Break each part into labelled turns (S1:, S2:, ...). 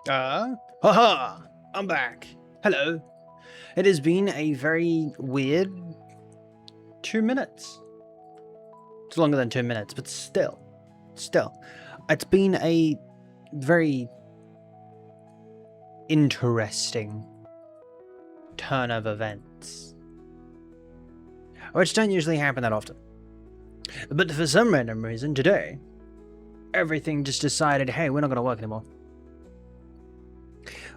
S1: Haha! I'm back. Hello. It has been a very weird 2 minutes. It's longer than 2 minutes, but still. It's been a very interesting turn of events, which don't usually happen that often. But for some random reason today, everything just decided, hey, we're not going to work anymore.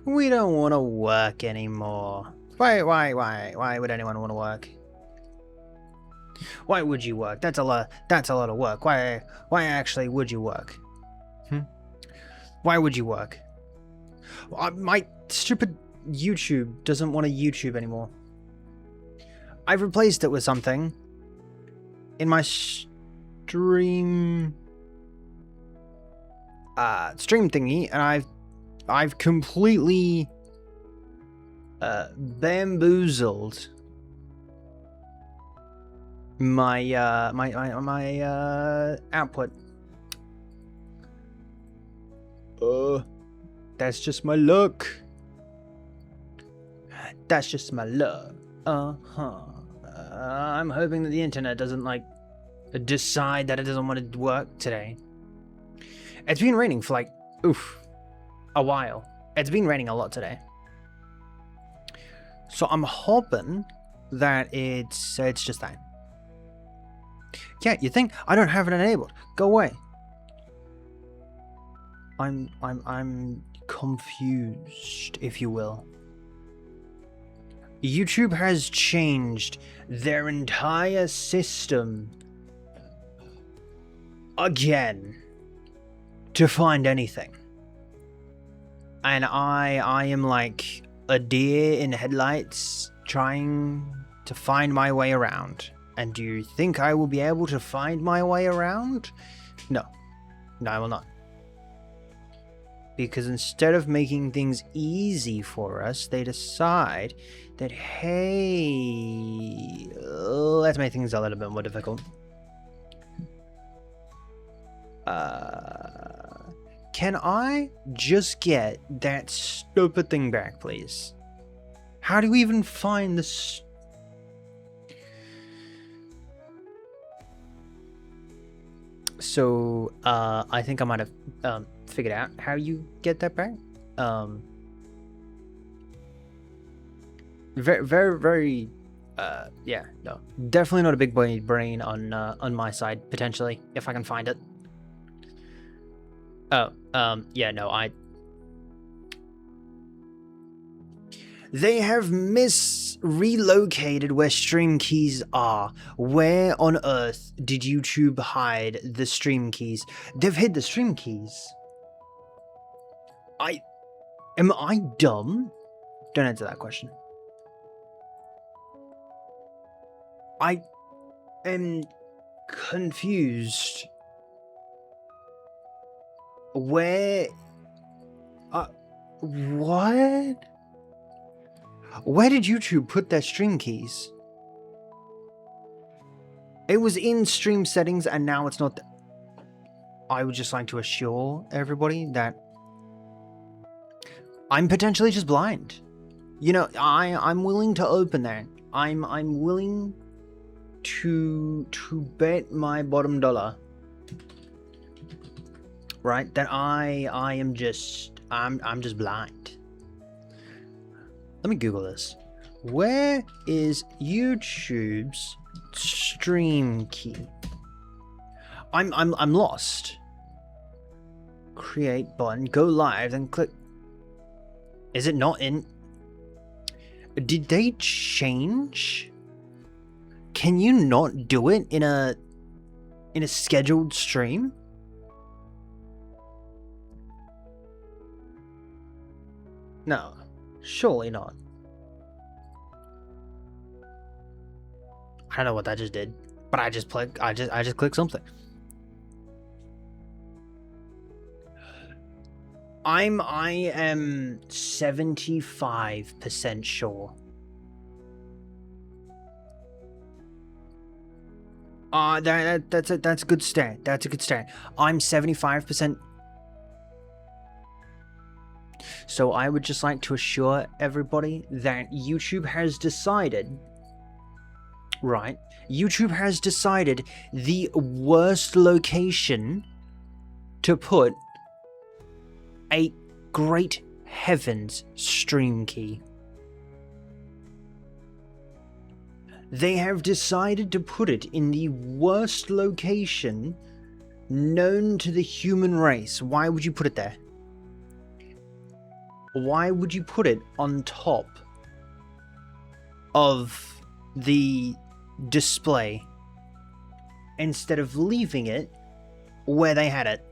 S1: We don't want to work anymore. Why would anyone want to work? Why would you work? That's a lot of work. Why actually would you work? Why would you work? My stupid YouTube doesn't want to YouTube anymore. I've replaced it with something in my stream thingy, and I've completely bamboozled my output. That's just my luck. That's just my luck. I'm hoping that the internet doesn't decide that it doesn't want to work today. It's been raining for a while. It's been raining a lot today. So I'm hoping that it's just that. Yeah, you think I don't have it enabled? Go away. I'm confused, if you will. YouTube has changed their entire system again to find anything. And I am like a deer in headlights trying to find my way around. And do you think I will be able to find my way around? No. No, I will not. Because instead of making things easy for us, they decide that, hey, let's make things a little bit more difficult. Can I just get that stupid thing back, please? How do we even find this? So, I think I might have figured out how you get that back. Very, yeah, no, definitely not a big boy brain on my side, potentially, if I can find it. Yeah, no, They have relocated where stream keys are. Where on earth did YouTube hide the stream keys? They've hid the stream keys. Am I dumb? Don't answer that question. I am confused. Where? What? Where did YouTube put their stream keys? It was in stream settings and now it's not. I would just like to assure everybody that I'm potentially just blind. You know, I'm willing to open that. I'm willing to bet my bottom dollar, right, that I'm just blind. Let me Google this. Where is YouTube's stream key? I'm lost. Create button, go live, then click. Is it not in? Did they change? Can you not do it in a scheduled stream? No. Surely not. I don't know what that just did, but I just clicked something. I am 75% sure. That's a good stat. That's a good stat. I'm 75%. So I would just like to assure everybody that YouTube has decided, right? YouTube has decided the worst location to put a Great Heavens stream key. They have decided to put it in the worst location known to the human race. Why would you put it there? Why would you put it on top of the display instead of leaving it where they had it?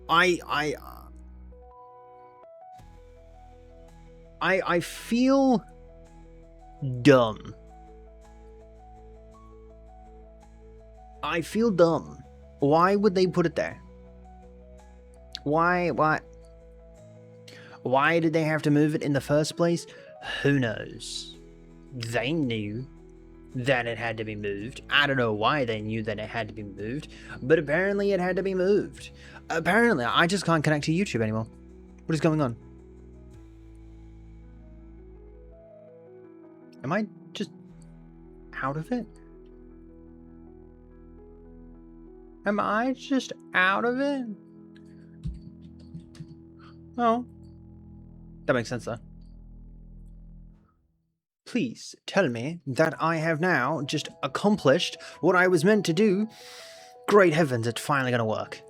S1: I feel dumb. I feel dumb. Why would they put it there? Why did they have to move it in the first place? Who knows? They knew that it had to be moved. I don't know why they knew that it had to be moved, but apparently it had to be moved. Apparently, I just can't connect to YouTube anymore. What is going on? Am I just out of it? Am I just out of it? Oh. That makes sense, though. Please tell me that I have now just accomplished what I was meant to do. Great heavens, it's finally gonna work.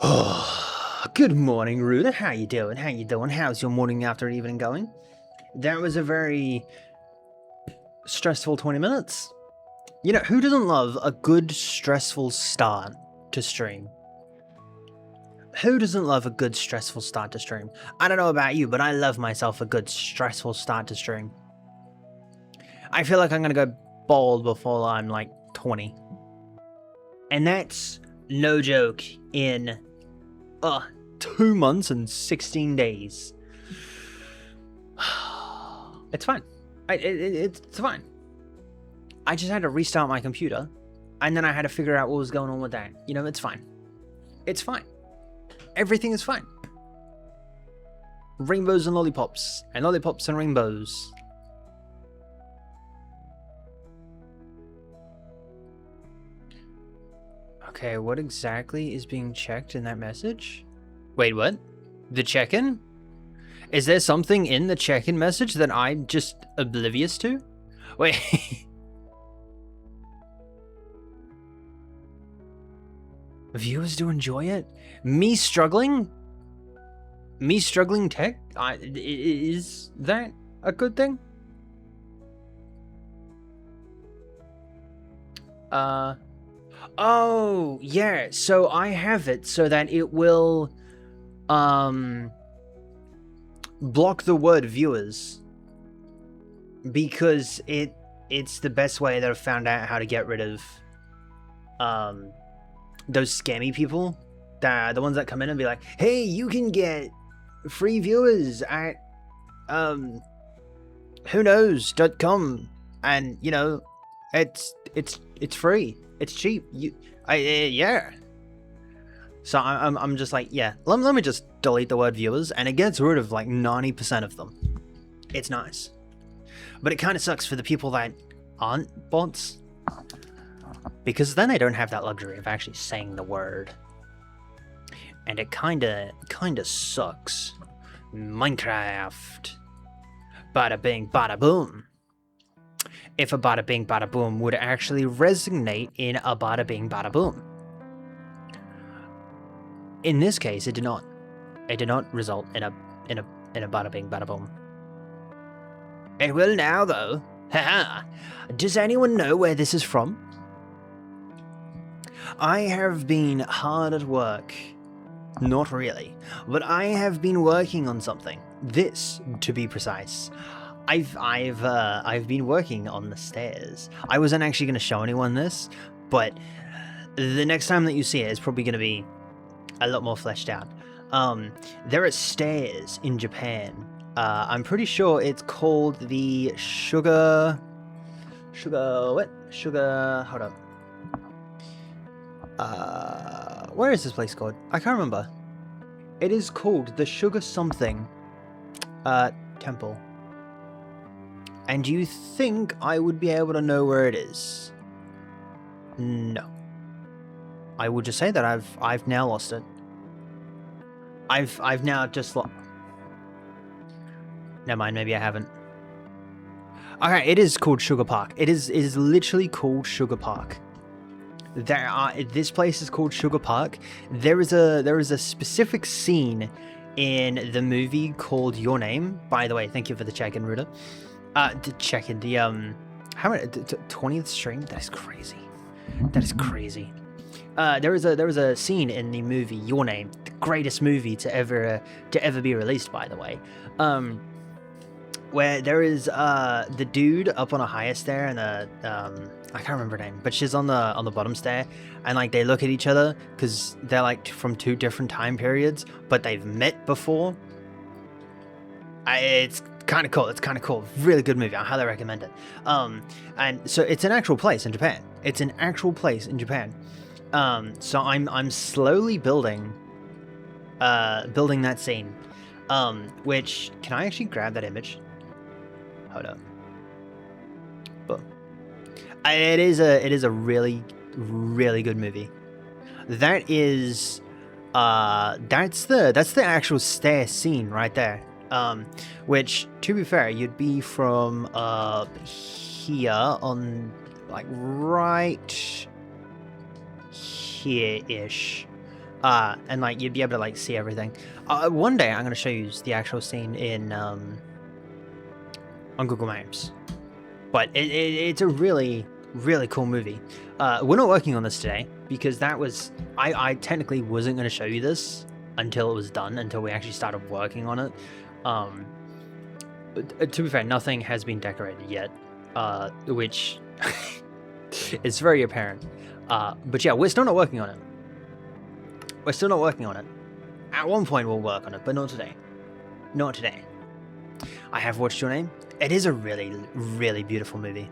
S1: Oh, good morning, Ruda. How you doing? How you doing? How's your morning after evening going? That was a very stressful 20 minutes. You know, who doesn't love a good stressful start to stream? Who doesn't love a good stressful start to stream? I don't know about you, but I love myself a good stressful start to stream. I feel like I'm gonna go bald before I'm like 20. And that's no joke in 2 months and 16 days. It's fine. It's fine. I just had to restart my computer, and then I had to figure out what was going on with that. You know, it's fine. It's fine. Everything is fine. Rainbows and lollipops and rainbows. Okay, what exactly is being checked in that message? Wait, what? The check-in? Is there something in the check-in message that I'm just oblivious to? Wait. Viewers do enjoy it? Me struggling? Me struggling tech? Is that a good thing? Oh, yeah. So I have it so that it will, block the word viewers. Because it's the best way that I've found out how to get rid of, those scammy people, the ones that come in and be like, hey, you can get free viewers at whoknows.com, and you know, it's free, it's cheap, yeah. So I'm just like, yeah, let me just delete the word viewers, and it gets rid of like 90% of them. It's nice, but it kind of sucks for the people that aren't bots, because then they don't have that luxury of actually saying the word. And it kinda sucks. Minecraft. Bada bing, bada boom. If a bada bing, bada boom would actually resonate in a bada bing, bada boom. In this case, it did not. It did not result in a bada bing, bada boom. It will now, though. Haha. Does anyone know where this is from? I have been hard at work. Not really, but I have been working on something. This, to be precise. I've been working on the stairs. I wasn't actually going to show anyone this, but the next time that you see it, it's probably going to be a lot more fleshed out. There are stairs in Japan. I'm pretty sure it's called the hold up. Where is this place called? I can't remember. It is called the Sugar Something Temple. And you think I would be able to know where it is? No. I will just say that I've now lost it. I've now just lost. Never mind, maybe I haven't. Okay, it is called Sugar Park. It is literally called Sugar Park. This place is called Sugar Park. There is a specific scene in the movie called Your Name. By the way, thank you for the check-in, Ruda. To check in the how many 20th stream? That is crazy. That is crazy. There was a scene in the movie Your Name, the greatest movie to ever be released, by the way. Where there is the dude up on a higher stair and I can't remember her name, but she's on the bottom stair, and like they look at each other because they're like from two different time periods, but they've met before. It's kind of cool. It's kind of cool. Really good movie. I highly recommend it. And so it's an actual place in Japan. It's an actual place in Japan. So I'm slowly building that scene. Which, can I actually grab that image? Hold up. Boom. It is a really, really good movie. That is, that's the actual stair scene right there. Which, to be fair, you'd be from here on, like, right here-ish. And, like, you'd be able to, like, see everything. One day, I'm going to show you the actual scene in, on Google Maps. But it's a really, really cool movie. We're not working on this today, because that was... I technically wasn't going to show you this until it was done, until we actually started working on it. To be fair, nothing has been decorated yet, which is very apparent. But yeah, we're still not working on it. We're still not working on it. At one point we'll work on it, but not today. Not today. I have watched Your Name. It is a really, really beautiful movie.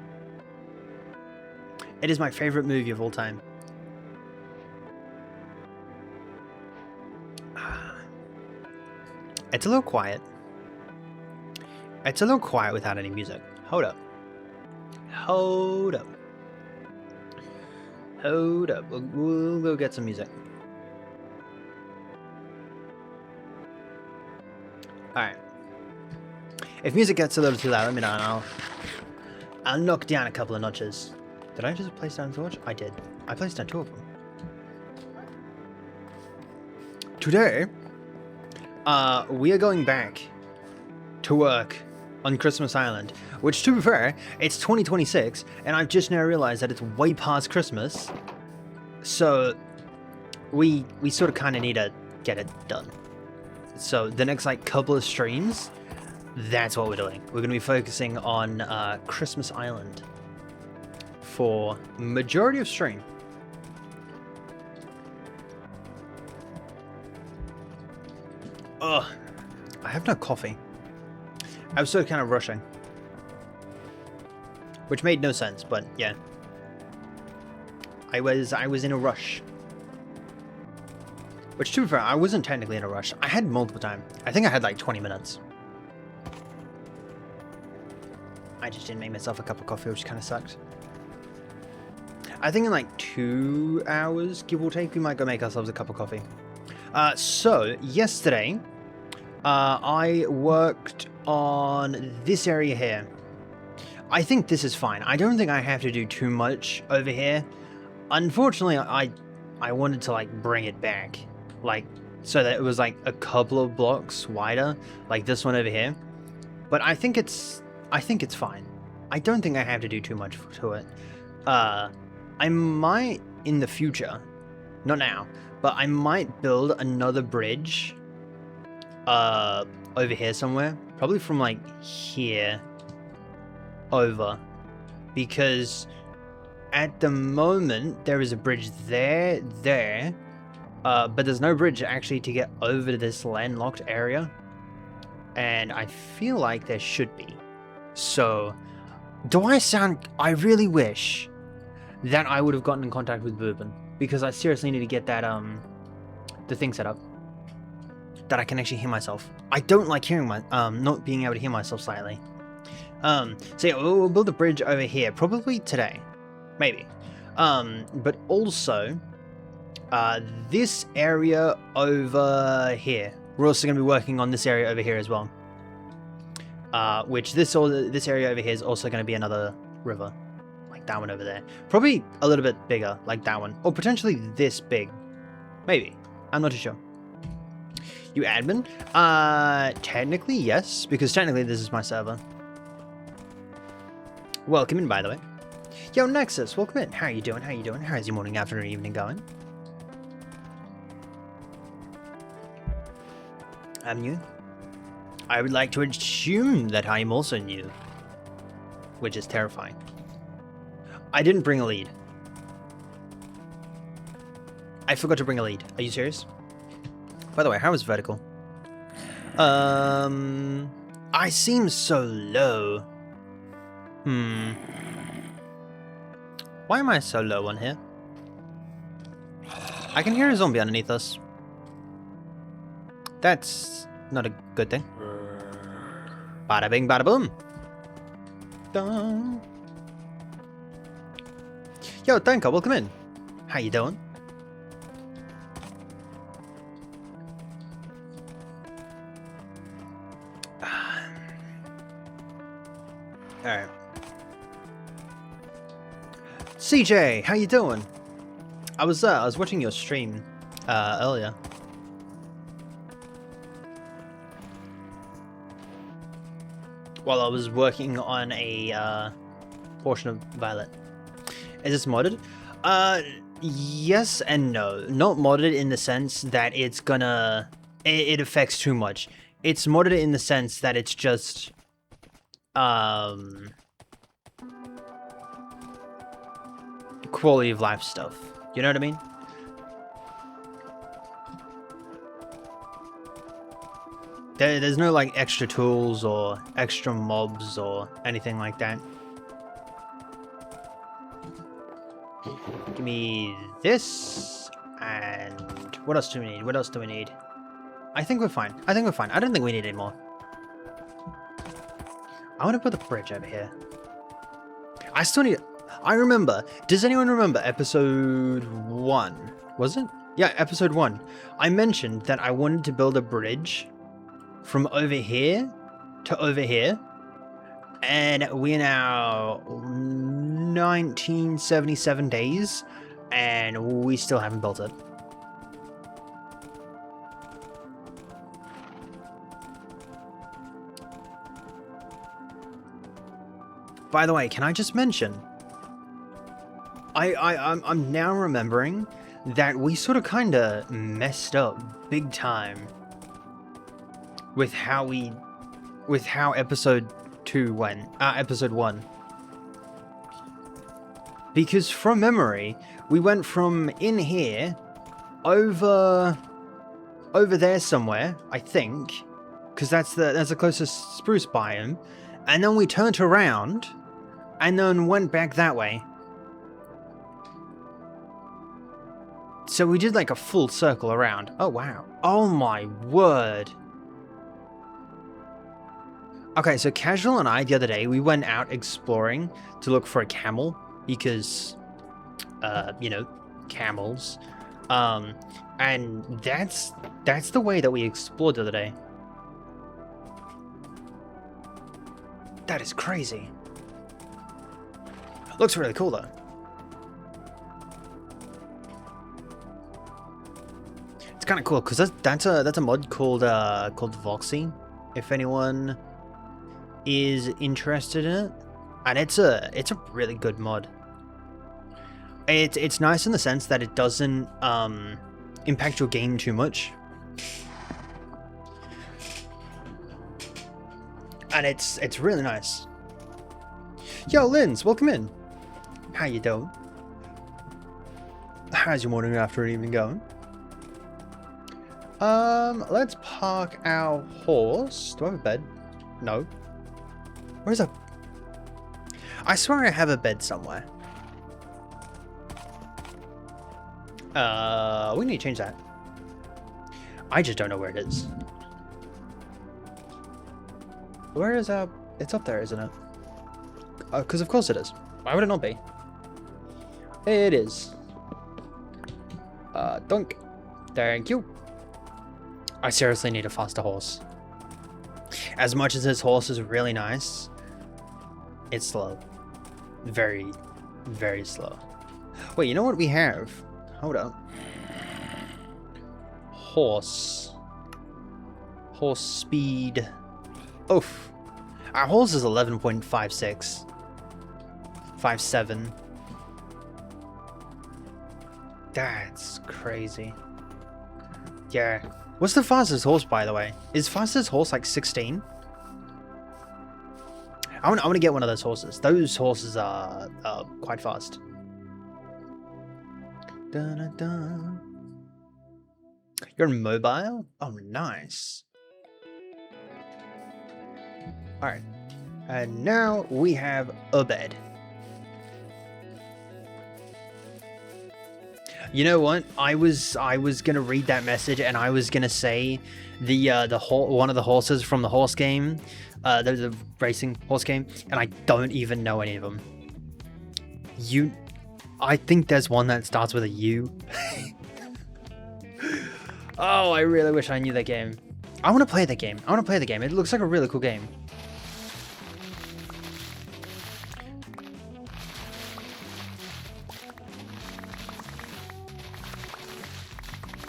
S1: It is my favorite movie of all time. It's a little quiet. It's a little quiet without any music. Hold up. Hold up. Hold up. We'll go get some music. Alright. If music gets a little too loud, let me know and I'll knock down a couple of notches. Did I just place down a torch? I did. I placed down two of them. Today, we are going back to work on Christmas Island, which, to be fair, it's 2026, and I've just now realized that it's way past Christmas, so we sort of kind of need to get it done. So the next, like, couple of streams, that's what we're doing. We're going to be focusing on Christmas Island for majority of stream. Ugh, I have no coffee. I was sort of kind of rushing, which made no sense, but yeah, I was in a rush. Which, to be fair, I wasn't technically in a rush. I had multiple time. I think I had like 20 minutes. I just didn't make myself a cup of coffee, which kind of sucked. I think in like 2 hours, give or take, we might go make ourselves a cup of coffee. So yesterday, I worked on this area here. I think this is fine. I don't think I have to do too much over here. Unfortunately, I wanted to like bring it back, like so that it was like a couple of blocks wider, like this one over here. But I think it's fine. I don't think I have to do too much to it. I might in the future, not now, but I might build another bridge over here somewhere, probably from like here over, because at the moment there is a bridge there, but there's no bridge actually to get over to this landlocked area, and I feel like there should be. So I really wish that I would have gotten in contact with Bourbon, because I seriously need to get that the thing set up that I can actually hear myself. I don't like hearing my not being able to hear myself slightly. So yeah, we'll build a bridge over here probably today, maybe. But also this area over here. We're also going to be working on this area over here as well. Which this area over here is also going to be another river, like that one over there. Probably a little bit bigger, like that one, or potentially this big. Maybe. I'm not too sure. You admin? Technically yes, because technically this is my server. Welcome in, by the way. Yo, Nexus, welcome in. How you doing? How you doing? How's your morning, afternoon, evening going? I'm new. I would like to assume that I am also new, which is terrifying. I didn't bring a lead. I forgot to bring a lead. Are you serious? By the way, how is vertical? I seem so low. Why am I so low on here? I can hear a zombie underneath us. That's not a good thing. Bada bing, bada boom. Dun. Yo, Danko, welcome in. How you doing? Alright. CJ, how you doing? I was watching your stream earlier. While I was working on a portion of Violet. Is this modded? Yes and no. Not modded in the sense that it's gonna... It affects too much. It's modded in the sense that it's just... quality of life stuff. You know what I mean? There's no like extra tools or extra mobs or anything like that. Give me this, and what else do we need? What else do we need? I think we're fine. I think we're fine. I don't think we need any more. I want to put the bridge over here. I still need... I remember. Does anyone remember episode 1? Was it? Yeah, episode 1. I mentioned that I wanted to build a bridge from over here to over here. And we're now 1977 days, and we still haven't built it. By the way, can I just mention, I'm now remembering that we sort of kind of messed up big time with how episode 2 went, episode 1. Because from memory, we went from in here over there somewhere, I think, because that's the closest spruce biome, and then we turned around and then went back that way. So we did like a full circle around. Oh wow. Oh my word. Okay, so Casual and I the other day, we went out exploring to look for a camel because, you know, camels. And that's the way that we explored the other day. That is crazy. Looks really cool though. It's kind of cool because that's a mod called Voxy. If anyone is interested in it, and it's a really good mod. It's nice in the sense that it doesn't impact your game too much, and it's really nice. Yo, Linz, welcome in. How you doing? How's your morning, afternoon, evening going? Let's park our horse. Do I have a bed? No. Where's a... I swear I have a bed somewhere. We need to change that. I just don't know where it is. Where is it's up there, isn't it? Because of course it is. Why would it not be? It is. Dunk. Thank you. I seriously need a faster horse. As much as this horse is really nice, it's slow. Very, very slow. Wait, you know what we have? Hold up. Horse. Horse speed. Oof. Our horse is 11.56. 57. That's crazy. Yeah. What's the fastest horse, by the way? Is fastest horse like 16? I want to get one of those horses. Those horses are quite fast. Dun, dun, dun. You're mobile? Oh, nice. Alright. And now we have a bed. You know what? I was gonna read that message and I was gonna say one of the horses from the horse game, the racing horse game, and I don't even know any of them. I think there's one that starts with a U. Oh, I really wish I knew that game. I want to play that game. It looks like a really cool game.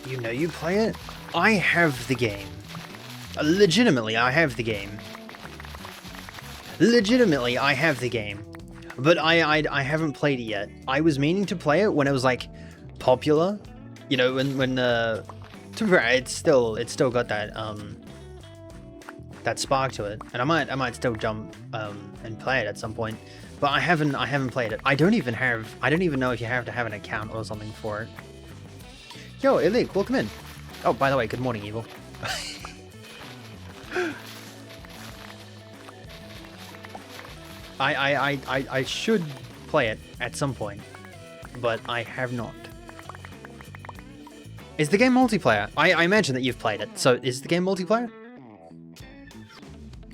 S1: You know you play it? I have the game. Legitimately, I have the game. But I haven't played it yet. I was meaning to play it when it was like popular. You know, when to be fair, it's still got that that spark to it. And I might still jump and play it at some point. But I haven't played it. I don't even know if you have to have an account or something for it. Yo, Illik, welcome in. Oh, by the way, good morning, Evil. I should play it at some point, but I have not. Is the game multiplayer? I imagine that you've played it, so is the game multiplayer?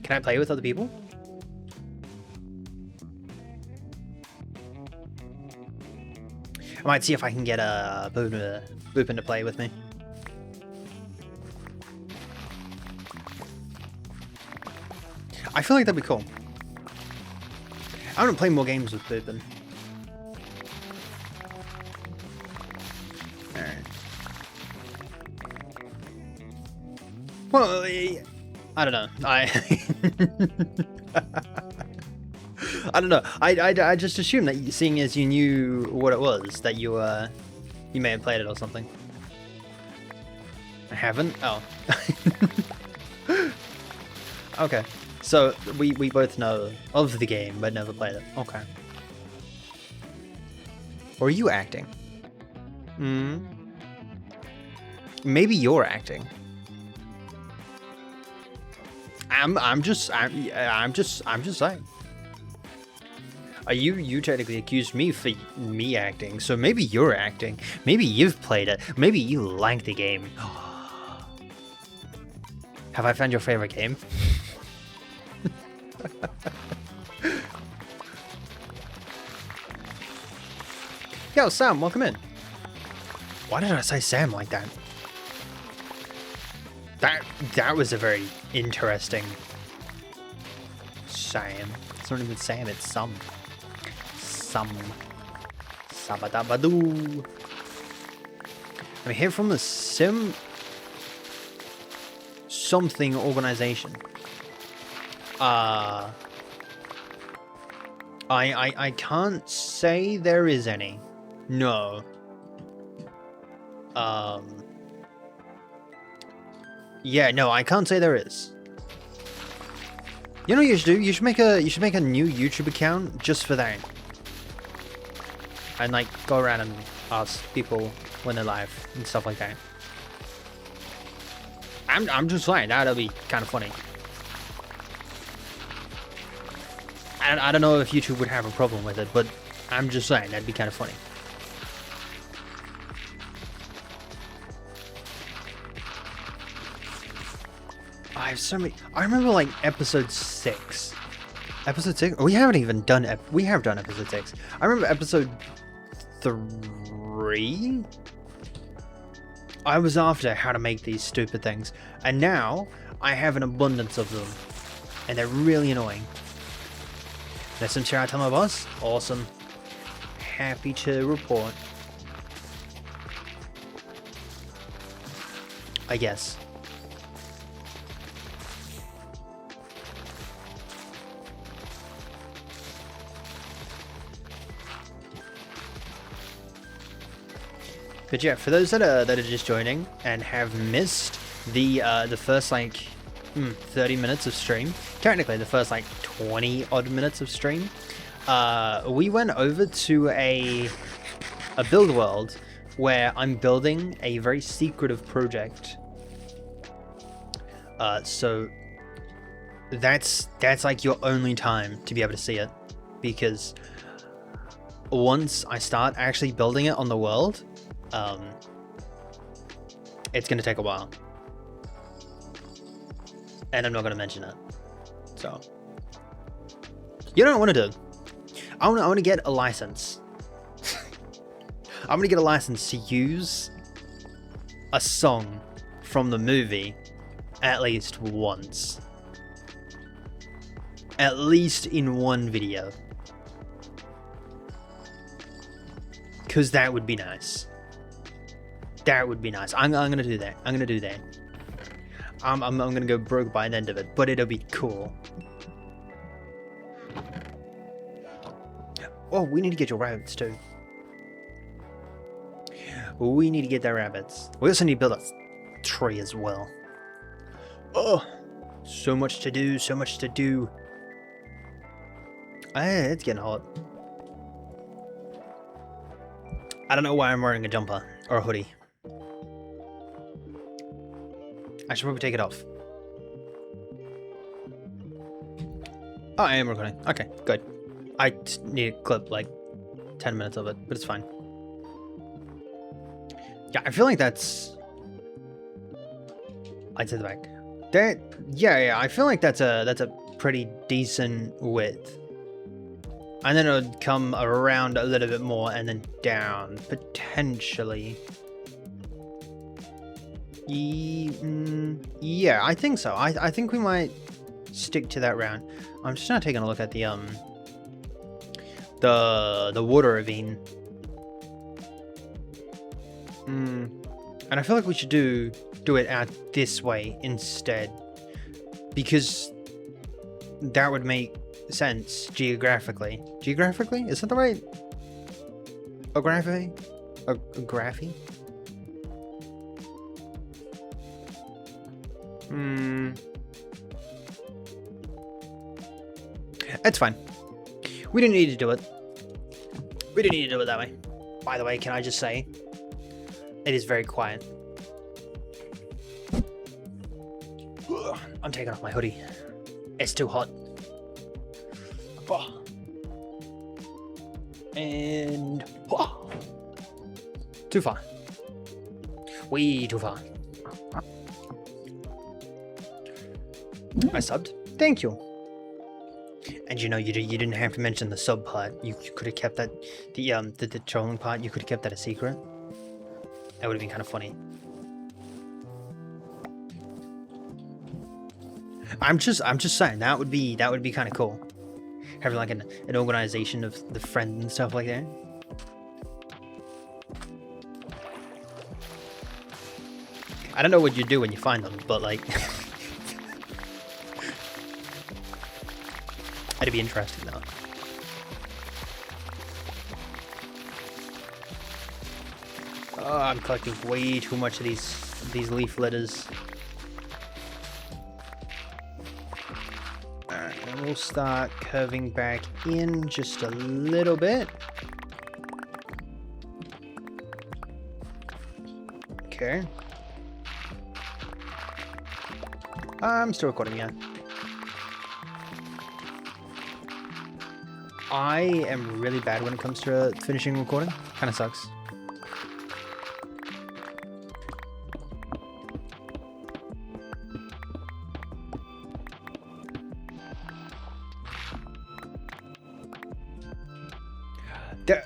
S1: Can I play with other people? I might see if I can get a Boopin to play with me. I feel like that'd be cool. I want to play more games with Boopin. Alright. Well, I don't know. I don't know. I just assumed that seeing as you knew what it was, that you may have played it or something. I haven't? Oh. Okay. So we both know of the game but never played it. Okay. Or are you acting? Maybe you're acting. I'm just saying. You technically accused me for me acting, so maybe you're acting. Maybe you've played it. Maybe you like the game. Have I found your favorite game? Yo, Sam, welcome in. Why did I say Sam like that? That was a very interesting Sam. It's not even Sam, it's Sam. Sabadabadoo. I'm here from the something organization. I can't say there is any. No. Yeah, no, I can't say there is. You know what you should do? You should make a new YouTube account just for that. And like go around and ask people when they're live and stuff like that. I'm just saying that'll be kind of funny. And I don't know if YouTube would have a problem with it, but I'm just saying that'd be kind of funny. I have so many. I remember like episode 6. Episode 6? We haven't even done. We have done episode 6. I remember episode 3. I was after how to make these stupid things, and now I have an abundance of them, and they're really annoying. There's some share I tell my boss. Awesome. Happy to report. I guess. But yeah, for those that are just joining and have missed the first like 30 minutes of stream, technically the first like 20 odd minutes of stream, we went over to a build world where I'm building a very secretive project. So that's like your only time to be able to see it, because once I start actually building it on the world, it's gonna take a while, and I'm not gonna mention it. So you know what I want to do? I want to get a license. I'm gonna get a license to use a song from the movie at least once, at least in one video, because that would be nice. That would be nice. I'm gonna do that. I'm gonna do that. I'm gonna go broke by the end of it, but it'll be cool. Oh, we need to get your rabbits too. We need to get their rabbits. We also need to build a tree as well. Oh, so much to do. So much to do. It's getting hot. I don't know why I'm wearing a jumper or a hoodie. I should probably take it off. Oh, I am recording. Okay, good. I need to clip like 10 minutes of it, but it's fine. Yeah, I feel like that's... I'd say the back. That, yeah, I feel like that's a pretty decent width. And then it would come around a little bit more and then down, potentially. Yeah, I think so. I think we might stick to that round. I'm just now taking a look at the water ravine. And I feel like we should do it out this way instead, because that would make sense geographically. Geographically? Is that the right? Graphy? Graphy? It's fine. We didn't need to do it. We didn't need to do it that way. By the way, can I just say, it is very quiet. I'm taking off my hoodie. It's too hot. Oh. And... Oh. Too far. Way too far. I subbed. Thank you. And you know, you didn't have to mention the sub part. You could have kept that, the trolling part. You could have kept that a secret. That would have been kind of funny. I'm just saying that would be kind of cool. Having like an organization of the friends and stuff like that. I don't know what you do when you find them, but like, it'd be interesting though. Oh, I'm collecting way too much of these leaf litters. And we'll start curving back in just a little bit. Okay. I'm still recording, yeah. I am really bad when it comes to finishing recording. Kind of sucks. There.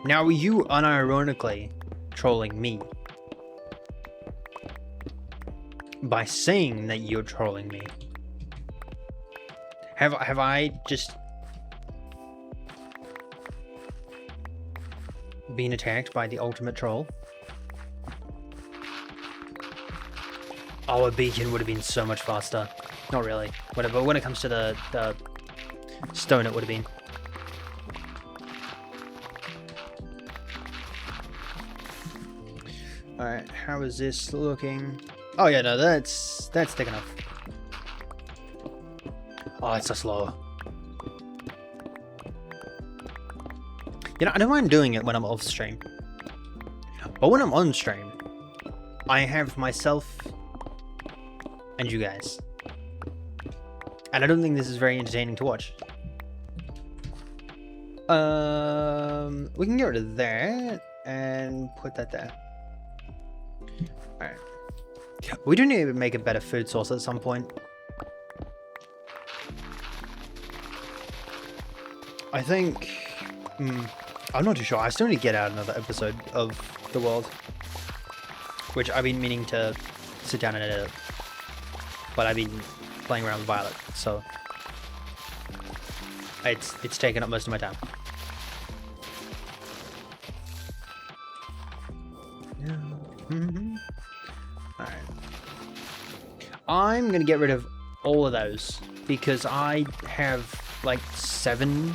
S1: Now, are you unironically trolling me by saying that you're trolling me? Have I just been attacked by the ultimate troll? Oh, a beacon would have been so much faster. Not really. Whatever. When it comes to the stone, it would have been. Alright, how is this looking? Oh yeah, no, that's thick enough. Oh, it's so slow. You know, I don't mind doing it when I'm off stream. But when I'm on stream, I have myself and you guys. And I don't think this is very entertaining to watch. We can get rid of that and put that there. Alright. We do need to make a better food source at some point. I think... I'm not too sure. I still need to get out another episode of The World. Which I've been meaning to sit down and edit. But I've been playing around with Violet, so... It's taken up most of my time. Alright. I'm gonna get rid of all of those because I have like 7.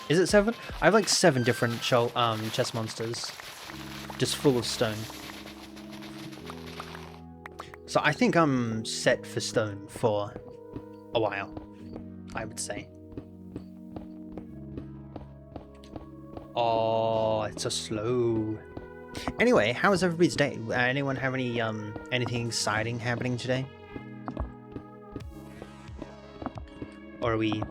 S1: Is it 7? I have like 7 different chest monsters just full of stone. So I think I'm set for stone for a while, I would say. Oh, it's so slow. Anyway, how was everybody's day? Anyone have any anything exciting happening today? Or are we...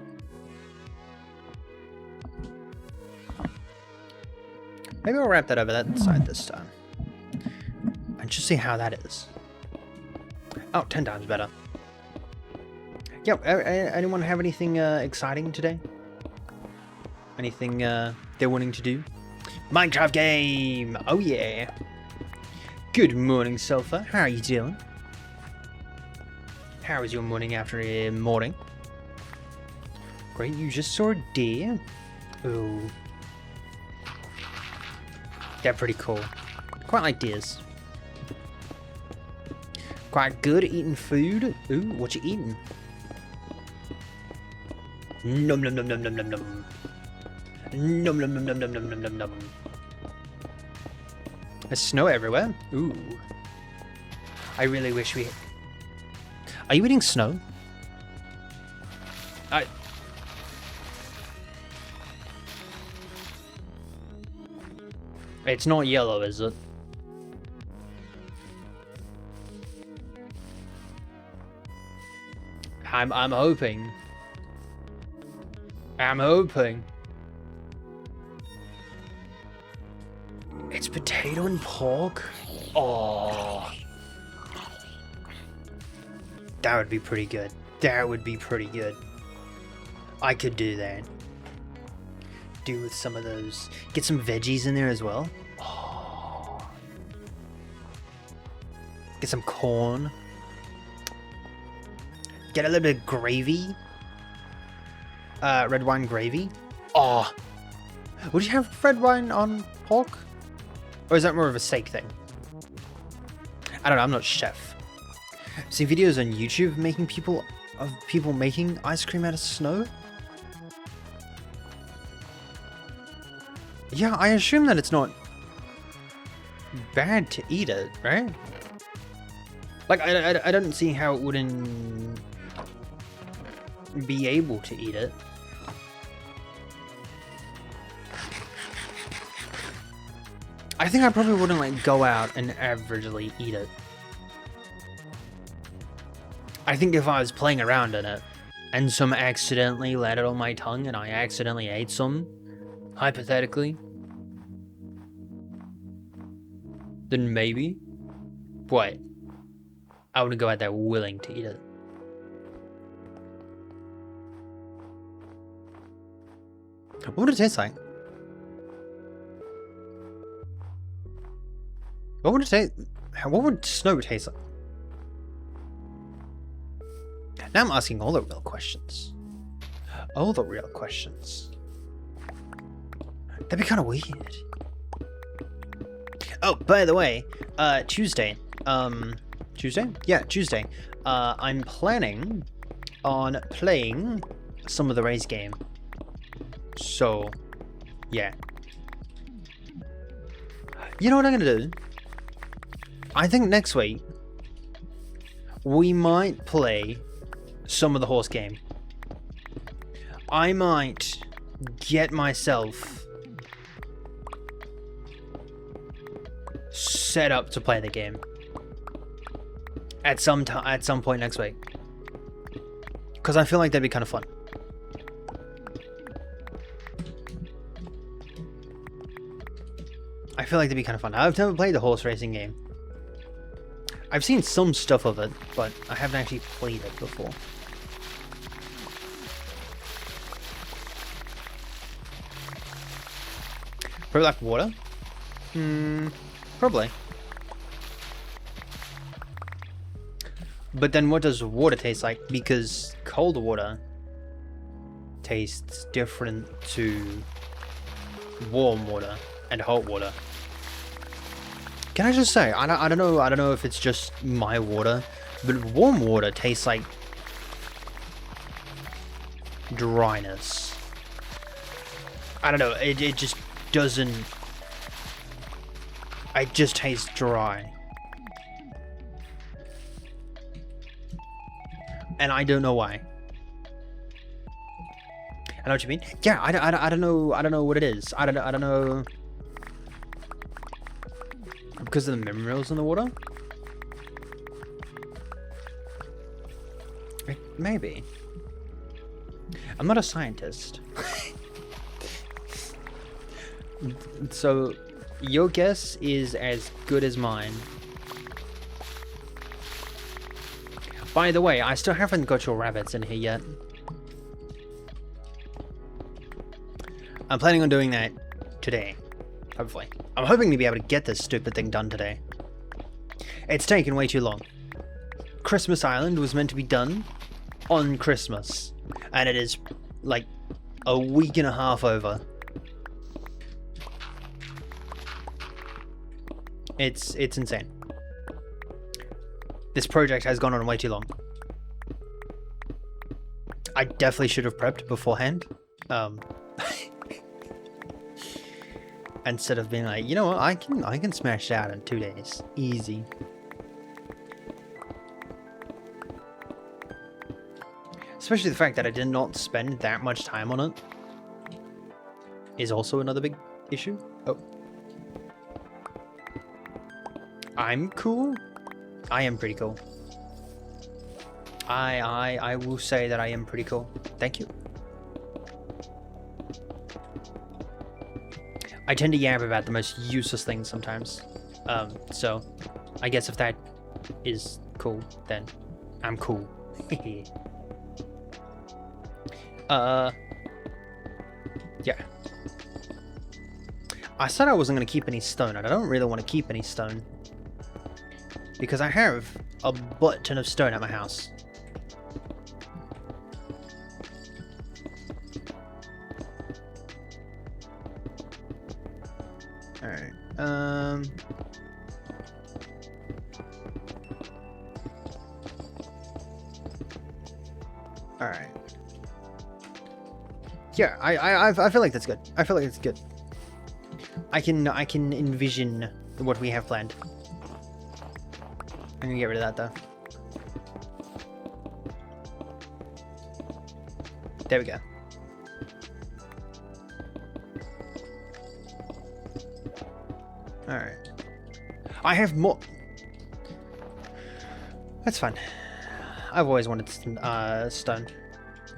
S1: Maybe I'll wrap that over that side this time. And just see how that is. Oh, 10 times better. Yeah, anyone have anything exciting today? Anything they're wanting to do? Minecraft game! Oh yeah! Good morning, Sulfur. How are you doing? How was your morning after morning? Great, you just saw a deer? Ooh. They're pretty cool. Quite like deers. Quite good at eating food. Ooh, what you eating? Nom nom nom nom nom nom nom. Nom nom nom nom nom nom nom nom nom. There's snow everywhere. Ooh. I really wish we... Are you eating snow? It's not yellow, is it? I'm hoping. I'm hoping. It's potato and pork? Oh. That would be pretty good. That would be pretty good. I could do that. Do with some of those. Get some veggies in there as well. Oh. Get some corn. Get a little bit of gravy. Red wine gravy. Oh. Would you have red wine on pork? Or is that more of a steak thing? I don't know, I'm not a chef. See videos on YouTube making people making ice cream out of snow? Yeah, I assume that it's not bad to eat it, right? Like, I don't see how it wouldn't be able to eat it. I think I probably wouldn't, like, go out and averagely eat it. I think if I was playing around in it, and some accidentally landed on my tongue and I accidentally ate some, hypothetically, then maybe, what? I wouldn't go out there willing to eat it. What would it taste like? What would it taste? What would snow taste like? Now I'm asking all the real questions. All the real questions. That'd be kind of weird. Oh, by the way, Tuesday. Tuesday? Yeah, Tuesday. I'm planning on playing some of the race game. So, yeah. You know what I'm gonna do? I think next week we might play some of the horse game. I might get myself set up to play the game at some point next week, because I feel like that'd be kind of fun. I feel like that'd be kind of fun. I've never played the horse racing game. I've seen some stuff of it, but I haven't actually played it before. Probably like water? Probably. But then what does water taste like? Because cold water tastes different to warm water and hot water. Can I just say, I don't know if it's just my water, but warm water tastes like dryness. I don't know, it just doesn't... It just tastes dry. And I don't know why. I know what you mean? Yeah, I don't know what it is. I don't know... Because of the minerals in the water? Maybe. I'm not a scientist. So, your guess is as good as mine. By the way, I still haven't got your rabbits in here yet. I'm planning on doing that today. Hopefully. I'm hoping to be able to get this stupid thing done today. It's taken way too long. Christmas Island was meant to be done on Christmas, and it is like a week and a half over. It's insane. This project has gone on way too long. I definitely should have prepped beforehand. Instead of being like, you know what, I can smash it out in 2 days. Easy. Especially the fact that I did not spend that much time on it is also another big issue. Oh. I'm cool. I am pretty cool. I will say that I am pretty cool. Thank you. I tend to yap about the most useless things sometimes. So I guess if that is cool, then I'm cool. Yeah. I said I wasn't going to keep any stone, and I don't really want to keep any stone. Because I have a butt ton of stone at my house. Alright, Alright. Yeah, I feel like that's good. I feel like it's good. I can envision what we have planned. I'm gonna get rid of that though. There we go. Alright. I have more. That's fine. I've always wanted stone.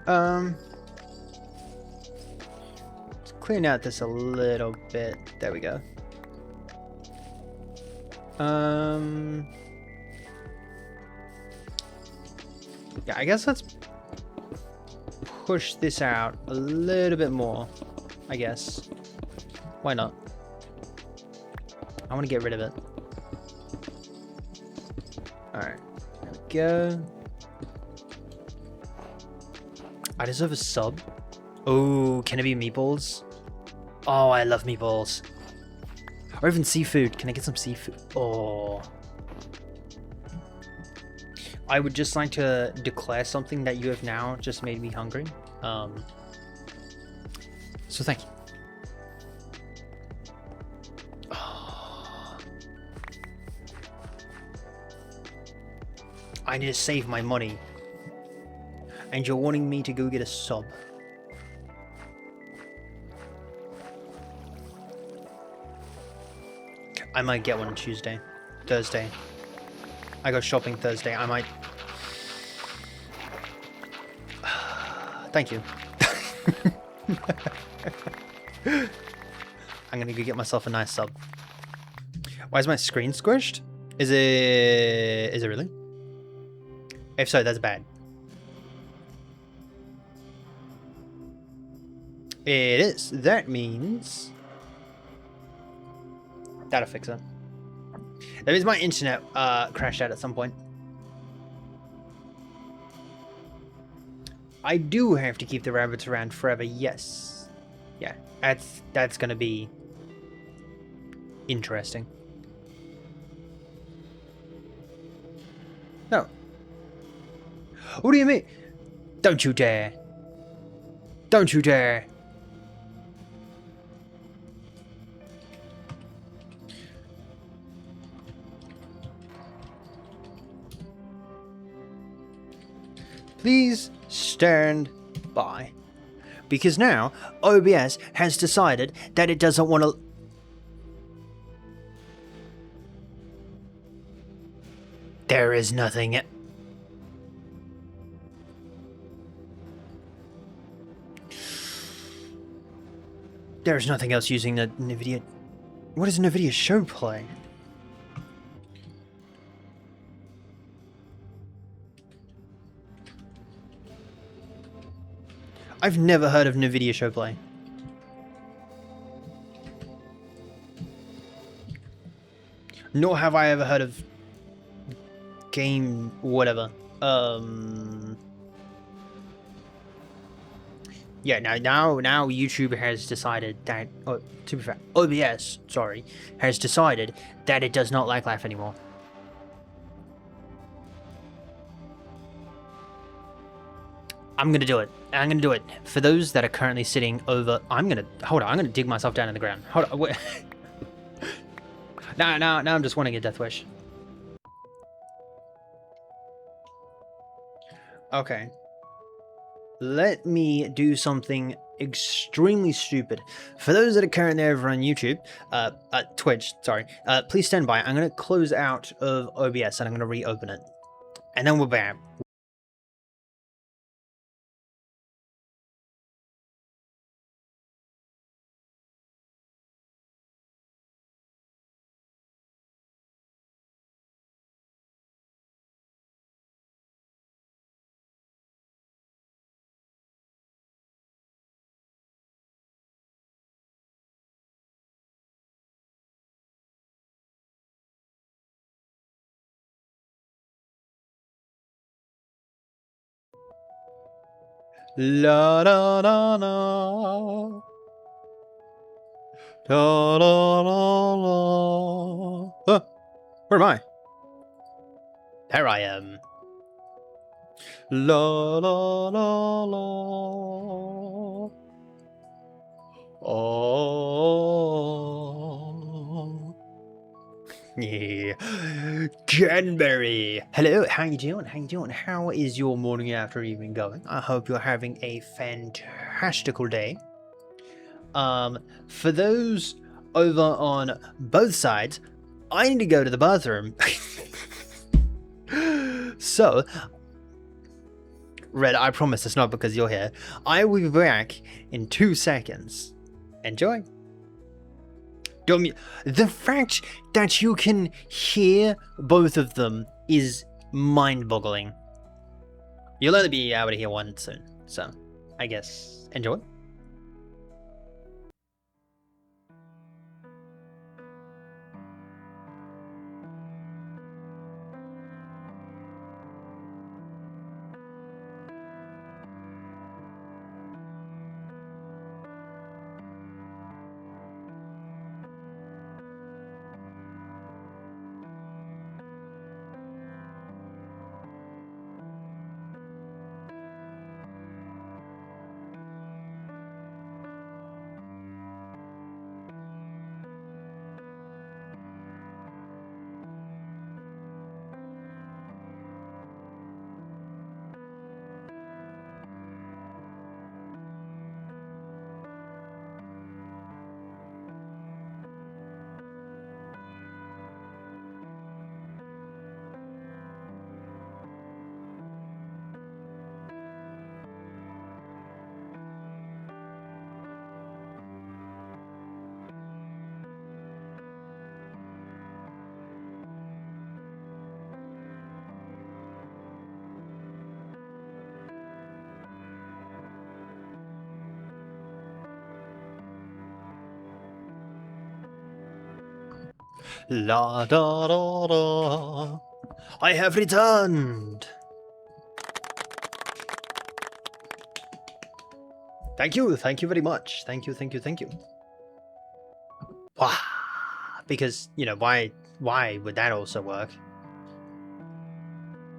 S1: Let's clean out this a little bit. There we go. Yeah, I guess let's push this out a little bit more. I guess. Why not? I want to get rid of it. Alright. There we go. I deserve a sub. Oh, can it be meatballs? Oh, I love meatballs. Or even seafood. Can I get some seafood? Oh. I would just like to declare something that you have now just made me hungry. So thank you. Oh. I need to save my money. And you're wanting me to go get a sub. I might get one on Tuesday. Thursday. I go shopping Thursday. I might... Thank you. I'm gonna go get myself a nice sub. Why is my screen squished? Is it really? If so, that's bad. It is. That means... That'll fix it. That means my internet crashed out at some point. I do have to keep the rabbits around forever, yes. Yeah, that's gonna be interesting. No. What do you mean? Don't you dare. Don't you dare. Please stand by. Because now, OBS has decided that it doesn't want to... There is nothing... There's nothing else using the NVIDIA... What is NVIDIA show play? I've never heard of NVIDIA show play. Nor have I ever heard of game whatever. Yeah, now YouTube has decided that, to be fair, OBS, sorry, has decided that it does not like life anymore. I'm gonna do it. I'm gonna do it. For those that are currently sitting over... Hold on, I'm gonna dig myself down in the ground. Hold on, wait. Now I'm just wanting a death wish. Okay. Let me do something extremely stupid. For those that are currently over on YouTube, Twitch, sorry, please stand by. I'm gonna close out of OBS and I'm gonna reopen it. And then we'll be back. La da da da. Da da da da. Where am I? There I am. La la la la. Oh. Yeah. Canberry. Hello, how you doing? How you doing? How is your morning after evening going? I hope you're having a fantastical day. For those over on both sides, I need to go to the bathroom. So, Red, I promise it's not because you're here. I will be back in 2 seconds. Enjoy. The fact that you can hear both of them is mind-boggling. You'll only be able to hear one soon, so I guess enjoy. La da da da. I have returned. Thank you very much. Thank you. Wow. Because, you know, why would that also work?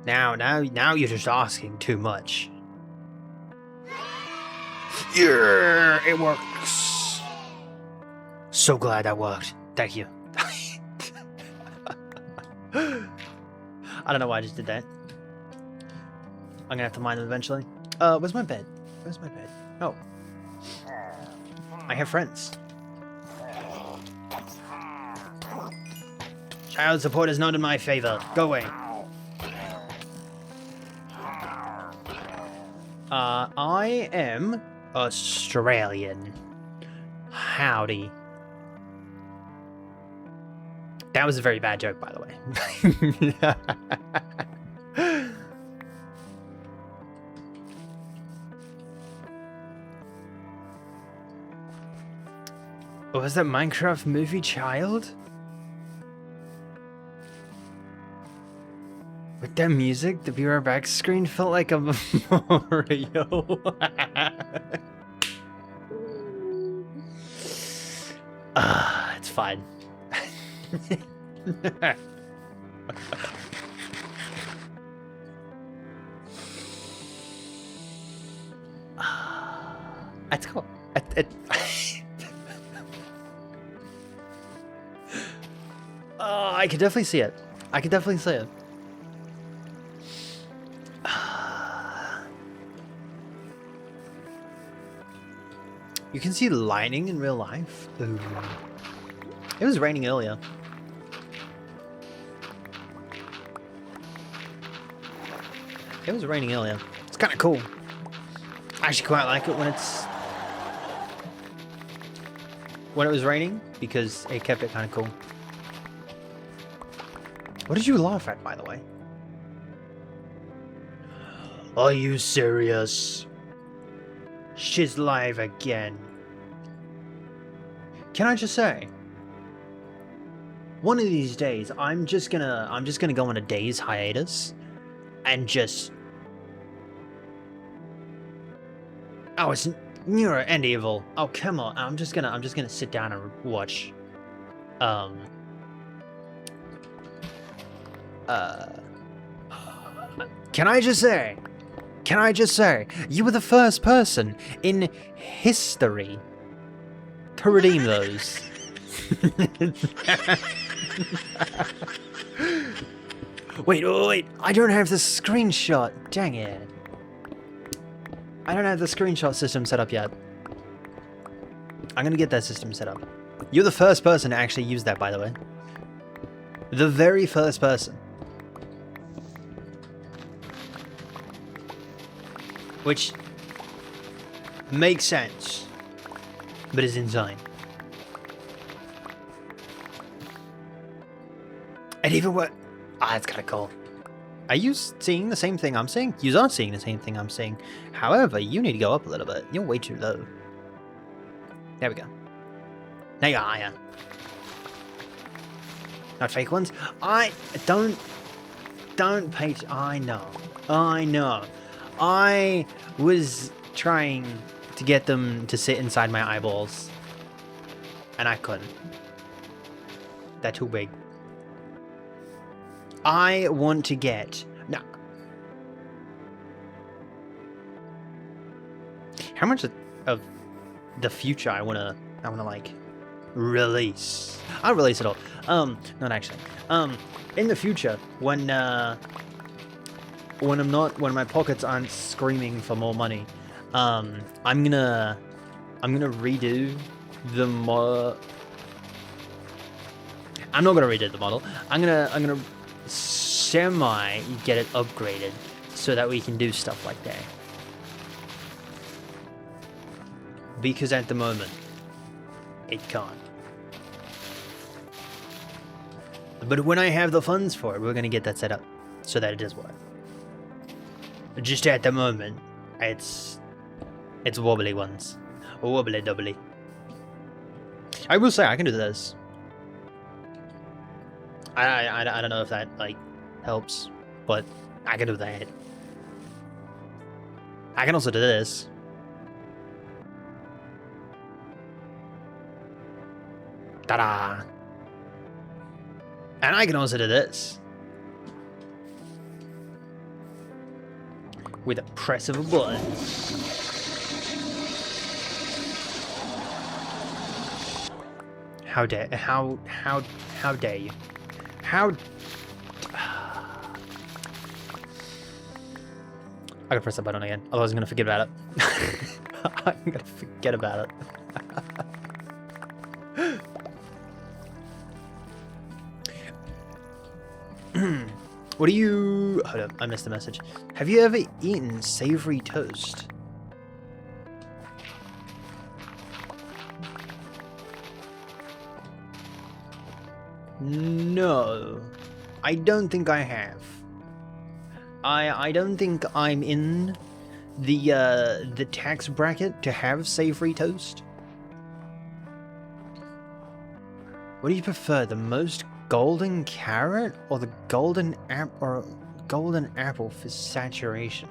S1: Now you're just asking too much. Yeah, it works. So glad that worked. Thank you. I don't know why I just did that. I'm gonna have to mine them eventually. Where's my bed? Oh. I have friends. Child support is not in my favor. Go away. I am Australian. Howdy. That was a very bad joke, by the way. Oh, was that Minecraft movie Child? With that music, the Be Right Back screen felt like a Mario. It's fine. That's cool. Oh, I can definitely see it. You can see lightning in real life. Ooh. It was raining earlier. It's kind of cool. I actually quite like it when it was raining, because it kept it kind of cool. What did you laugh at, by the way? Are you serious? She's live again. Can I just say, one of these days, I'm just gonna go on a day's hiatus and just... Oh, it's Neuro and Evil. Oh, come on. I'm just gonna sit down and watch. Can I just say, you were the first person in history to redeem those. Wait, I don't have the screenshot. Dang it. I don't have the screenshot system set up yet. I'm gonna get that system set up. You're the first person to actually use that, by the way. The very first person. Which makes sense, but is insane. And even what? That's kind of cool. Are you seeing the same thing I'm seeing? You are seeing the same thing I'm seeing. However, you need to go up a little bit. You're way too low. There we go. Now you're higher. Not fake ones. I don't pay. I know. I was trying to get them to sit inside my eyeballs, and I couldn't. They're too big. I want to get... No. How much of the future I wanna like release? I'll release it all. Not actually. In the future, when my pockets aren't screaming for more money, I'm gonna redo the model. I'm not gonna redo the model. I'm gonna semi get it upgraded so that we can do stuff like that. Because at the moment, it can't. But when I have the funds for it, we're gonna get that set up so that it does work. Just at the moment, it's wobbly ones. Wobbly doubly. I will say I can do this. I don't know if that, like, helps, but I can do that. I can also do this. Ta-da! And I can also do this. With a press of a button. How dare you? How I gotta press that button again, otherwise I'm gonna forget about it. I'm gonna forget about it. What do you... Hold up, I missed the message. Have you ever eaten savory toast? No, I don't think I have. I don't think I'm in the tax bracket to have savory toast. What do you prefer, the most golden carrot or the golden apple for saturation?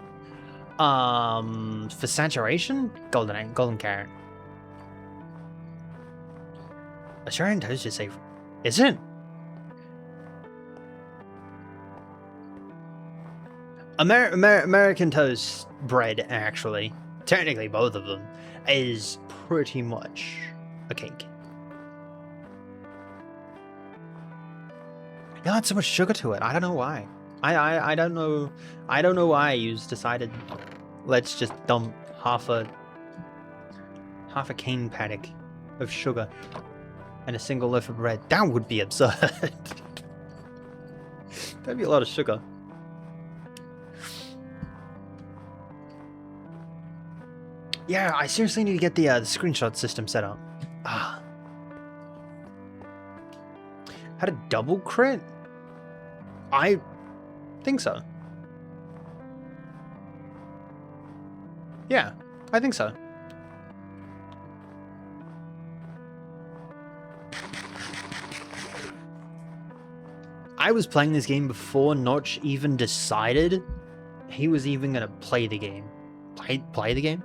S1: For saturation, golden carrot. Australian toast is savory, isn't it? American toast bread, actually, technically both of them, is pretty much a cake. It got so much sugar to it. I don't know why. I don't know. I don't know why you decided. Let's just dump half a cane paddock of sugar and a single loaf of bread. That would be absurd. That'd be a lot of sugar. Yeah, I seriously need to get the screenshot system set up. Ah. Had a double crit? I think so. Yeah, I think so. I was playing this game before Notch even decided he was even gonna play the game. Play the game?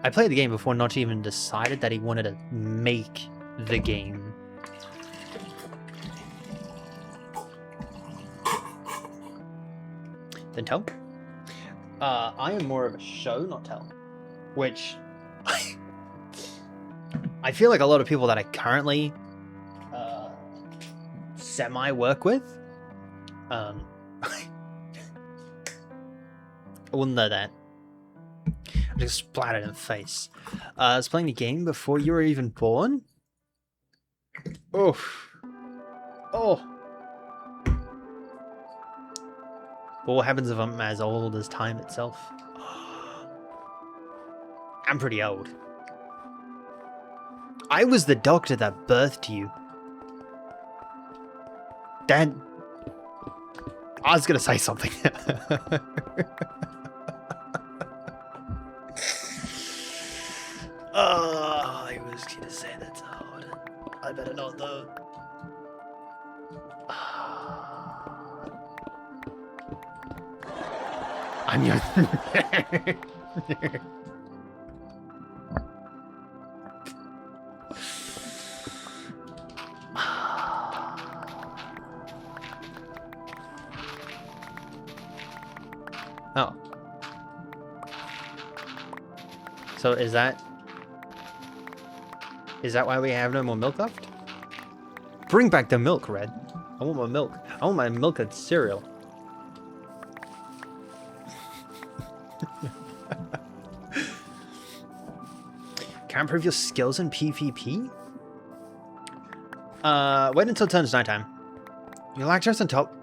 S1: I played the game before Notch even decided that he wanted to make the game. Then tell? I am more of a show, not tell. Which... I feel like a lot of people that I currently semi-work with, I wouldn't know that. I just splattered in the face. I was playing the game before you were even born? Oof. Oh. But what happens if I'm as old as time itself? I'm pretty old. I was the doctor that birthed you. Dad. I was gonna say something. I was gonna say that's hard. I better not though. I'm your... Oh. So is that why we have no more milk left? Bring back the milk, Red. I want my milk. I want my milk and cereal. Can I improve your skills in PvP? Wait until it turns nighttime. Your lactose on top.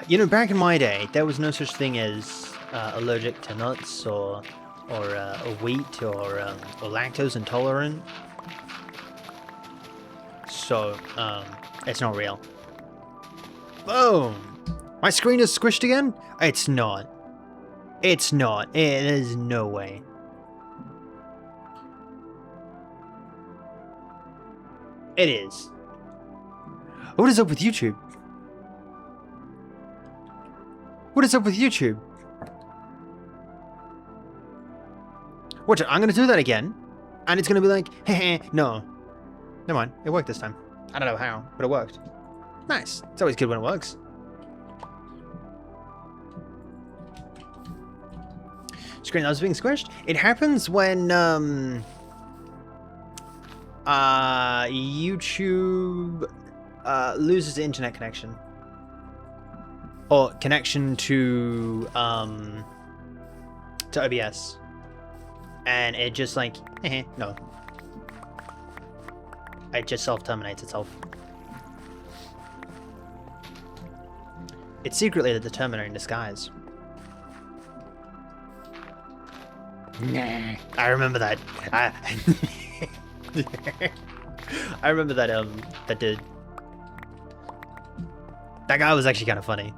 S1: You know, back in my day, there was no such thing as allergic to nuts or wheat or lactose intolerant. So, it's not real. Boom! My screen is squished again? It's not. It's not. There's no way. It is. What is up with YouTube? What is up with YouTube? Watch it, I'm gonna do that again, and it's gonna be like, heh, no. Never mind, it worked this time. I don't know how, but it worked. Nice. It's always good when it works. Screen that was being squished. It happens when YouTube loses internet connection or connection to OBS, and it just like no, it just self-terminates itself. It's secretly the Terminator in disguise. I remember that. I remember that. That dude. That guy was actually kind of funny.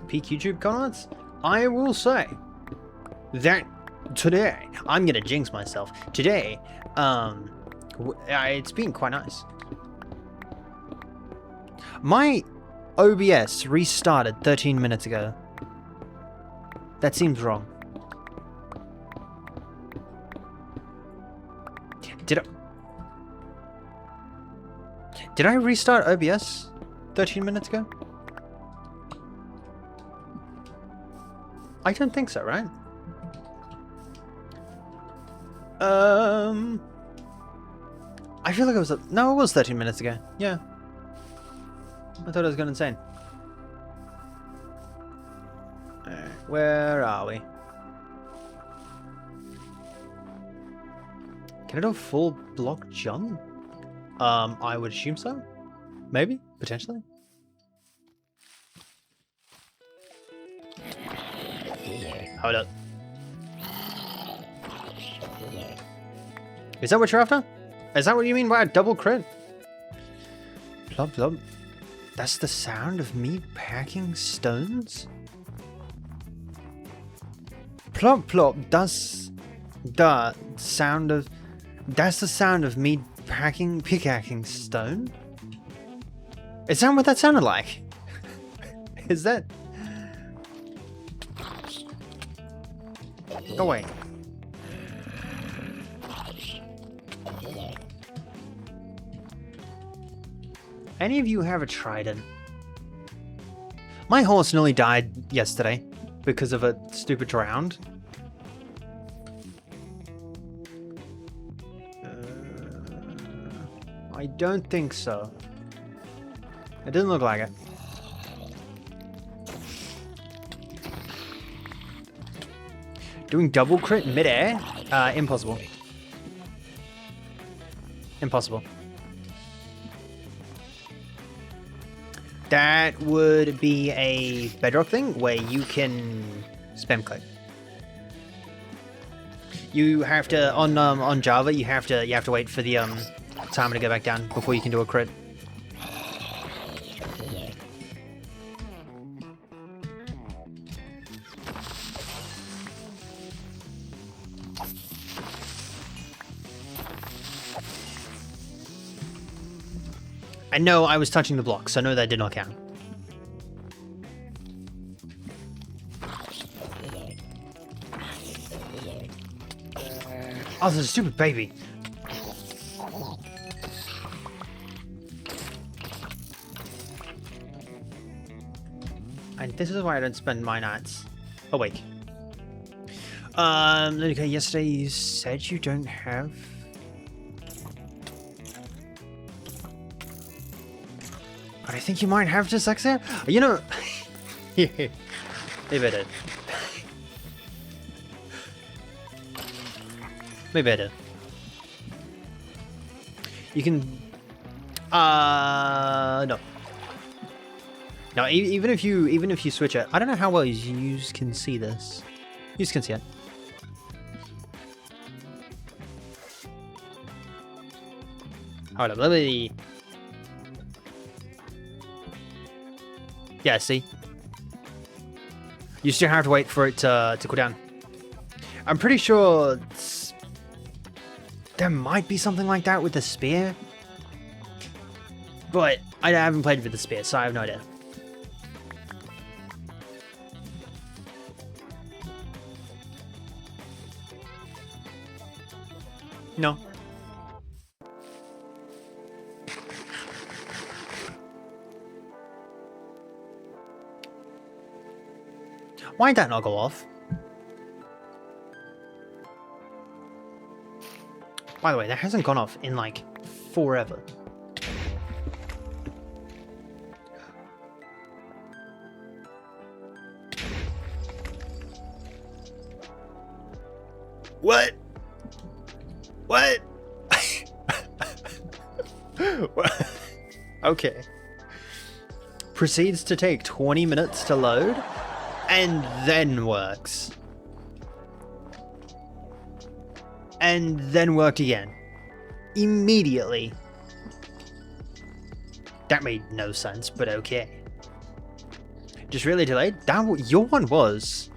S1: Peak YouTube comments. I will say that today I'm gonna jinx myself. Today, it's been quite nice. My OBS restarted 13 minutes ago. That seems wrong. Did I restart OBS 13 minutes ago? I don't think so, right? I feel like it was no, it was 13 minutes ago. Yeah. I thought I was going insane. Where are we? Can I do a full block jump? I would assume so. Maybe, potentially. Hold up. Is that what you're after? Is that what you mean by a double crit? Plop plop. That's the sound of me packing stones? Plop plop, that's the sound of me pickaxing stone? Is that what that sounded like? Is that... Go away. Any of you have a trident? My horse nearly died yesterday because of a stupid drowned. I don't think so. It didn't look like it. Doing double crit mid-air? Impossible. Impossible. That would be a bedrock thing where you can spam click. You have to on Java. You have to wait for the timer to go back down before you can do a crit. I know I was touching the block, so no, that did not count. Oh, there's a stupid baby. And this is why I don't spend my nights awake. Okay, yesterday you said you don't have... But I think you might have dyslexia. You know... Maybe I did. Maybe I did. You can... No. No, even if you switch it... I don't know how well you can see this. You can see it. Hold up, let me... Yeah, see? You still have to wait for it to cool down. I'm pretty sure There might be something like that with the spear. But I haven't played with the spear, so I have no idea. No. Why'd that not go off? By the way, that hasn't gone off in like forever. What? What? Okay. Proceeds to take 20 minutes to load, and then works. And then worked again. Immediately. That made no sense, but okay. Just really delayed? That your one was.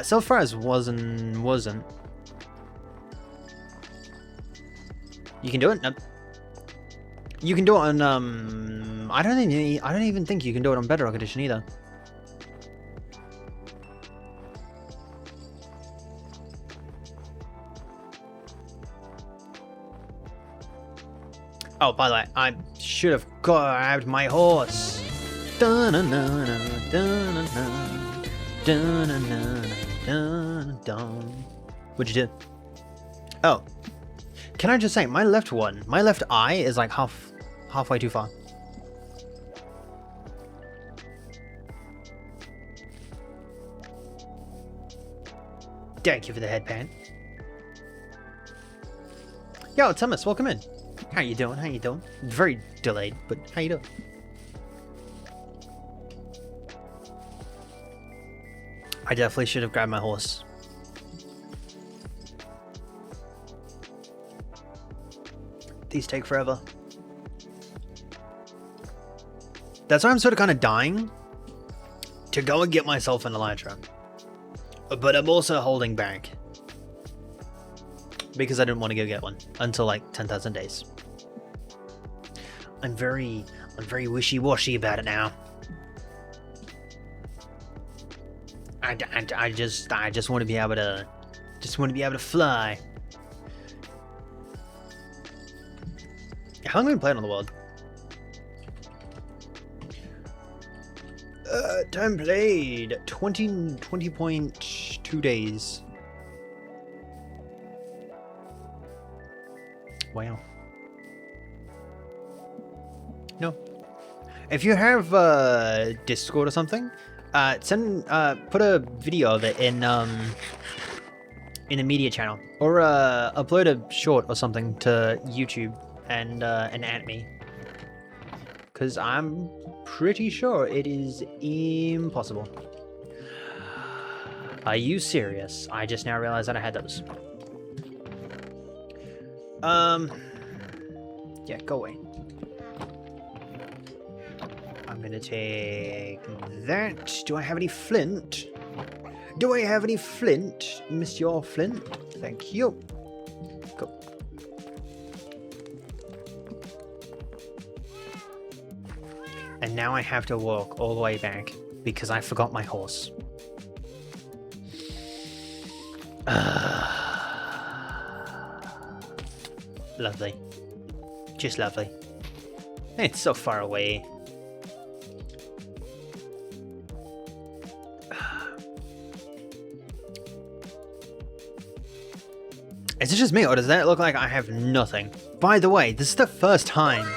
S1: Self-res wasn't. You can do it? Nope. You can do it on, I don't even think you can do it on Bedrock Edition either. Oh, by the way, I should have grabbed my horse. What'd you do? Oh. Can I just say, my left eye is like halfway too far. Thank you for the headband. Yo, Thomas, welcome in. How you doing? How you doing? Very delayed, but how you doing? I definitely should have grabbed my horse. These take forever. That's why I'm sort of kind of dying to go and get myself an Elytra. But I'm also holding back because I didn't want to go get one until like 10,000 days. I'm very wishy-washy about it now. I just want to be able to fly. How long have we been playing on the world? Time played 20.2 days. Wow. No. If you have Discord or something, put a video of it in the media channel, or upload a short or something to YouTube and at me, because I'm pretty sure it is impossible. Are you serious? I just now realized that I had those. Yeah, go away. I'm gonna take that. Do I have any flint? Do I have any flint, Monsieur Flint? Thank you. Go. And now I have to walk all the way back because I forgot my horse. Lovely. Just lovely. It's so far away. Is it just me, or does that look like I have nothing? By the way, this is the first time.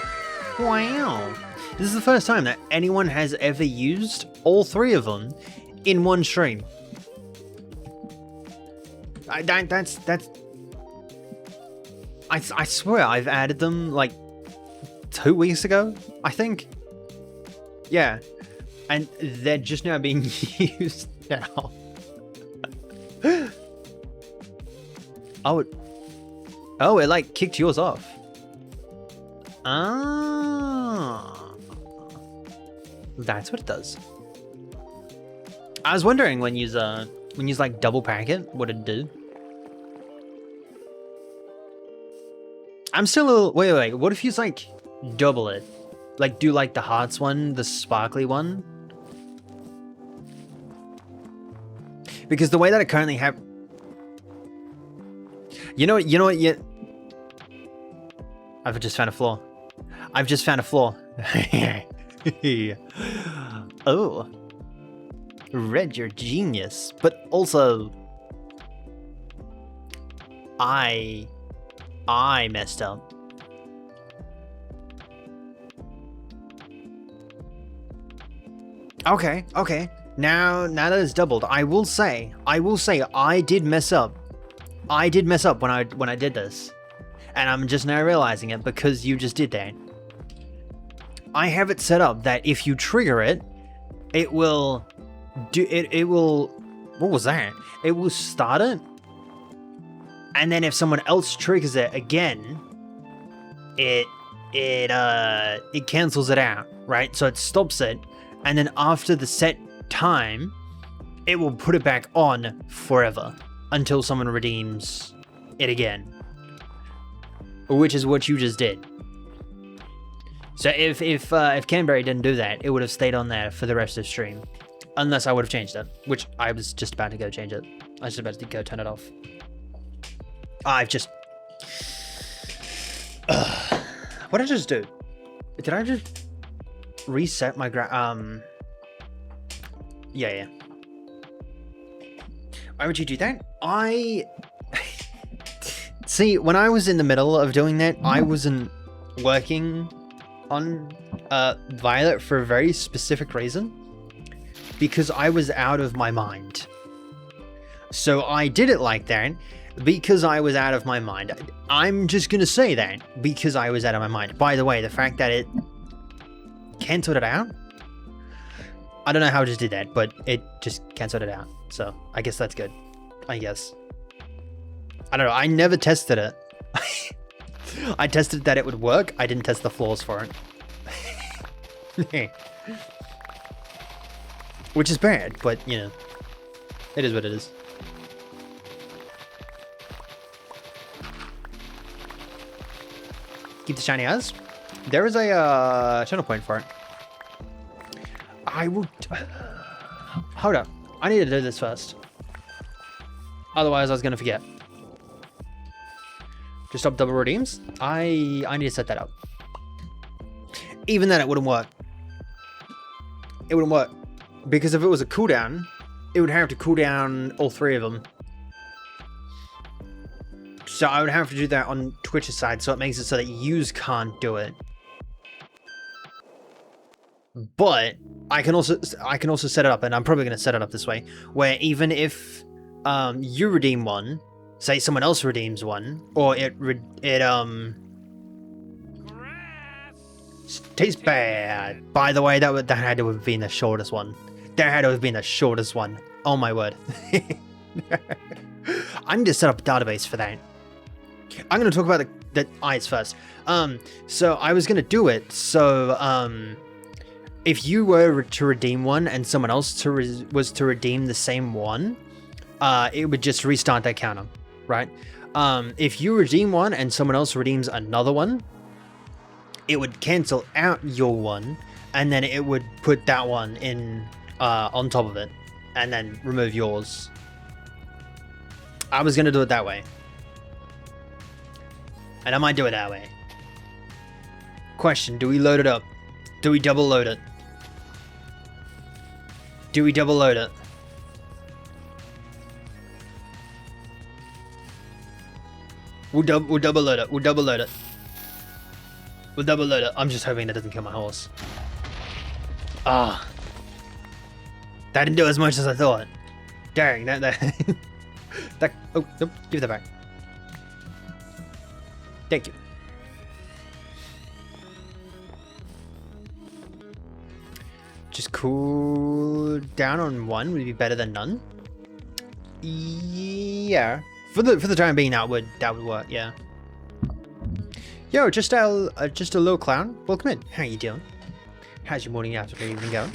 S1: Wow. This is the first time that anyone has ever used all three of them in one stream. I swear I've added them like 2 weeks ago, I think. Yeah. And they're just now being used now. Oh, it like kicked yours off. Ah. That's what it does. I was wondering when you like double pack it, what it'd do. I'm still a little... Wait. What if you like double it? Like do like the hearts one, the sparkly one? Because the way that I currently have... You know what, I've just found a flaw. Oh. Red, you're genius. But also... I messed up. Okay. Now that it's doubled, I will say I did mess up. I did mess up when I did this. And I'm just now realizing it because you just did that. I have it set up that if you trigger it, it will do it will what was that? It will start it. And then if someone else triggers it again, it cancels it out, right? So it stops it, and then after the set time, it will put it back on forever until someone redeems it again, which is what you just did. So if Canberry didn't do that, it would have stayed on there for the rest of the stream, unless I would have changed it, which I was just about to go change it. I was just about to go turn it off. I've just... what did I just do? Did I just reset my Yeah. Why would you do that? See, when I was in the middle of doing that, I wasn't working on Violet for a very specific reason. Because I was out of my mind. So I did it like that. Because I was out of my mind. I'm just gonna say that because I was out of my mind. By the way, the fact that it cancelled it out, I don't know how it just did that, but it just cancelled it out. So I guess that's good. I guess. I don't know. I never tested it. I tested that it would work. I didn't test the flaws for it. Which is bad, but you know, it is what it is. Keep the shiny eyes. There is a channel point for it. I will... Hold up. I need to do this first. Otherwise, I was going to forget. Just stop double redeems. I need to set that up. Even then, it wouldn't work. It wouldn't work. Because if it was a cooldown, it would have to cool down all three of them. So I would have to do that on Twitch's side, so it makes it so that yous can't do it. But I can also set it up, and I'm probably going to set it up this way, where even if you redeem one, say someone else redeems one, or it tastes bad. By the way, that had to have been the shortest one. That had to have been the shortest one. Oh my word. I need to set up a database for that. I'm going to talk about the eyes first. So I was going to do it. So if you were to redeem one and someone else was to redeem the same one, it would just restart that counter, right? If you redeem one and someone else redeems another one, it would cancel out your one, and then it would put that one in on top of it, and then remove yours. I was going to do it that way. And I might do it that way. Question, do we load it up? Do we double load it? Do we double load it? We'll double load it. We'll double load it. We'll double load it. I'm just hoping that doesn't kill my horse. Ah. That didn't do as much as I thought. Dang, that oh, nope, give that back. Thank you. Just cool down on one would be better than none. Yeah, for the time being, that would work. Yeah. Yo, just a little clown. Welcome in. How you doing? How's your morning, afternoon, evening going?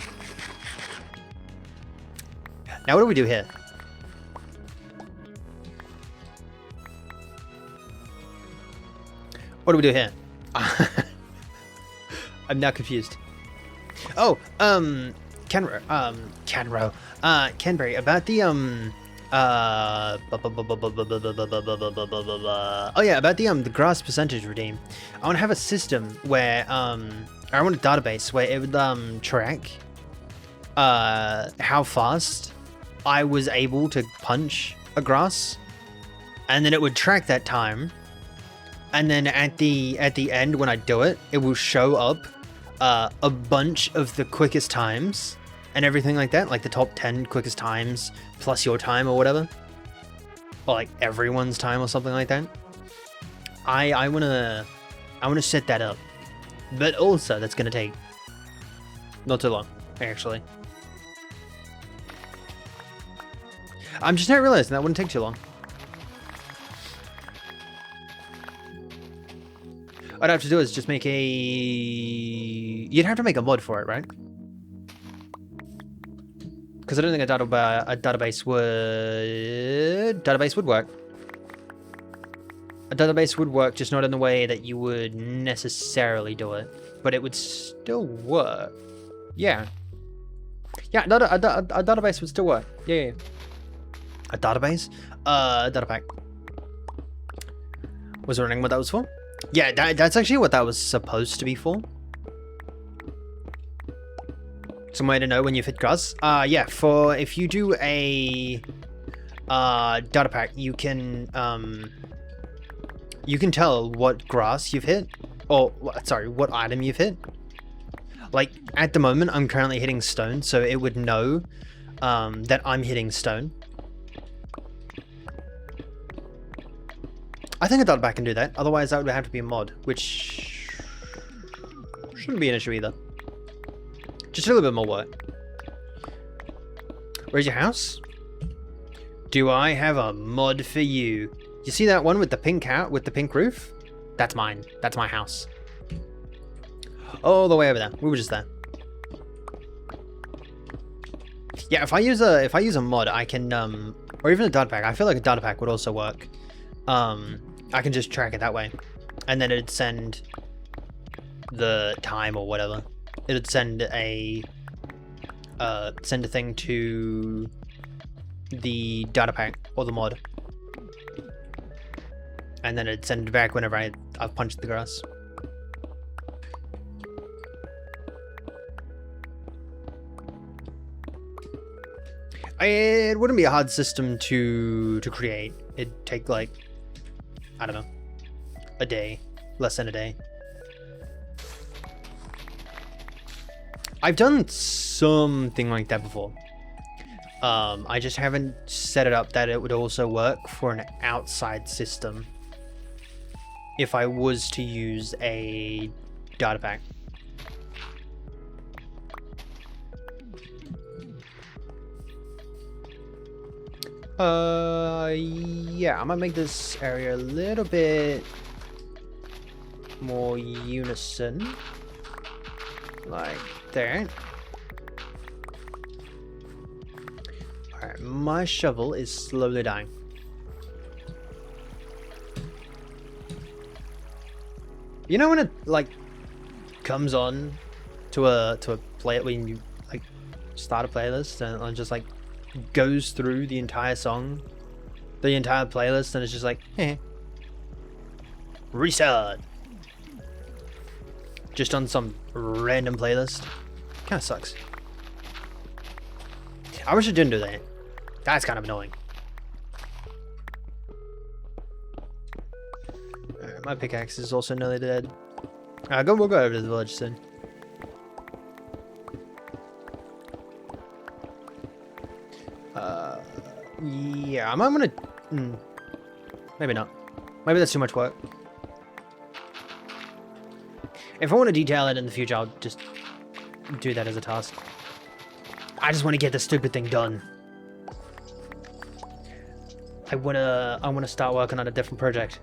S1: Now, what do we do here? What do we do here? I'm now confused. Oh, Kenro, Kenberry, about the, oh yeah, about the grass percentage redeem. I want to have a system where, I want a database where it would, track, how fast I was able to punch a grass, and then it would track that time, and then at the end when I do it, it will show up a bunch of the quickest times and everything like that, like the top 10 quickest times plus your time or whatever, or like everyone's time or something like that. I wanna set that up, but also that's gonna take not too long, actually. I'm just not realizing that wouldn't take too long. What I'd have to do is just make a... You'd have to make a mod for it, right? Because I don't think a database would work. A database would work, just not in the way that you would necessarily do it. But it would still work. Yeah. Yeah, a database would still work. Yeah. A database? Data pack. Was there anything what that was for? Yeah, that's actually what that was supposed to be for. Some way to know when you've hit grass. Yeah, for if you do a data pack, you can tell what grass you've hit, or sorry, what item you've hit. Like at the moment, I'm currently hitting stone, so it would know that I'm hitting stone. I think a data pack can do that. Otherwise, that would have to be a mod, which shouldn't be an issue either. Just a little bit more work. Where's your house? Do I have a mod for you? You see that one with the pink hat with the pink roof? That's mine. That's my house. All the way over there. We were just there. Yeah, if I use a mod, I can or even a data pack. I feel like a data pack would also work. I can just track it that way, and then it'd send the time or whatever. It'd send a thing to the data pack or the mod, and then it'd send it back whenever I've punched the grass. It wouldn't be a hard system to create. It'd take like, I don't know, a day, less than a day. I've done something like that before. I just haven't set it up that it would also work for an outside system if I was to use a data pack. Yeah, I might make this area a little bit more unison, like that. Alright, my shovel is slowly dying. You know when it like comes on to a play when you like start a playlist and just like goes through the entire song, the entire playlist, and it's just like, eh. Reset. Just on some random playlist. Kind of sucks. I wish it didn't do that. That's kind of annoying. Alright, my pickaxe is also nearly dead. We'll go over to the village soon. Yeah, I'm gonna... maybe not. Maybe that's too much work. If I want to detail it in the future, I'll just do that as a task. I just want to get this stupid thing done. I wanna start working on a different project.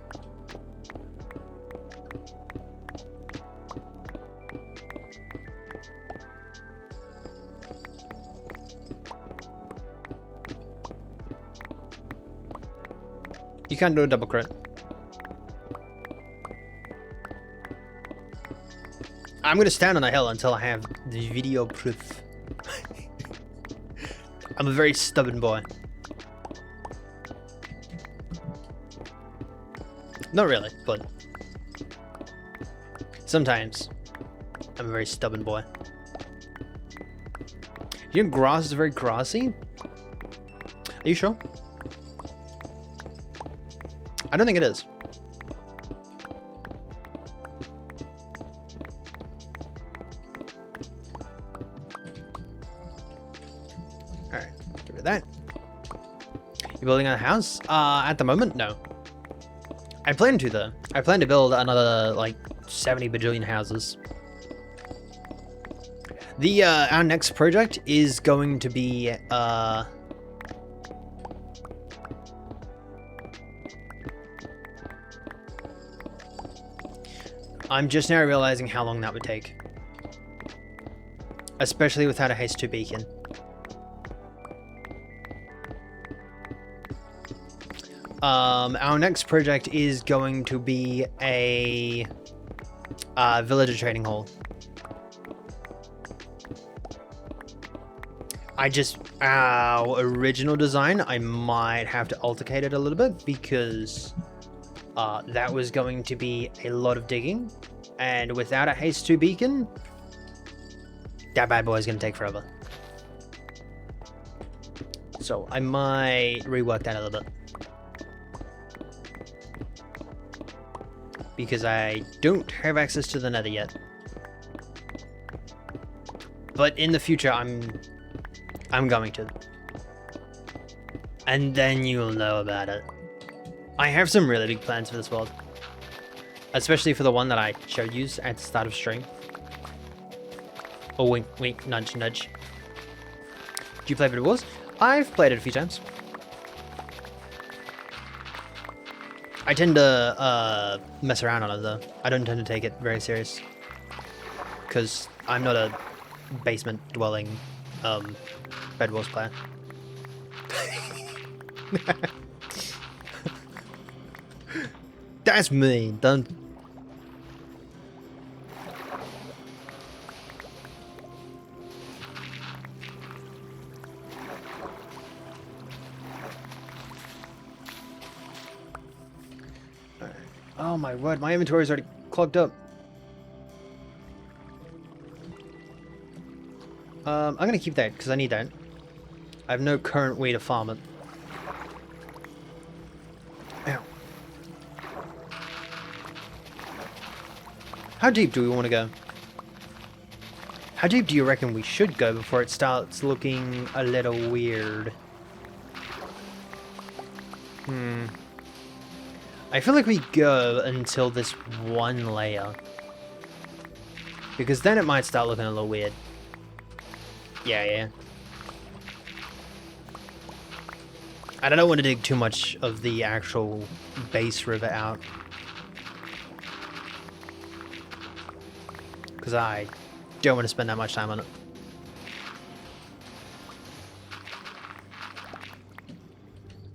S1: You can't do a double crit. I'm gonna stand on a hill until I have the video proof. I'm a very stubborn boy. Not really, but sometimes I'm a very stubborn boy. You know grass is very grassy? Are you sure? I don't think it is. Alright, get rid of that. You building a house? At the moment, no. I plan to though. I plan to build another like 70 bajillion houses. The our next project is going to be I'm just now realizing how long that would take. Especially without a haste 2 beacon. Our next project is going to be a villager trading hall. Our original design, I might have to alter it a little bit because that was going to be a lot of digging, and without a haste 2 beacon, that bad boy is going to take forever. So I might rework that a little bit. Because I don't have access to the nether yet. But in the future, I'm going to. And then you'll know about it. I have some really big plans for this world. Especially for the one that I showed you at the start of stream. Oh, wink, wink, nudge, nudge. Do you play Bed Wars? I've played it a few times. I tend to mess around on it though. I don't tend to take it very serious. Because I'm not a basement dwelling Bed Wars player. That's me, don't. Oh my word, my inventory is already clogged up. I'm gonna keep that because I need that. I have no current way to farm it. Ow. How deep do we want to go? How deep do you reckon we should go before it starts looking a little weird? I feel like we go until this one layer. Because then it might start looking a little weird. Yeah. I don't want to dig too much of the actual base river out. Because I don't want to spend that much time on it.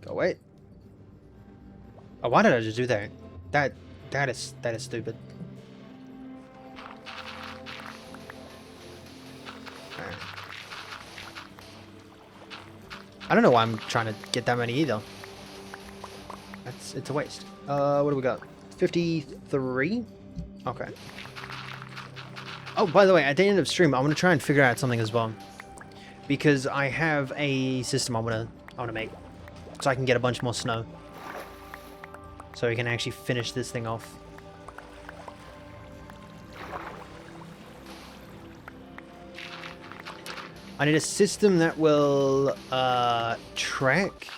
S1: Go away. Oh, why did I just do that? That is stupid. Right. I don't know why I'm trying to get that many either. It's a waste. What do we got? 53? Okay. Oh, by the way, at the end of stream, I want to try and figure out something as well. Because I have a system I want to make. So I can get a bunch more snow. So we can actually finish this thing off. I need a system that will track.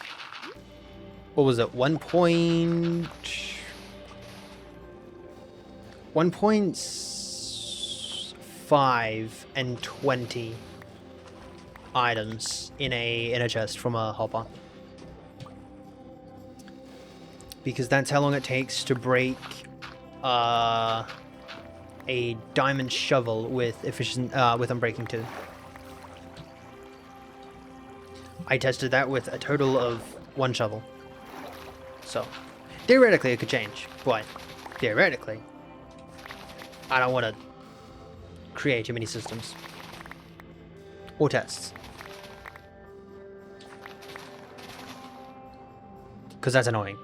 S1: What was it? 1.5 and 20 items in a chest from a hopper. Because that's how long it takes to break a diamond shovel with Unbreaking 2. I tested that with a total of 1 shovel. So, theoretically it could change, but theoretically, I don't want to create too many systems. Or tests. Because that's annoying.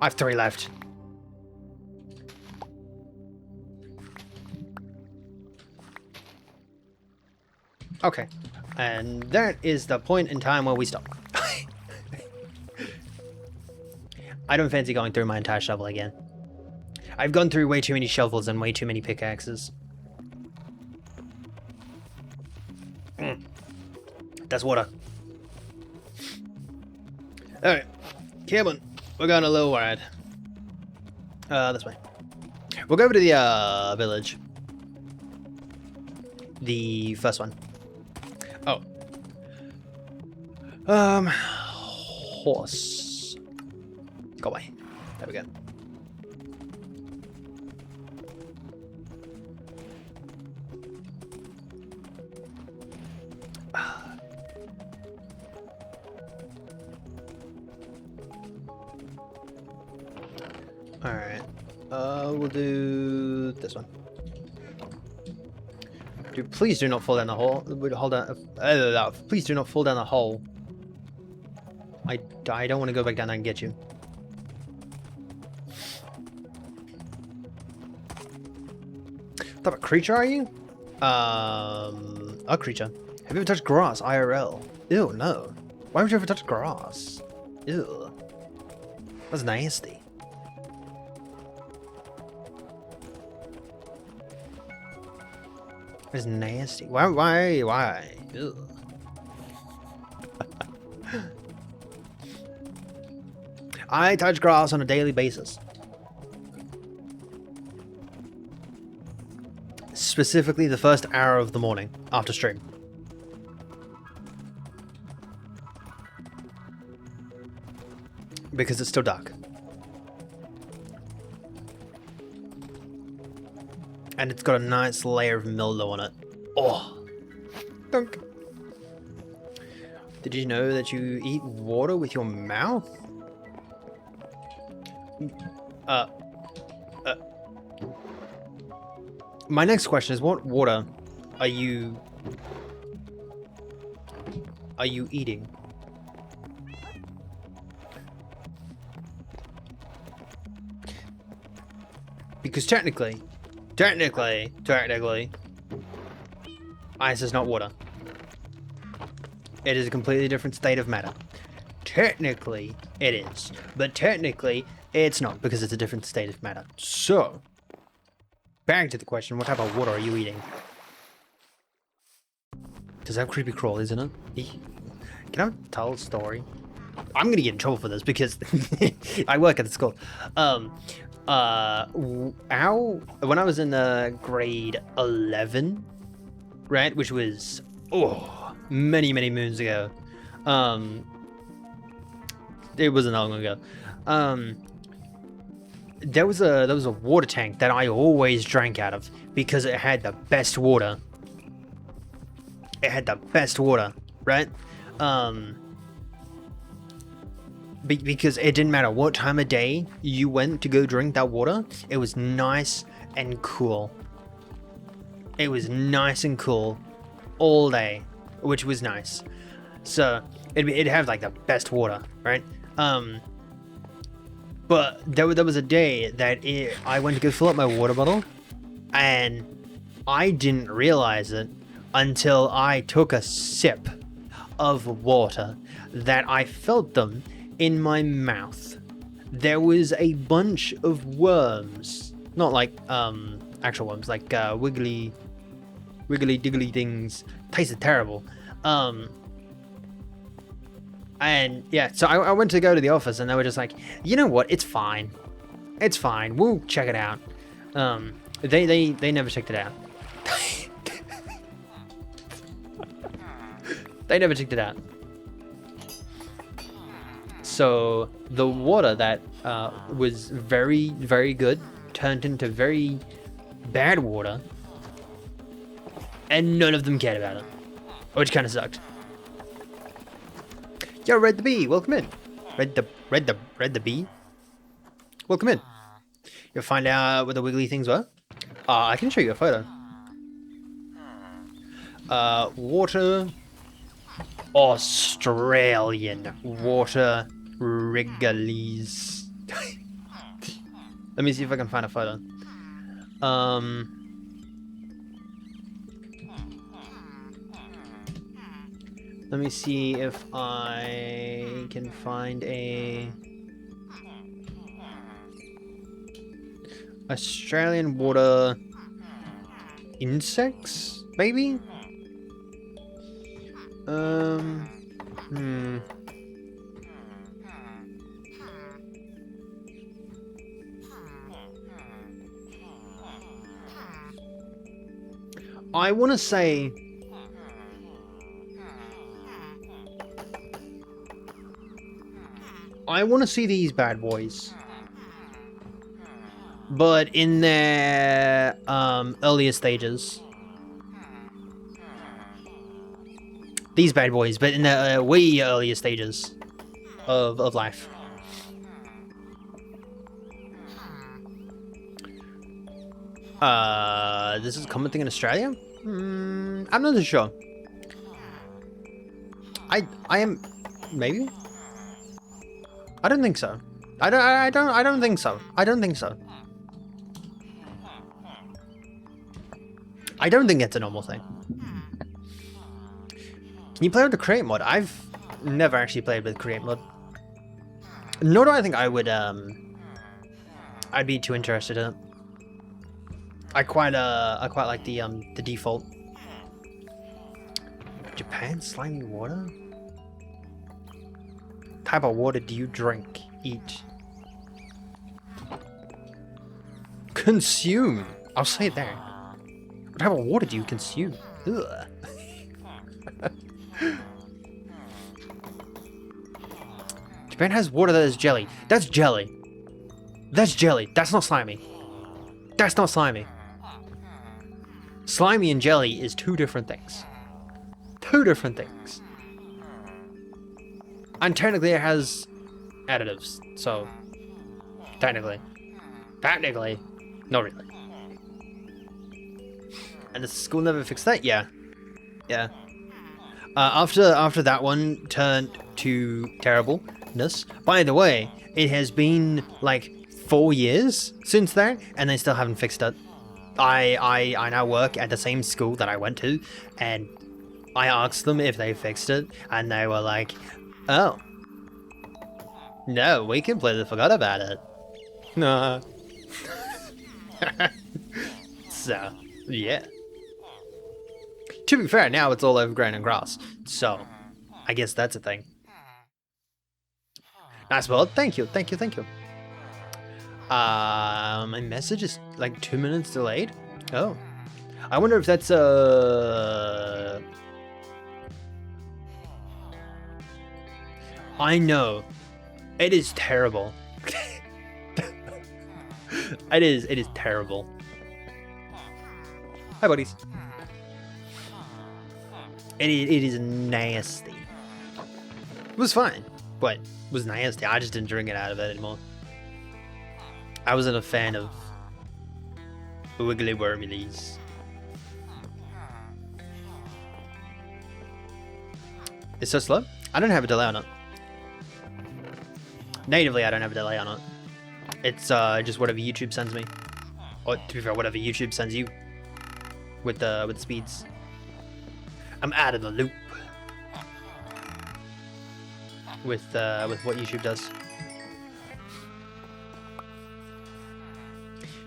S1: I have 3 left. Okay. And that is the point in time where we stop. I don't fancy going through my entire shovel again. I've gone through way too many shovels and way too many pickaxes. That's water. Alright. Come on. We're going a little wide. This way. We'll go over to the, village. The first one. Oh. Horse. Go away. There we go. Alright. We'll do this one. Dude, please do not fall down the hole. Hold on. Please do not fall down the hole. I don't want to go back down there and get you. What type of creature are you? A creature. Have you ever touched grass, IRL? Ew, no. Why would you ever touch grass? Ew. That's nasty. It's nasty. Why? Ew. I touch grass on a daily basis. Specifically the first hour of the morning after stream. Because it's still dark. And it's got a nice layer of mildew on it. Oh! Dunk! Did you know that you eat water with your mouth? My next question is, what water are you eating? Because technically, ice is not water. It is a completely different state of matter. Technically, it is. But technically, it's not, because it's a different state of matter. So, back to the question, what type of water are you eating? Does that have creepy crawl, isn't it? Can I tell a story? I'm gonna get in trouble for this because I work at the school. When I was in grade 11, right, which was many moons ago, it wasn't that long ago. There was a water tank that I always drank out of because it had the best water. It had the best water, right? Because it didn't matter what time of day you went to go drink that water, it was nice and cool. It was nice and cool all day, which was nice. So it'd have like the best water, right? But there was a day that I went to go fill up my water bottle, and I didn't realize it until I took a sip of water that I felt them in my mouth. There was a bunch of worms, not like actual worms, like wiggly diggly things. Tasted terrible. And yeah, so I went to go to the office, and they were just like, you know what, it's fine, we'll check it out. They never checked it out. They never checked it out. So the water that was very good turned into very bad water, and none of them cared about it, which kind of sucked. Yo, Red the Bee, welcome in. Red the Bee, welcome in. You'll find out what the wiggly things were. I can show you a photo. Water. Australian water wriggles. Let me see if I can find a photo. Let me see if I can find a Australian water insects, maybe? I want to say see these bad boys, but in their earlier stages. These bad boys, but in the way earlier stages of life. This is a common thing in Australia? I'm not too sure. I am, maybe? I don't think so. I don't think so. I don't think so. I don't think it's a normal thing. Can you play with the create mod? I've never actually played with create mod. Nor do I think I would I'd be too interested in it. I quite like the default. Japan slimy water? What type of water do you drink? Eat. Consume. I'll say it there. What type of water do you consume? Ugh. Japan has water that is jelly. That's jelly. That's jelly. That's not slimy. That's not slimy. Slimy and jelly is two different things. Two different things. And technically it has additives, so technically, not really. And the school never fixed that? Yeah. Yeah. After that one turned to terribleness. By the way, it has been like 4 years since then, and they still haven't fixed it. I now work at the same school that I went to, and I asked them if they fixed it, and they were like, "Oh, no, we completely forgot about it." Nah. So, yeah. To be fair, now it's all overgrown and grass, so I guess that's a thing. Nice world. Thank you. My message is like 2 minutes delayed. Oh, I wonder if that's I know, it is terrible. It is terrible. Hi, buddies. It is nasty. It was fine, but it was nasty. I just didn't drink it out of it anymore. I wasn't a fan of wiggly wormilies. It's so slow? I don't have a delay on it. Natively, I don't have a delay on it. It's just whatever YouTube sends me. Or to be fair, whatever YouTube sends you with the speeds. I'm out of the loop with what YouTube does.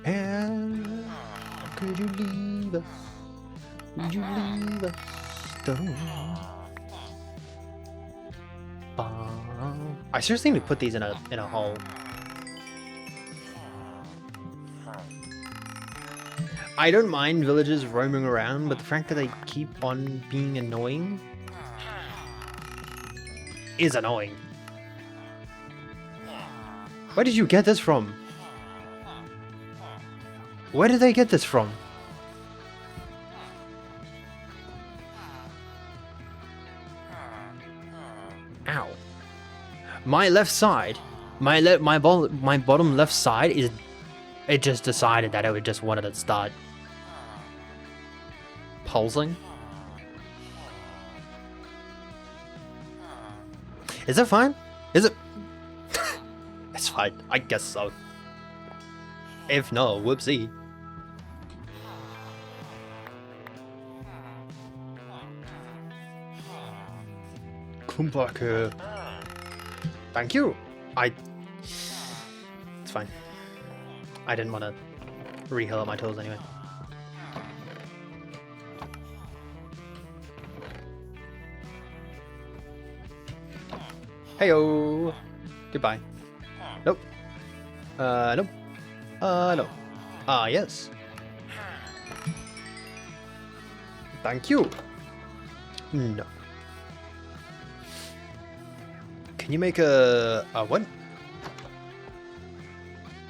S1: And could you leave us? Would you leave us alone? I seriously need to put these in a hole. I don't mind villagers roaming around, but the fact that they keep on being annoying is annoying. Where did you get this from? Where did they get this from? Ow. My left side, my bottom left side is, it just decided that it would just wanted to start
S2: pulsing. Is it fine? Is it? It's fine. I guess so. If no, whoopsie. Come back here. Thank you. It's fine. I didn't want to re-heal up my tools anyway. Heyo. Goodbye. Nope. Nope. No. Yes. Thank you. No. Can you make a what?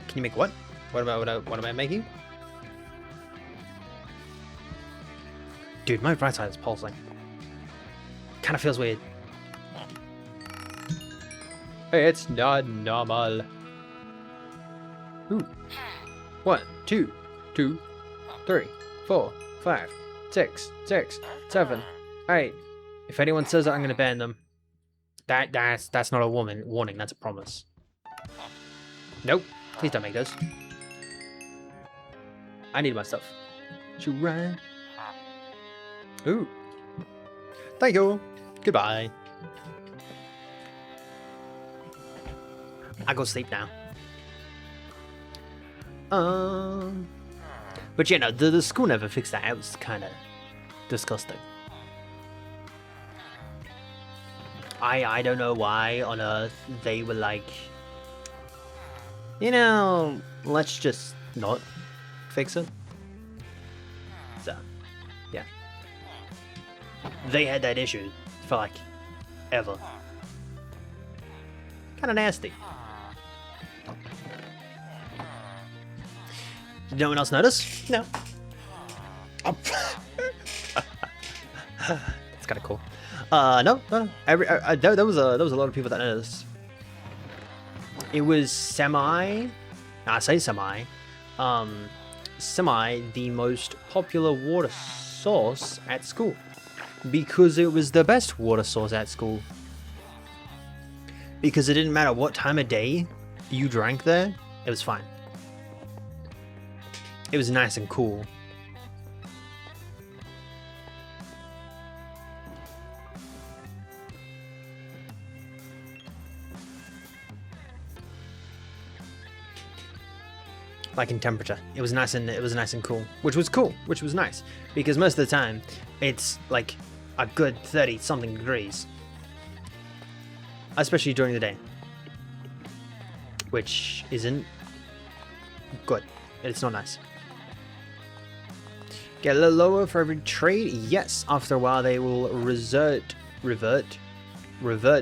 S2: Can you make what? What am I making? Dude, my right side is pulsing. Kind of feels weird. It's not normal. Ooh. 1, 2, 2, 3, 4, 5, 6, 7, 8. If anyone says that, I'm gonna ban them. That's not a warning. That's a promise. Nope. Please don't make those. I need my stuff. Shoot right. Ooh. Thank you. Goodbye. I go sleep now. But you know, the school never fixed that. It was kind of disgusting. I don't know why on earth they were like, you know, let's just not fix it. So, yeah. They had that issue for like ever. Kind of nasty. Did no one else notice? No. Oh. That's kind of cool. No. There was a lot of people that noticed. It was semi the most popular water source at school because it was the best water source at school. Because it didn't matter what time of day you drank there, it was fine. It was nice and cool. Like in temperature, it was nice and cool, which was nice because most of the time it's like a good 30 something degrees, especially during the day, which isn't good. It's not nice. Get a little lower for every trade. Yes, after a while they will revert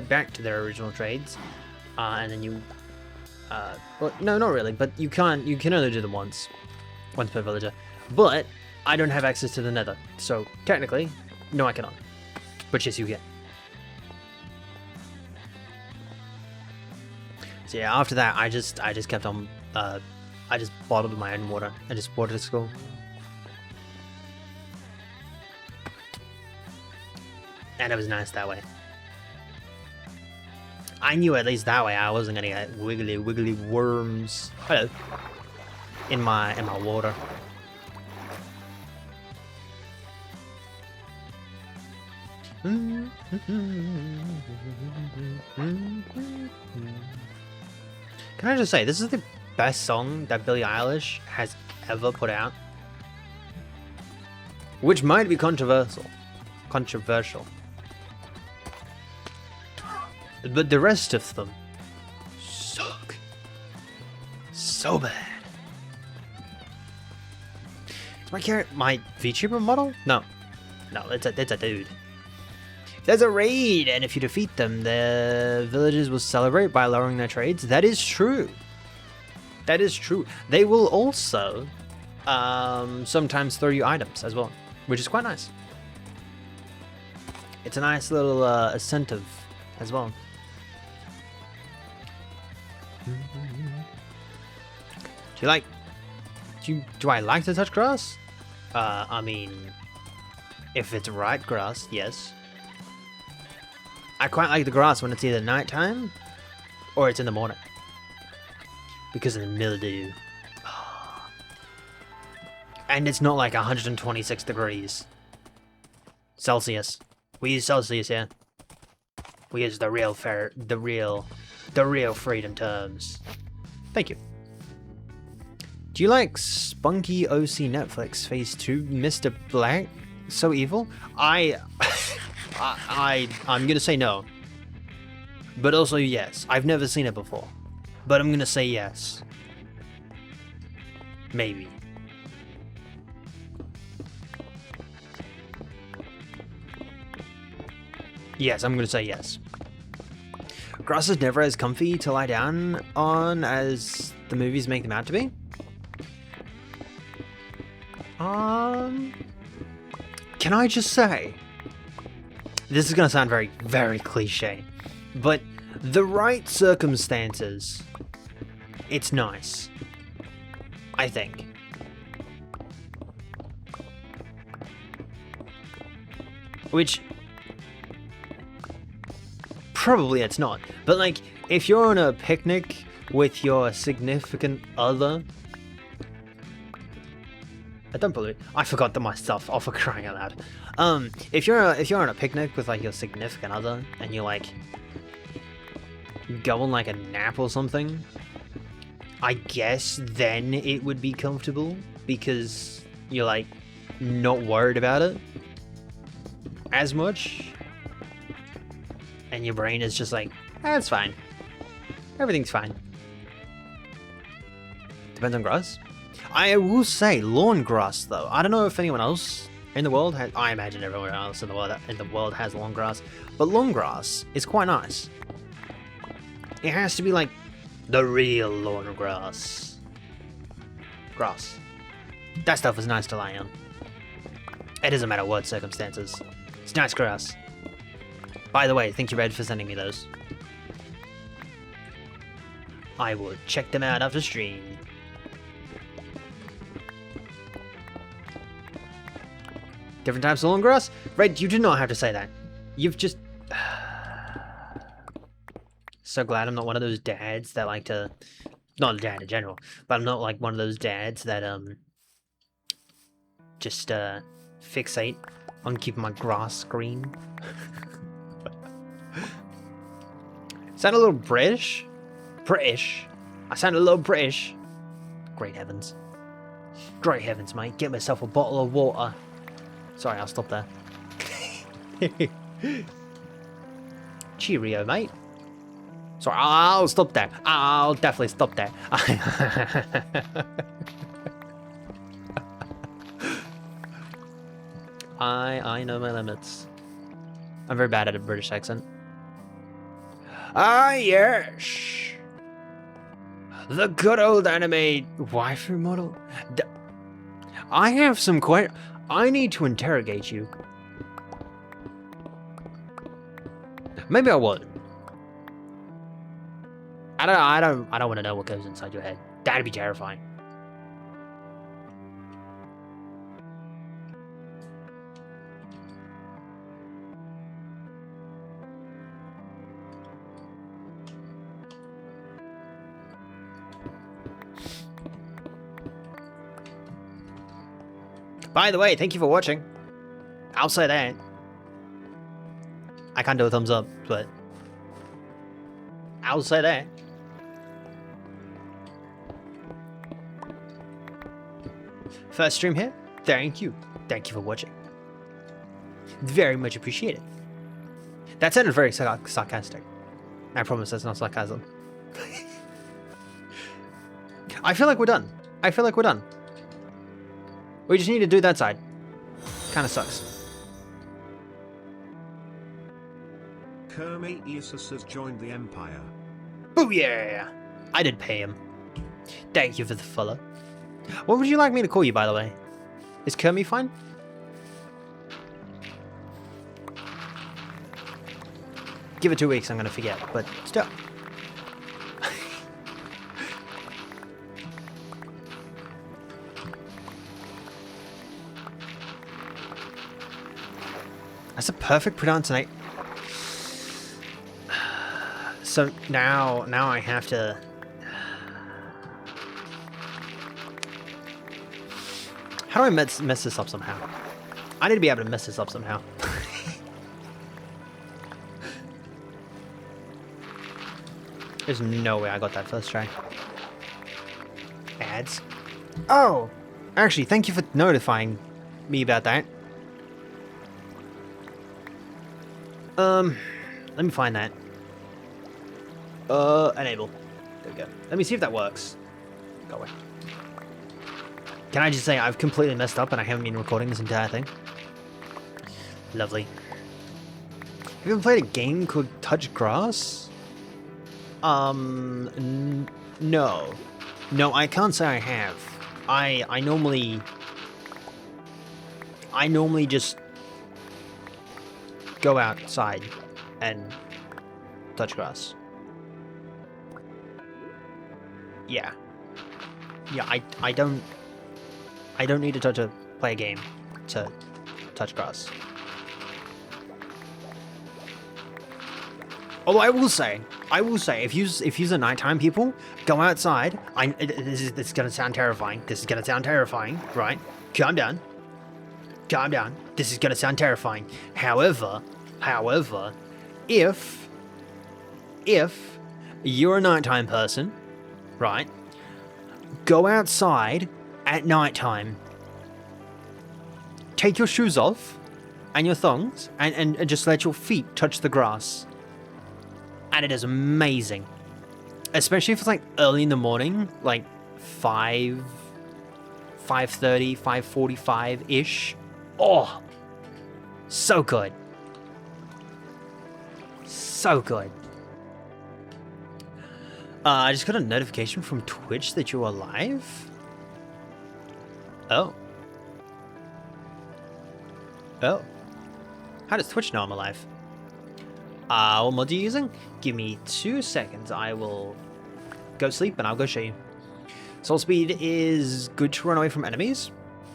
S2: back to their original trades, and then you. Well, no, not really, but you can only do them once per villager. But I don't have access to the nether, so technically, no I cannot. But yes, you can. So yeah, after that, I just kept on, I just bottled my own water and just brought it to school. And it was nice that way. I knew at least that way I wasn't gonna get wiggly worms. Hello. In my water. Can I just say, this is the best song that Billie Eilish has ever put out? Which might be controversial. But the rest of them suck so bad. Is my VTuber model? No, it's a dude. There's a raid, and if you defeat them, the villagers will celebrate by lowering their trades. That is true. They will also sometimes throw you items as well, which is quite nice. It's a nice little incentive as well. Do I like to touch grass? I mean,
S1: If it's right grass, yes. I quite like the grass when it's either nighttime or it's in the morning. Because of the mildew. And it's not like 126 degrees Celsius. We use Celsius here. We use the real freedom terms. Thank you. Do you like Spunky OC Netflix Phase 2, Mr. Black? So evil? I'm gonna say no. But also yes. I've never seen it before. But I'm gonna say yes. Maybe. Yes, I'm gonna say yes. Grass is never as comfy to lie down on as the movies make them out to be. Can I just say, this is gonna sound very, very cliche, but the right circumstances, it's nice. I think. Which, probably it's not, but like, if you're on a picnic with your significant other, I don't believe I forgot that myself. Oh, for crying out loud. If you're on a picnic with like your significant other and you're like going like a nap or something, I guess then it would be comfortable because you're like not worried about it as much, and your brain is just like, it's fine. Everything's fine. Depends on grass. I will say lawn grass though. I don't know if anyone else in the world has, I imagine everyone else in the world has lawn grass, but lawn grass is quite nice. It has to be like the real lawn grass. Grass. That stuff is nice to lie on. It doesn't matter what circumstances. It's nice grass. By the way, thank you, Red, for sending me those. I will check them out after stream. Different types of lawn grass? Red, you do not have to say that. You've just... So glad I'm not one of those dads that like to... Not a dad in general, but I'm not like one of those dads that, just, fixate on keeping my grass green. Sound a little British? British? I sound a little British. Great heavens. Great heavens, mate. Get myself a bottle of water. Sorry, I'll stop there. Cheerio, mate. Sorry, I'll stop there. I'll definitely stop there. I know my limits. I'm very bad at a British accent. Ah, yes. The good old anime waifu model. I have some I need to interrogate you. Maybe I won't. I don't want to know what goes inside your head. That'd be terrifying. By the way, thank you for watching. I'll say that. I can't do a thumbs up, but I'll say that. First stream here. Thank you. Thank you for watching. Very much appreciated. That sounded very sarcastic. I promise that's not sarcasm. I feel like we're done. We just need to do that side. Kinda sucks.
S3: Kermi-Isis has joined the Empire.
S1: Oh yeah! I did pay him. Thank you for the follow. What would you like me to call you, by the way? Is Kermi fine? Give it 2 weeks, I'm gonna forget, but still. That's a perfect pronunciation. So now I have to. How do I mess this up somehow? I need to be able to mess this up somehow. There's no way I got that first try. Ads. Oh! Actually, thank you for notifying me about that. Let me find that. Enable. There we go. Let me see if that works. Go away. Can I just say I've completely messed up and I haven't been recording this entire thing? Lovely. Have you ever played a game called Touch Grass? No. No, I can't say I have. I normally just go outside and touch grass. Yeah. Yeah, I don't need to play a game to touch grass. Although I will say, if you're a nighttime people, go outside. This is gonna sound terrifying. This is gonna sound terrifying, right? Calm down. Calm down. This is gonna sound terrifying. However, if you're a nighttime person, right? Go outside at nighttime. Take your shoes off and your thongs and just let your feet touch the grass. And it is amazing. Especially if it's like early in the morning, like 5:30, 5:45-ish. Oh, so good. So good. I just got a notification from Twitch that you're alive. Oh. Oh. How does Twitch know I'm alive? What mod are you using? Give me 2 seconds. I will go sleep and I'll go show you. Soul speed is good to run away from enemies.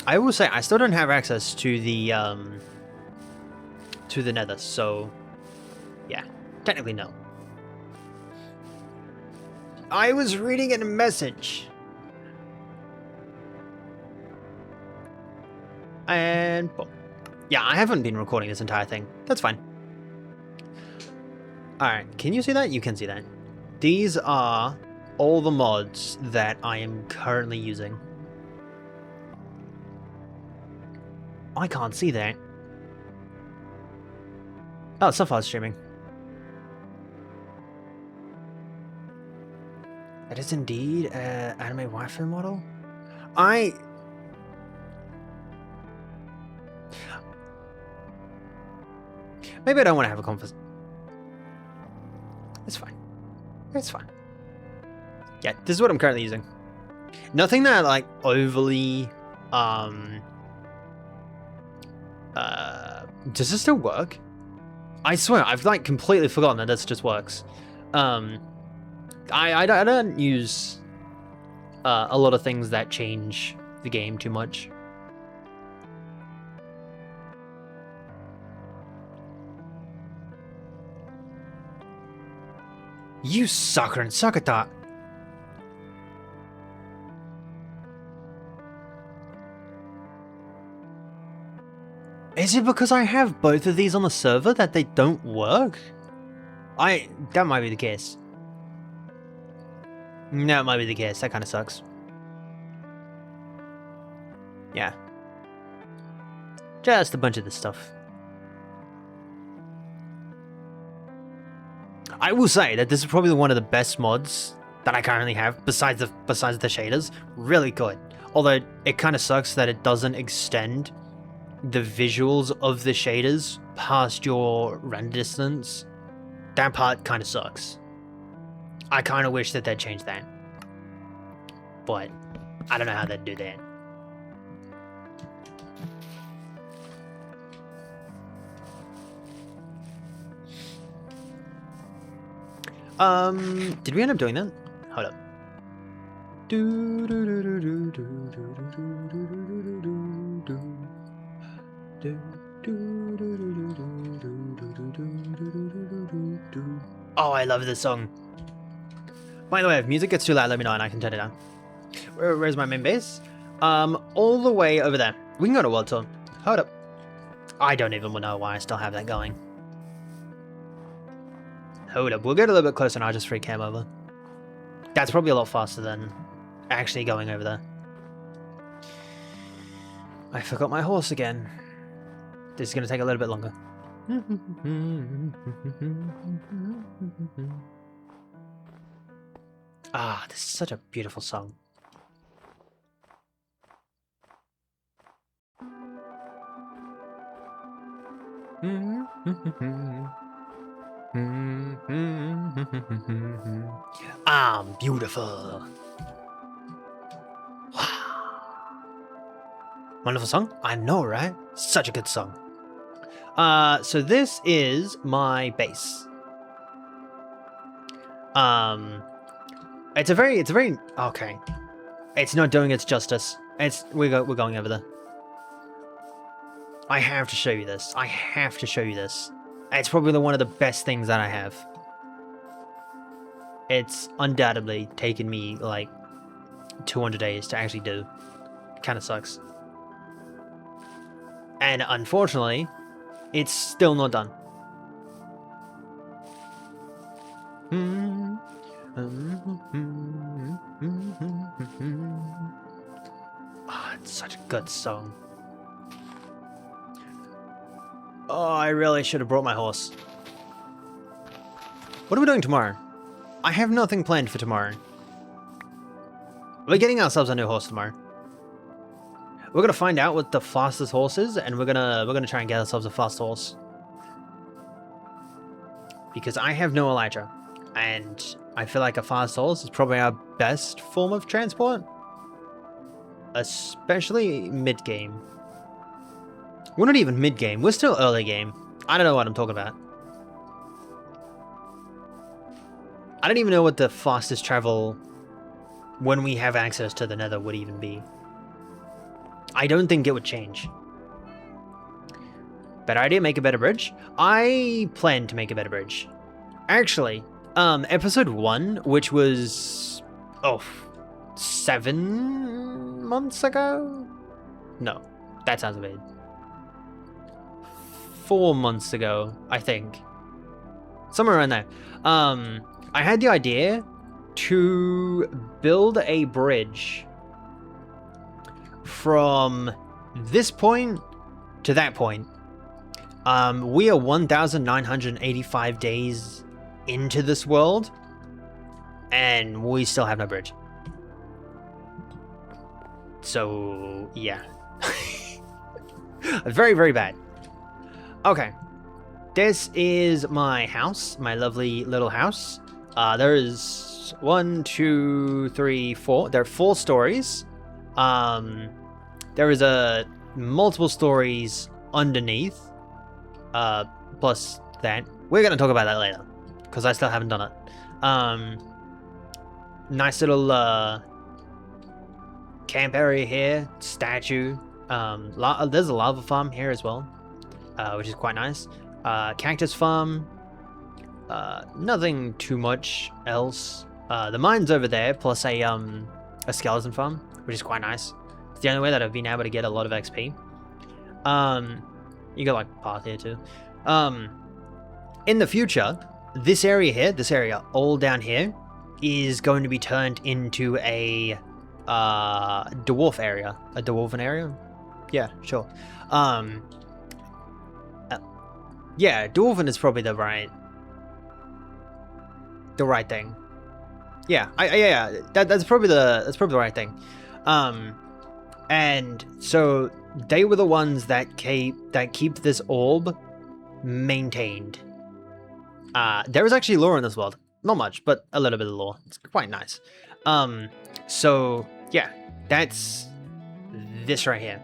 S1: I will say I still don't have access to the nether, so yeah, technically no. I was reading a message. And boom. Yeah, I haven't been recording this entire thing. That's fine. Alright, can you see that? You can see that. These are all the mods that I am currently using. I can't see that. Oh, Sapphire's streaming. That is indeed an anime waifu model. Maybe I don't want to have a conversation. It's fine. It's fine. Yeah, this is what I'm currently using. Nothing that like overly does this still work? I swear I've like completely forgotten that this just works. I don't use a lot of things that change the game too much. You sucker and suck at that. Is it because I have both of these on the server that they don't work? That might be the case. That might be the case. That kind of sucks. Yeah. Just a bunch of this stuff. I will say that this is probably one of the best mods that I currently have, besides the shaders. Really good. Although it kind of sucks that it doesn't extend the visuals of the shaders past your render distance. That part kind of sucks. I kind of wish that they'd change that. But I don't know how they'd do that. Did we end up doing that? Hold up. Oh, I love this song. By the way, if music gets too loud, let me know and I can turn it down. Where's my main base? All the way over there. We can go to World Tour. Hold up. I don't even know why I still have that going. Hold up. We'll get a little bit closer and I'll just free cam over. That's probably a lot faster than actually going over there. I forgot my horse again. This is going to take a little bit longer. Ah, this is such a beautiful song. I'm beautiful. Wow. Wonderful song? I know, right? Such a good song. So this is my base. It's a very okay. It's not doing its justice. We're going over there. I have to show you this. I have to show you this. It's probably one of the best things that I have. It's undoubtedly taken me like 200 days to actually do. It kind of sucks. And unfortunately, it's still not done. Ah, it's such a good song. Oh, I really should have brought my horse. What are we doing tomorrow? I have nothing planned for tomorrow. We're getting ourselves a new horse tomorrow. We're gonna find out what the fastest horse is, and we're gonna try and get ourselves a fast horse. Because I have no Elytra, and I feel like a fast horse is probably our best form of transport. Especially mid-game. We're not even mid-game, we're still early game. I don't know what I'm talking about. I don't even know what the fastest travel when we have access to the Nether would even be. I don't think it would change. Better idea, make a better bridge? I plan to make a better bridge. Actually, episode 1, which was 7 months ago? No, that sounds weird. 4 months ago, I think. Somewhere around there. I had the idea to build a bridge from this point to that point. We are 1,985 days into this world, and we still have no bridge. So, yeah. Very, very bad. Okay. This is my house, my lovely little house. There is 1, 2, 3, 4. There are 4 stories. There is multiple stories underneath. Plus that. We're gonna talk about that later, because I still haven't done it. Nice little camp area here. Statue. There's a lava farm here as well, which is quite nice. Cactus farm. Nothing too much else. The mine's over there, plus a skeleton farm, which is quite nice. It's the only way that I've been able to get a lot of XP. You got like path here too. In the future, this area here, all down here, is going to be turned into a dwarf area. A dwarven area? Yeah, sure. Yeah, dwarven is probably the right thing. Yeah, that's probably the right thing. And so they were the ones that keep this orb maintained. There is actually lore in this world. Not much, but a little bit of lore. It's quite nice. So yeah, that's this right here.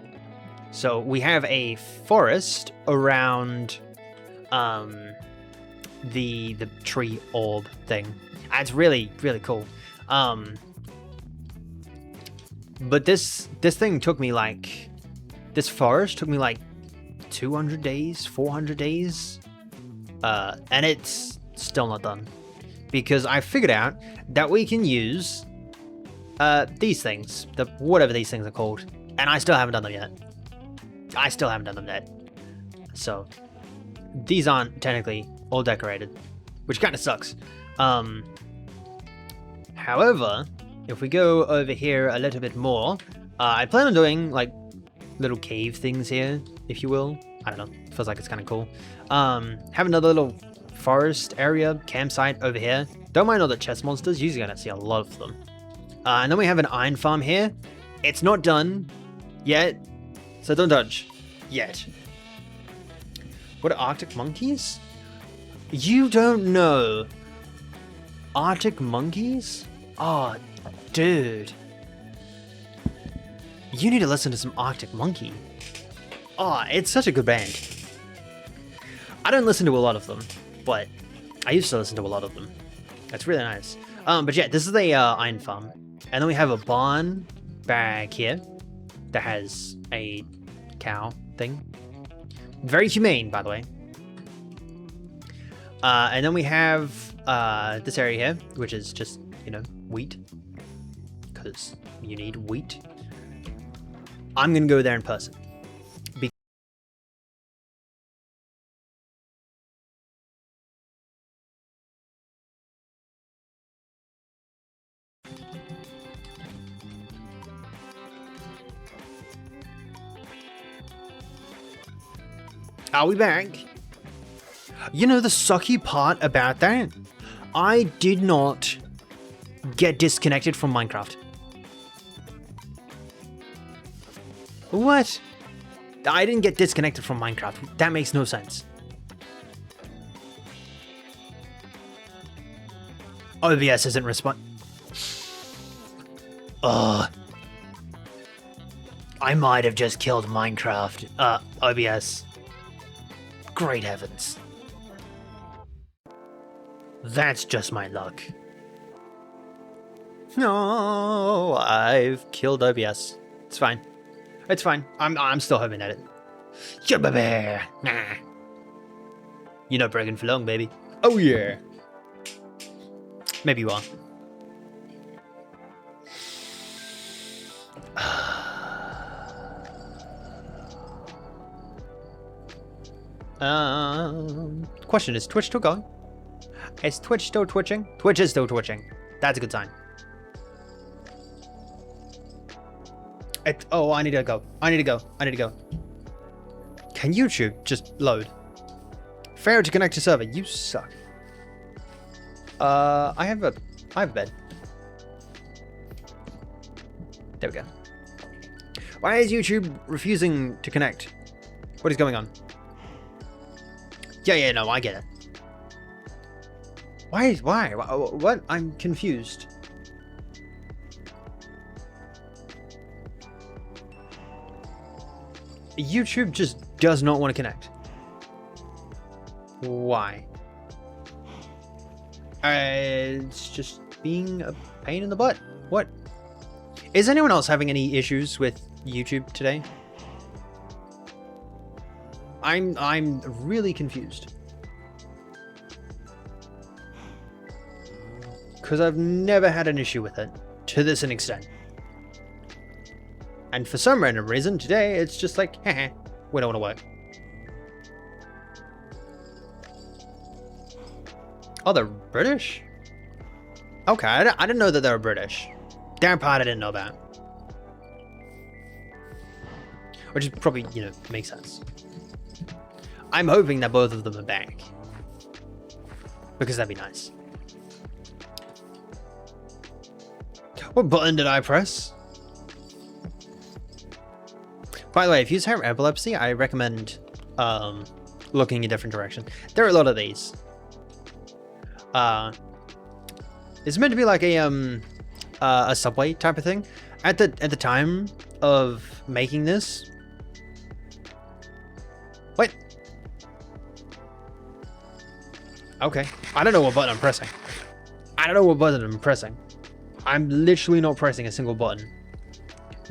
S1: So we have a forest around the tree orb thing. It's really, really cool. But this thing took me like, this forest took me like 200 days, 400 days, and it's still not done. Because I figured out that we can use these things, whatever these things are called, and I still haven't done them yet. So these aren't technically all decorated, which kind of sucks. However, if we go over here a little bit more, I plan on doing like little cave things here, if you will. I don't know, feels like it's kind of cool. Have another little forest area, campsite over here. Don't mind all the chest monsters, usually I don't see a lot of them. And then we have an iron farm here. It's not done yet, so don't touch yet. What are Arctic monkeys? You don't know Arctic monkeys? Oh, dude. You need to listen to some Arctic Monkey. Oh, it's such a good band. I don't listen to a lot of them, but I used to listen to a lot of them. That's really nice. But yeah, this is the iron farm. And then we have a barn back here that has a cow thing. Very humane, by the way. And then we have this area here, which is just, you know, wheat. Because you need wheat. I'm going to go there in person. Are we back? You know the sucky part about that? I did not get disconnected from Minecraft. What? I didn't get disconnected from Minecraft. That makes no sense. OBS isn't respond. Ugh. I might have just killed Minecraft. OBS. Great heavens. That's just my luck. No, I've killed OBS. It's fine. It's fine. I'm still hoping at it. Jumba bear. Nah. You're not bragging for long, baby. Oh yeah. Maybe you are. Question, is Twitch still going? Is Twitch still twitching? Twitch is still twitching. That's a good sign. Oh, I need to go. I need to go. Can YouTube just load? Fair to connect to server. You suck. I have a bed. There we go. Why is YouTube refusing to connect? What is going on? Yeah, no, I get it. Why? What? I'm confused. YouTube just does not want to connect. Why? It's just being a pain in the butt. What? Is anyone else having any issues with YouTube today? I'm really confused. Because I've never had an issue with it to this an extent. And for some random reason, today it's just like, haha, we don't want to work. Oh, they're British? Okay, I didn't know that they were British. That part I didn't know about. Which is probably, you know, makes sense. I'm hoping that both of them are back. Because that'd be nice. What button did I press? By the way, if you have epilepsy, I recommend looking a different direction. There are a lot of these. It's meant to be like a subway type of thing. At the time of making this. Wait. Okay. I don't know what button I'm pressing. I'm literally not pressing a single button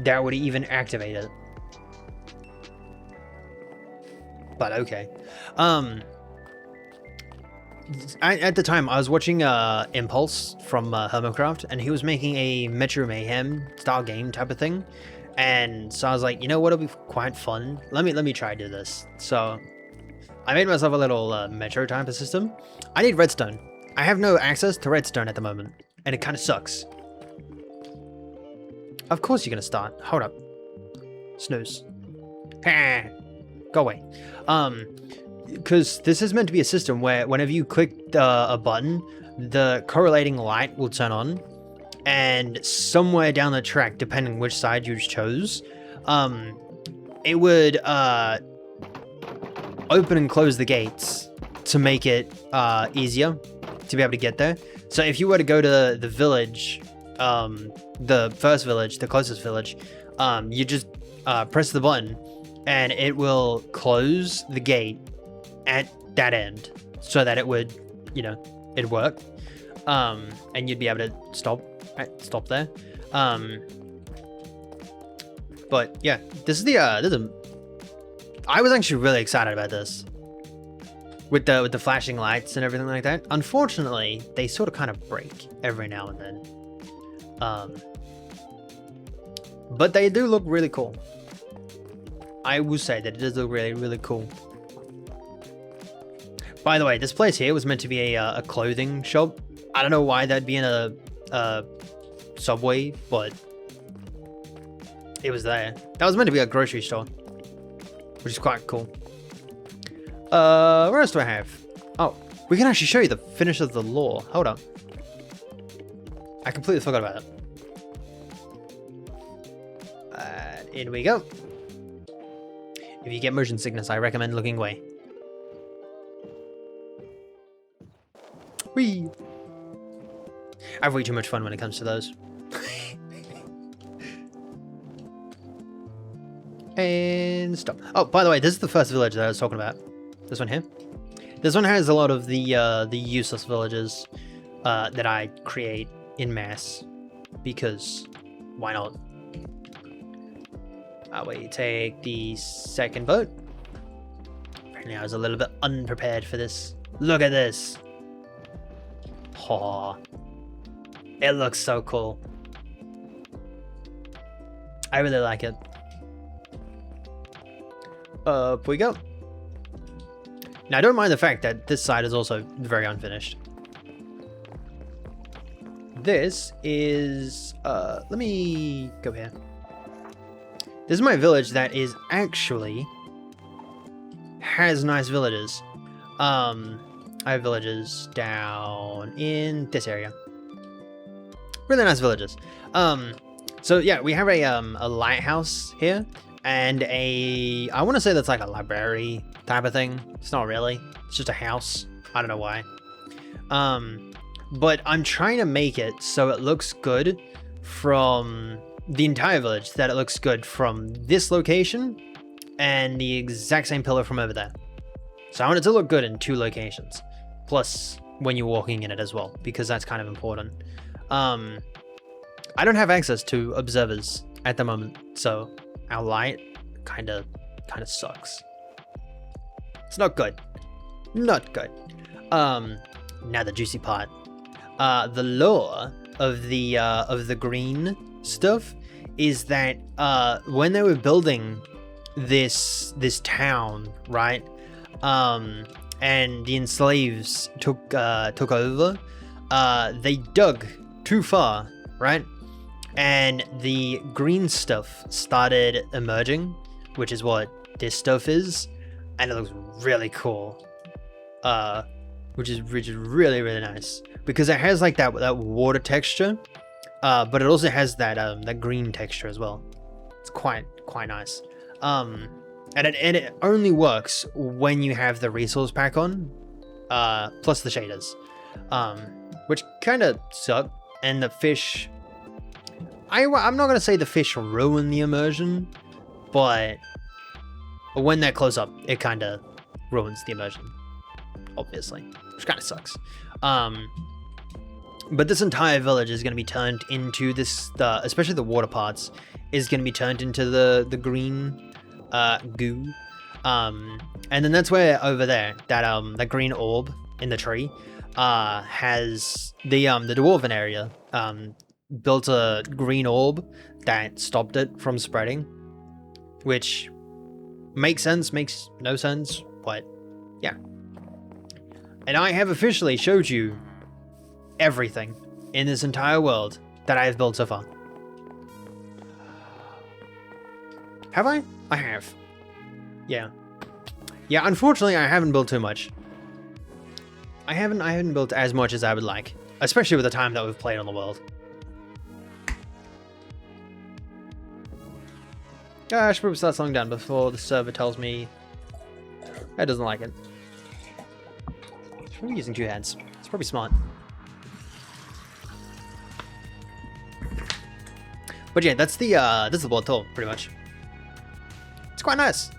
S1: that would even activate it. but okay. At the time, I was watching Impulse from Hermocraft, and he was making a Metro Mayhem style game type of thing. And so I was like, you know what, it'll be quite fun. Let me try to do this. So I made myself a little Metro type of system. I need redstone. I have no access to redstone at the moment, and it kind of sucks. Of course you're gonna start. Hold up. Snooze. Go away. Because this is meant to be a system where whenever you click a button, the correlating light will turn on, and somewhere down the track, depending which side you chose, it would open and close the gates to make it easier to be able to get there. So if you were to go to the village, the first village, the closest village, you just press the button and it will close the gate at that end so that it would, you know, it'd work. And you'd be able to stop there. But yeah, this is I was actually really excited about this. With the flashing lights and everything like that. Unfortunately, they sort of kind of break every now and then. But they do look really cool. I will say that it does look really, really cool. By the way, this place here was meant to be a clothing shop. I don't know why that'd be in a Subway, but it was there. That was meant to be a grocery store, which is quite cool. Where else do I have? Oh, we can actually show you the finish of the lore. Hold on. I completely forgot about it. In we go. If you get motion sickness, I recommend looking away. Whee! I have way too much fun when it comes to those. And stop. Oh, by the way, this is the first village that I was talking about. This one here. This one has a lot of the useless villages that I create in mass because why not? We take the second boat. Apparently I was a little bit unprepared for this. Look at this. Oh, it looks so cool. I really like it. Up we go. Now, I don't mind the fact that this side is also very unfinished. This is, let me go here. This is my village that is actually has nice villages. I have villages down in this area. Really nice villages. So yeah, we have a lighthouse here and I want to say that's like a library type of thing. It's not really. It's just a house. I don't know why. But I'm trying to make it so it looks good from the entire village, that it looks good from this location and the exact same pillar from over there. So I want it to look good in two locations, plus when you're walking in it as well, because that's kind of important. I don't have access to observers at the moment, so our light kind of sucks. It's not good. Not good. Now the juicy part. The lore of the green stuff is that when they were building this town, right? And the enslaves took over. They dug too far, right? And the green stuff started emerging, which is what this stuff is, and it looks really cool. Which is really, really nice because it has like that water texture, but it also has that green texture as well. It's quite nice. And it only works when you have the resource pack on, plus the shaders, which kind of suck. And the fish, I'm not gonna say the fish ruin the immersion, but when they're close up, it kind of ruins the immersion, obviously, which kind of sucks. But this entire village is going to be turned into this, especially the water parts, is going to be turned into the green goo. And then that's where over there, that green orb in the tree, has the dwarven area built a green orb that stopped it from spreading, which makes sense, makes no sense, but yeah. And I have officially showed you everything in this entire world that I have built so far. Have I? I have. Yeah. Yeah, unfortunately I haven't built too much. I haven't built as much as I would like, especially with the time that we've played on the world. I should probably start slowing down before the server tells me it doesn't like it. It's probably using 2 hands. It's probably smart. But yeah, that's the world tour, pretty much. It's quite nice.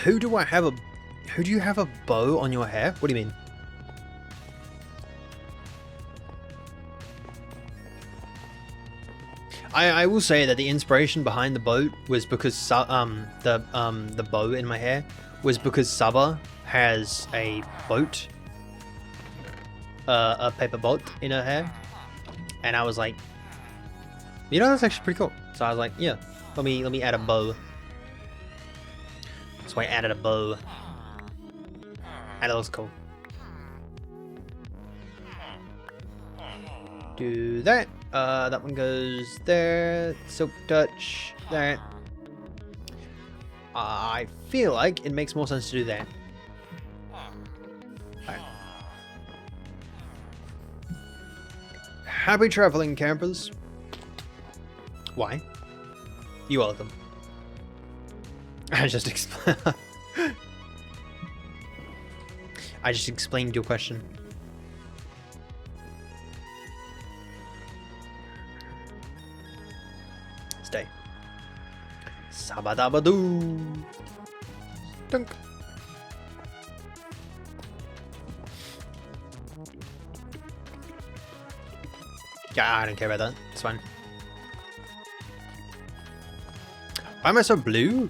S1: Who do you have a bow on your hair? What do you mean? I will say that the inspiration behind the boat was because the bow in my hair was because Saba has a boat, a paper boat in her hair, and I was like, you know, that's actually pretty cool. So I was like, yeah, let me add a bow. So I added a bow, and it looks cool. Do that. That one goes there. Silk touch. That. I feel like it makes more sense to do that. Right. Happy traveling, campers. Why? You're welcome. I just explained your question. Stay. Sabadabadoo. Dunk. Yeah, I don't care about that. It's fine. Why am I so blue?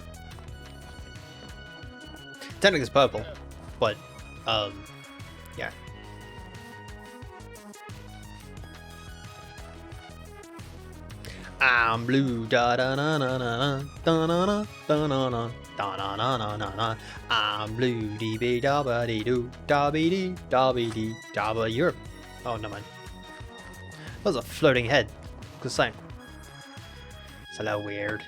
S1: Technically it's purple, but yeah. I'm blue, da da na na na da na na da na na da na na na na na. I'm blue, dee be da ba dee doo da be dee da be dee da ba. Europe. Oh, never mind. That was a floating head. Just saying. It's a little weird.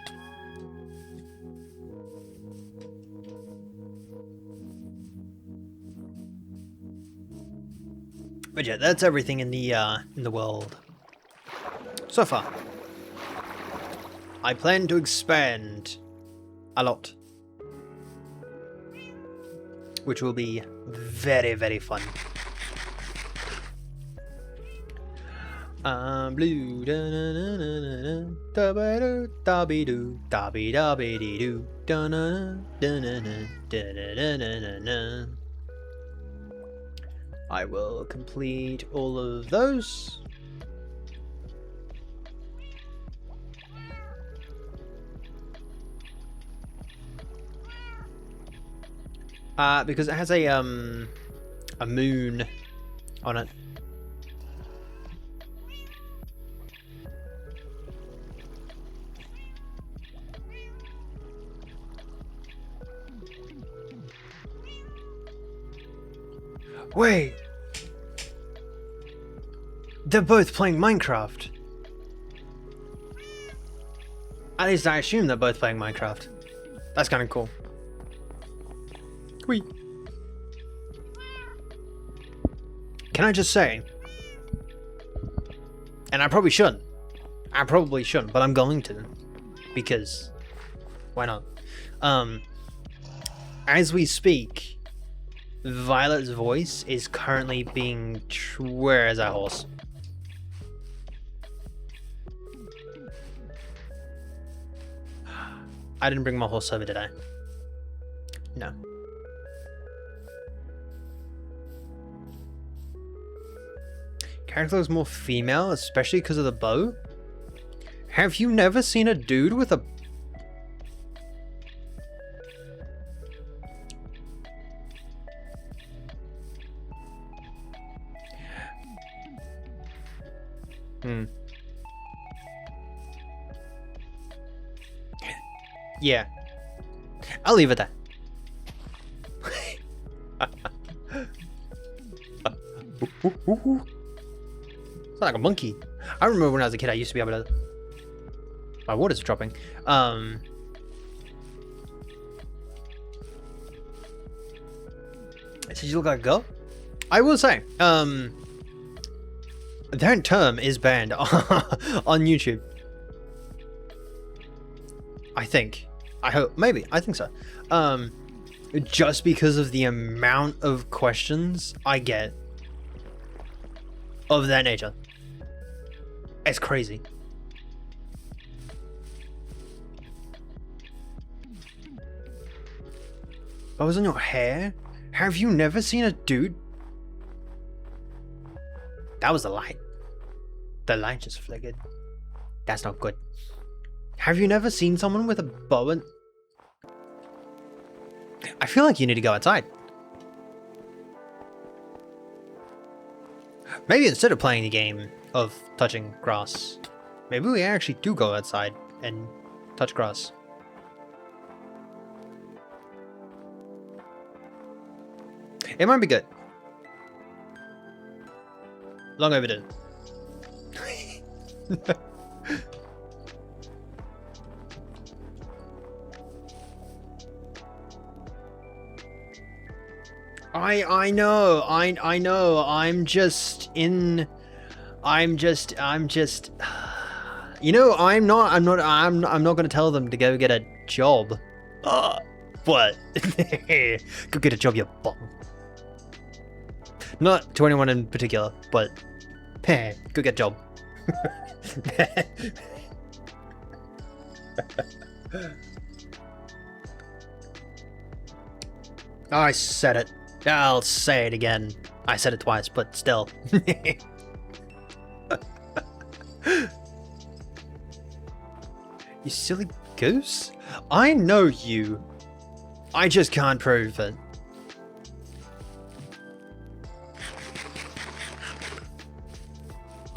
S1: But yeah, that's everything in the world so far. I plan to expand a lot, which will be very, very fun. I'm blue, da na na na na da ba do da be do da be da be dee do da na da na na da da da na na. I will complete all of those. Because it has a moon on it. Wait! They're both playing Minecraft. At least I assume they're both playing Minecraft. That's kind of cool. Whee! Can I just say, and I probably shouldn't, but I'm going to, because why not? As we speak, Violet's voice is currently being where is our horse? I didn't bring my horse over, did I? No. Character looks more female, especially because of the bow.
S2: Have you never seen a dude with a... Yeah. I'll leave it at that. It's like a monkey. I remember when I was a kid, I used to be able to... My water's dropping. Did you look like a girl? I will say, that term is banned on YouTube. I think. I hope. Maybe. I think so. Just because of the amount of questions I get of that nature. It's crazy. What was on your hair? Have you never seen a dude? That was the light. The light just flickered. That's not good. Have you never seen someone with a bow and... I feel like you need to go outside. Maybe instead of playing the game of touching grass, maybe we actually do go outside and touch grass. It might be good. Long overdue. I know. I'm just you know, I'm not going to tell them to go get a job. What? Go get a job, you bum. Not to anyone in particular, but go get a job. I said it. I'll say it again. I said it twice, but still. You silly goose. I know you. I just can't prove it.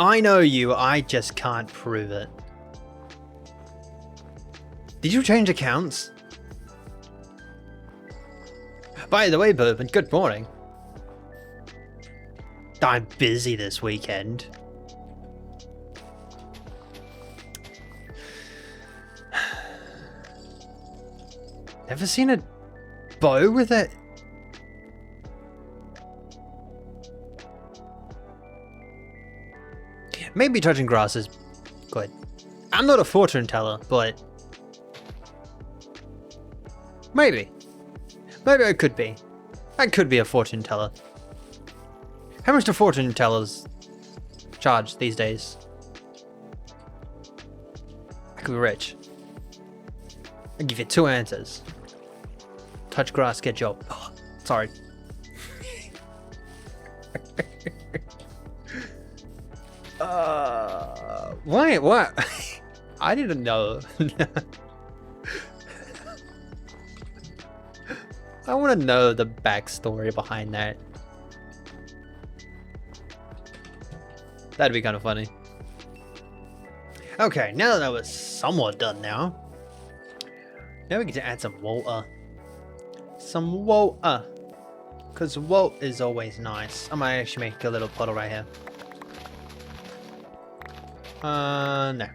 S2: I know you. I just can't prove it. Did you change accounts? By the way, Bourbon, good morning. I'm busy this weekend. Never seen a bow with it? Maybe touching grass is good. I'm not a fortune teller, but maybe. Maybe I could be. I could be a fortune teller. How much do fortune tellers charge these days? I could be rich. I'll give you 2 answers. Touch grass, get job. Oh, sorry. Why? What? I didn't know. I want to know the backstory behind that. That'd be kind of funny. Okay, now that was somewhat done now. Now we get to add some water. Some water. Because water is always nice. I might actually make a little puddle right here. No.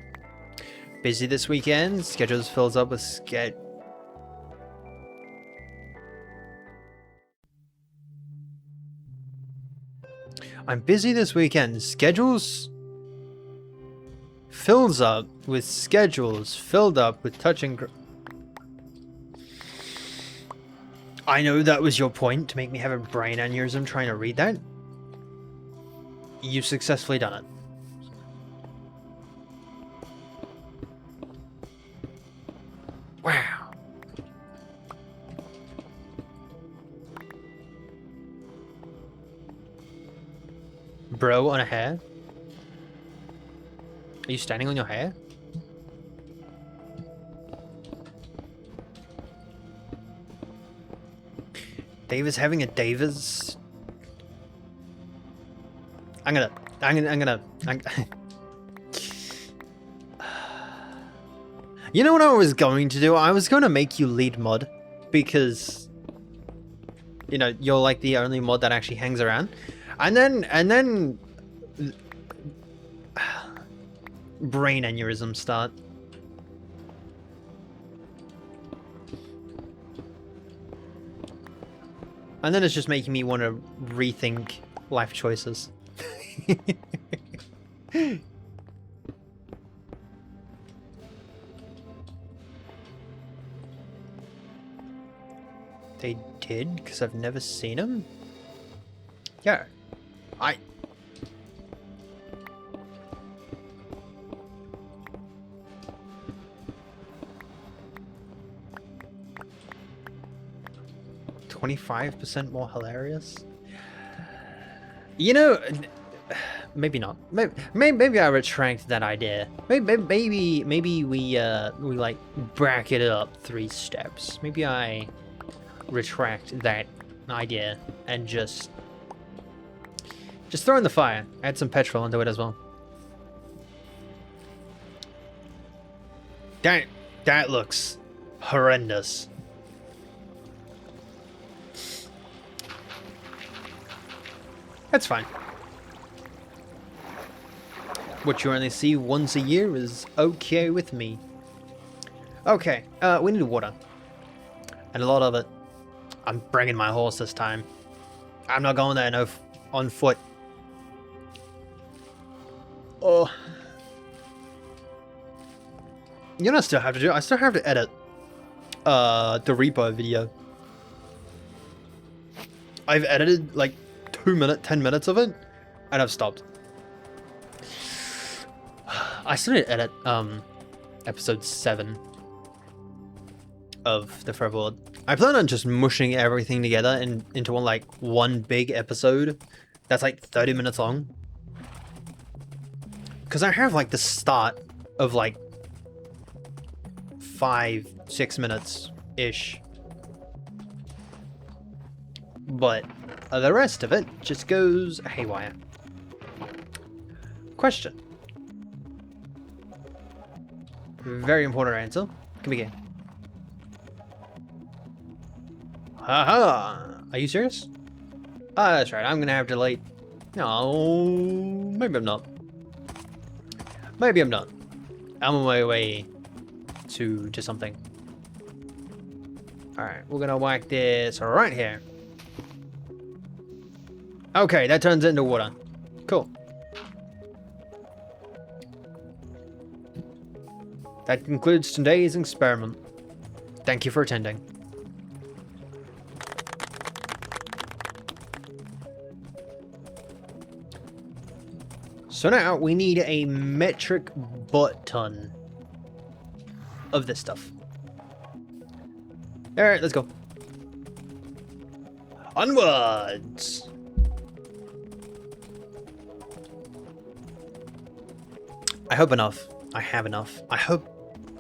S2: Busy this weekend. Schedules fills up with I'm busy this weekend. Schedules fills up with schedules filled up with touching. I know that was your point, to make me have a brain aneurysm trying to read that. You've successfully done it. Wow. Bro on a hair? Are you standing on your hair?
S1: Davis having a Davis. I'm gonna. You know what I was going to do? I was going to make you lead mod because, you know, you're like the only mod that actually hangs around, and then brain aneurysm start. And then it's just making me want to rethink life choices. They did? Because I've never seen them? Yeah. I... "25% more hilarious?" You know, maybe not. Maybe I retract that idea. Maybe we like back it up 3 steps. Maybe I retract that idea and just throw in the fire. Add some petrol into it as well. That looks horrendous. That's fine. What you only see once a year is okay with me. Okay, we need water. And a lot of it. I'm bringing my horse this time. I'm not going there on foot. Oh. You know what I still have to do? I still have to edit the repo video. I've edited like 10 minutes of it, and I've stopped. I still need to edit episode 7 of the Forever World. I plan on just mushing everything together into one big episode that's like 30 minutes long. Because I have like the start of like 5-6 minutes ish, but the rest of it just goes haywire. Question. Very important answer. Come again. Haha! Are you serious? Ah, that's right. I'm gonna have to delete. No, maybe I'm not. Maybe I'm not. I'm on my way to something. All right, we're gonna whack this right here. Okay, that turns into water. Cool. That concludes today's experiment. Thank you for attending. So now we need a metric butt ton of this stuff. Alright, let's go. Onwards! I hope enough. I have enough. I hope...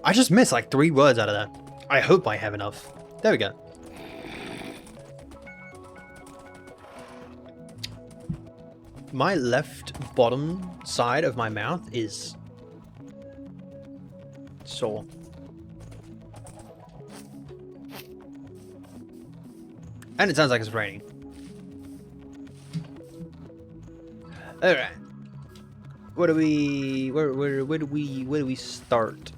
S1: I just missed like 3 words out of that. I hope I have enough. There we go. My left bottom side of my mouth is sore. And it sounds like it's raining. Alright. What do we... Where do we start?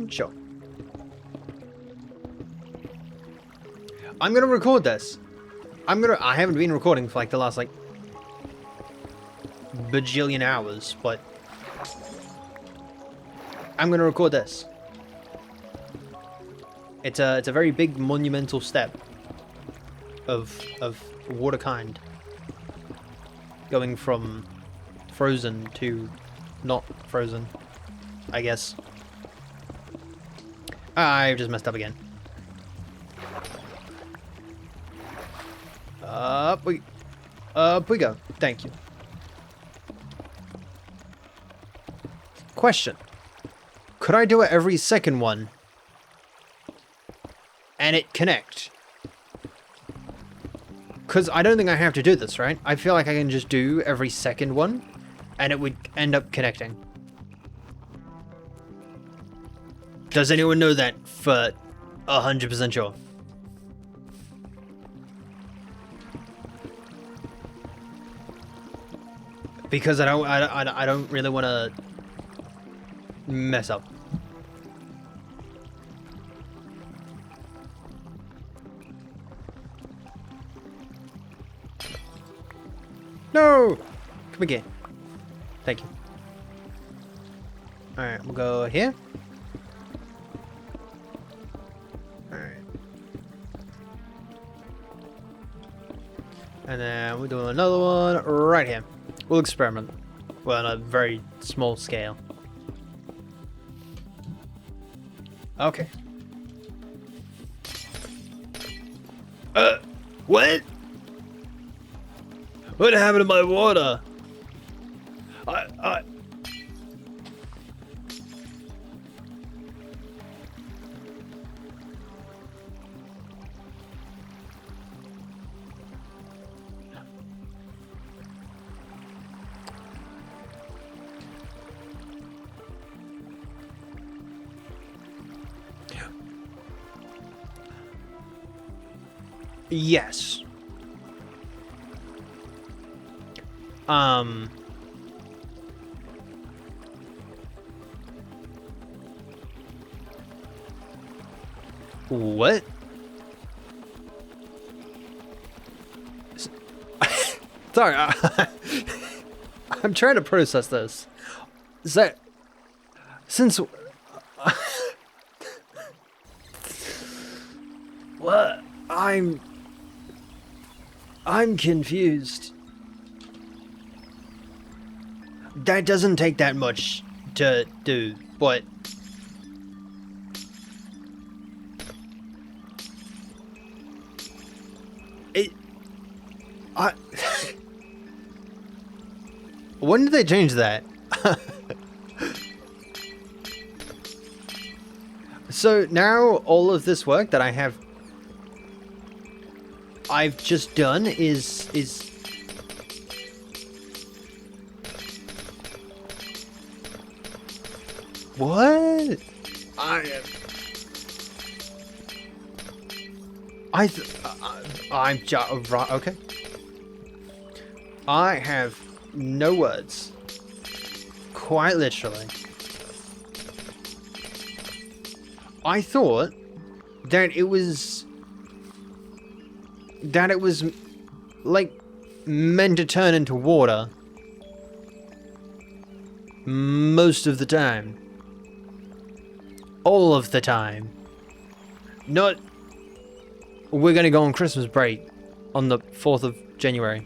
S1: Sure. I'm gonna record this. I haven't been recording for like the last like bajillion hours, but I'm gonna record this. It's a very big monumental step of water kind. Going from frozen to not frozen, I guess. I've just messed up again. Up we go. Thank you. Question. Could I do it every second one?
S2: and it connect. Because I don't think I have to do this, right? I feel like I can just do every second one, and it would end up connecting. Does anyone know that for 100% sure? Because I don't really want to mess up. No! Come again. Thank you. Alright, we'll go here. Alright. And then we'll do another one right here. We'll experiment. Well, on a very small scale. Okay. What? What happened to my water? Yes. What? Sorry, I'm trying to process this. Is that since what? I'm confused. That doesn't take that much to do, but when did they change that? So now all of this work that I've just done is what? I'm just right. Okay. I have no words. Quite literally. I thought that it was like meant to turn into water most of the time. All of the time. Not we're gonna go on Christmas break on the 4th of January.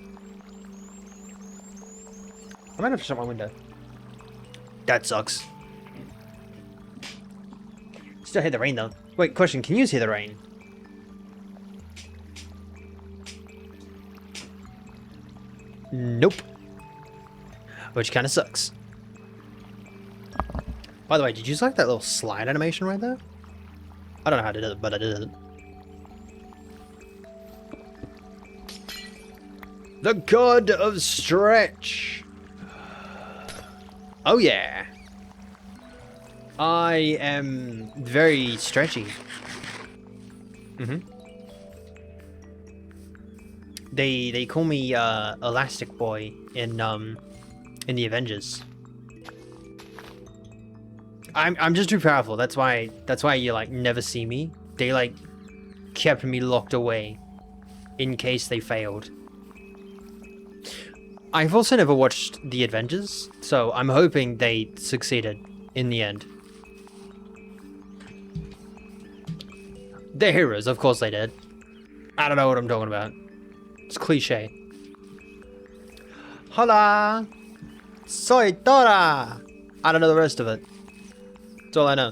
S2: I might have to shut my window. That sucks. Still hear the rain though. Wait, question, can you hear the rain? Nope. Which kind of sucks. By the way, did you like that little slide animation right there? I don't know how to do it, but I did it. The god of stretch. Oh yeah. I am very stretchy. They call me Elastic Boy in the Avengers. I'm just too powerful. That's why you like never see me. They like kept me locked away in case they failed. I've also never watched the Avengers, so I'm hoping they succeeded in the end. They're heroes, of course they did. I don't know what I'm talking about. It's cliche. Hola! Soy Dora! I don't know the rest of it. That's all I know.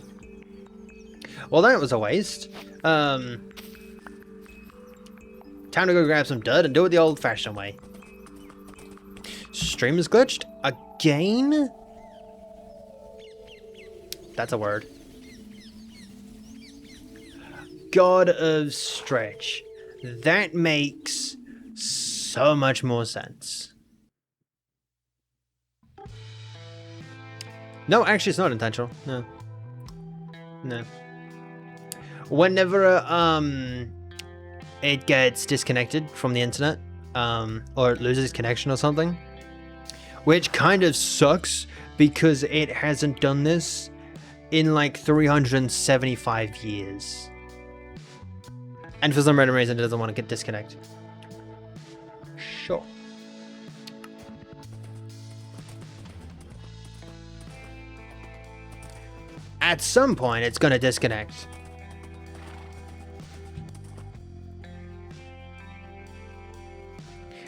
S2: Well, that was a waste. Time to go grab some dirt and do it the old-fashioned way. Stream is glitched? Again? That's a word.
S1: god of stretch. That makes so much more sense.
S2: No, actually, it's not intentional. No. No.
S1: Whenever it gets disconnected from the internet, or it loses connection or something, which kind of sucks because it hasn't done this in like 375 years. And for some random reason, it doesn't want to get disconnect.
S2: Sure.
S1: At some point, it's going to disconnect.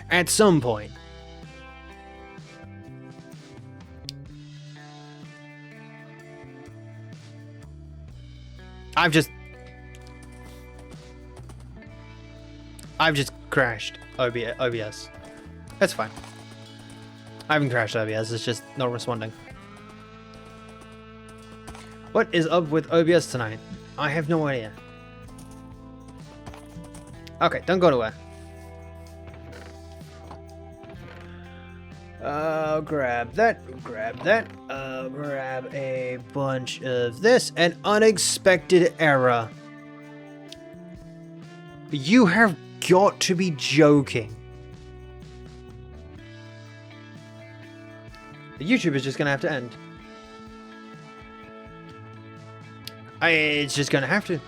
S1: At some point. I've just crashed OBS. That's fine. I haven't crashed OBS, it's just not responding. What is up with OBS tonight? I have no idea. Okay, don't go nowhere. I'll grab that, I'll grab a bunch of this. An unexpected error. You have got to be joking.
S2: The YouTube is just gonna have to end.
S1: It's just gonna have to.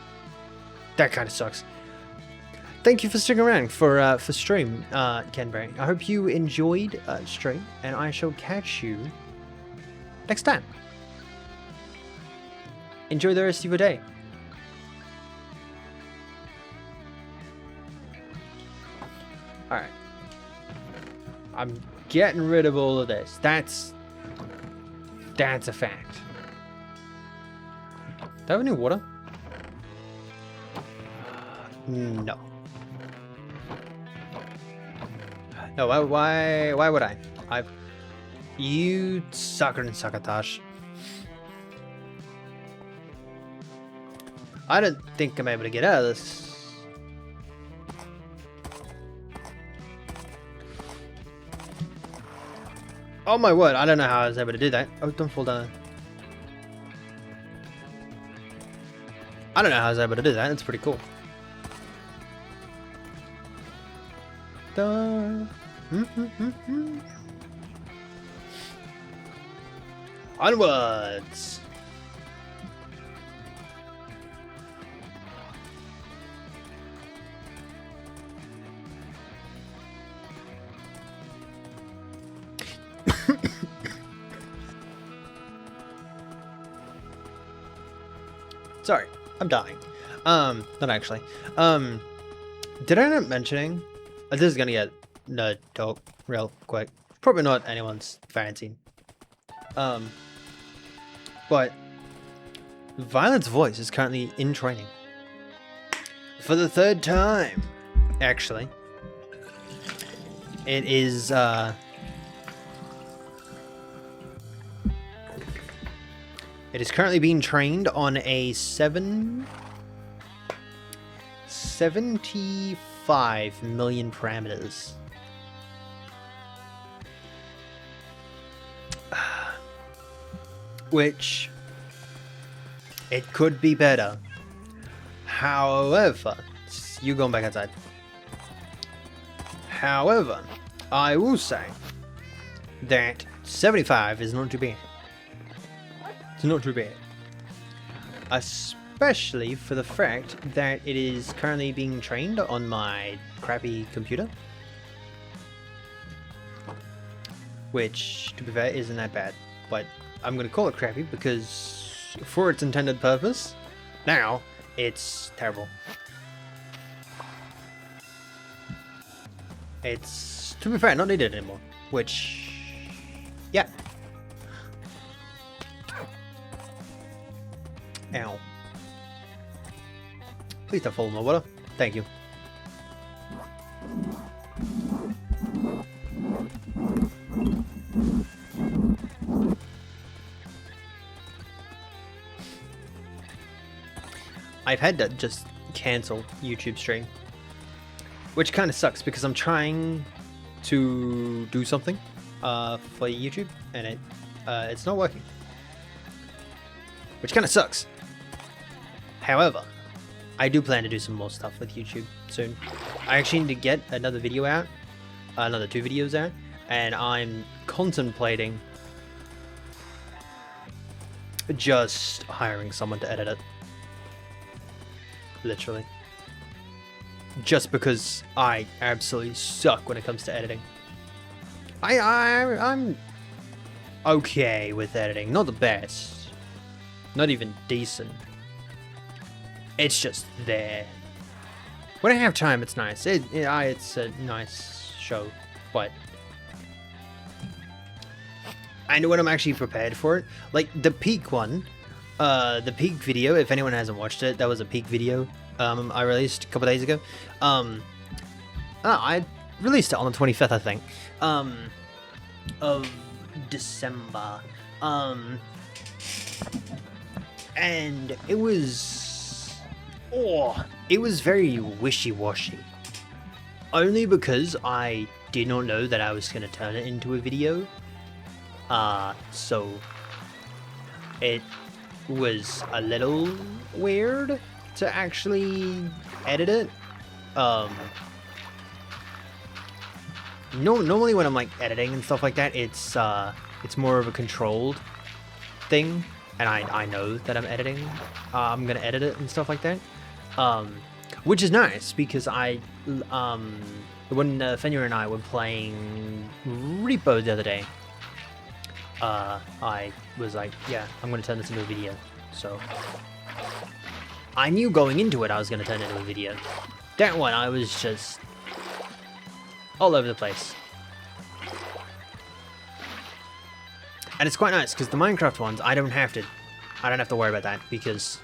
S1: That kind of sucks. Thank you for sticking around for stream, Kenberry. I hope you enjoyed stream, and I shall catch you next time. Enjoy the rest of your day. Alright. I'm getting rid of all of this. That's a fact.
S2: Do I have any water?
S1: No. No, why would I? You sucker and succotash. I don't think I'm able to get out of this. Oh my word, I don't know how I was able to do that. Oh, don't fall down. I don't know how I was able to do that, it's pretty cool. Onwards! Sorry, I'm dying. Not actually. Did I end up mentioning? This is gonna get nerd talk real quick. Probably not anyone's fancy. But Violet's voice is currently in training. For the third time, actually. It is, it is currently being trained on a 75 million parameters. Which, it could be better. However, you going back outside. However, I will say that 75 is not too bad. It's not too bad. Especially for the fact that it is currently being trained on my crappy computer. Which, to be fair, isn't that bad. But I'm going to call it crappy because for its intended purpose, now it's terrible. It's, to be fair, not needed anymore. Which, yeah. Ow. Please don't fall in my water. Thank you. I've had to just
S2: cancel YouTube stream, which kind of sucks because I'm trying to do something for YouTube and it's not working, which kind of sucks. However, I do plan to do some more stuff with YouTube soon. I actually need to get another video out, another 2 videos out, and I'm contemplating just hiring someone to edit it. Literally. Just because I absolutely suck when it comes to editing. I'm okay with editing, not the best, not even decent. It's just there. When I have time, it's nice. It's a nice show, but I know when I'm actually prepared for it. Like the peak one, the peak video. If anyone hasn't watched it, that was a peak video. I released a couple days ago. I released it on the 25th, I think, of December. And it was, it was very wishy-washy. Only because I did not know that I was going to turn it into a video. So it was a little weird to actually edit it. Normally when I'm like editing and stuff like that, it's more of a controlled thing, and I know that I'm editing. I'm gonna edit it and stuff like that, which is nice because when Fenrir and I were playing Repo the other day, I was like, yeah, I'm gonna turn this into a video. So I knew going into it I was gonna turn it into a video. That one I was just all over the place. And it's quite nice because the Minecraft ones I don't have to worry about that because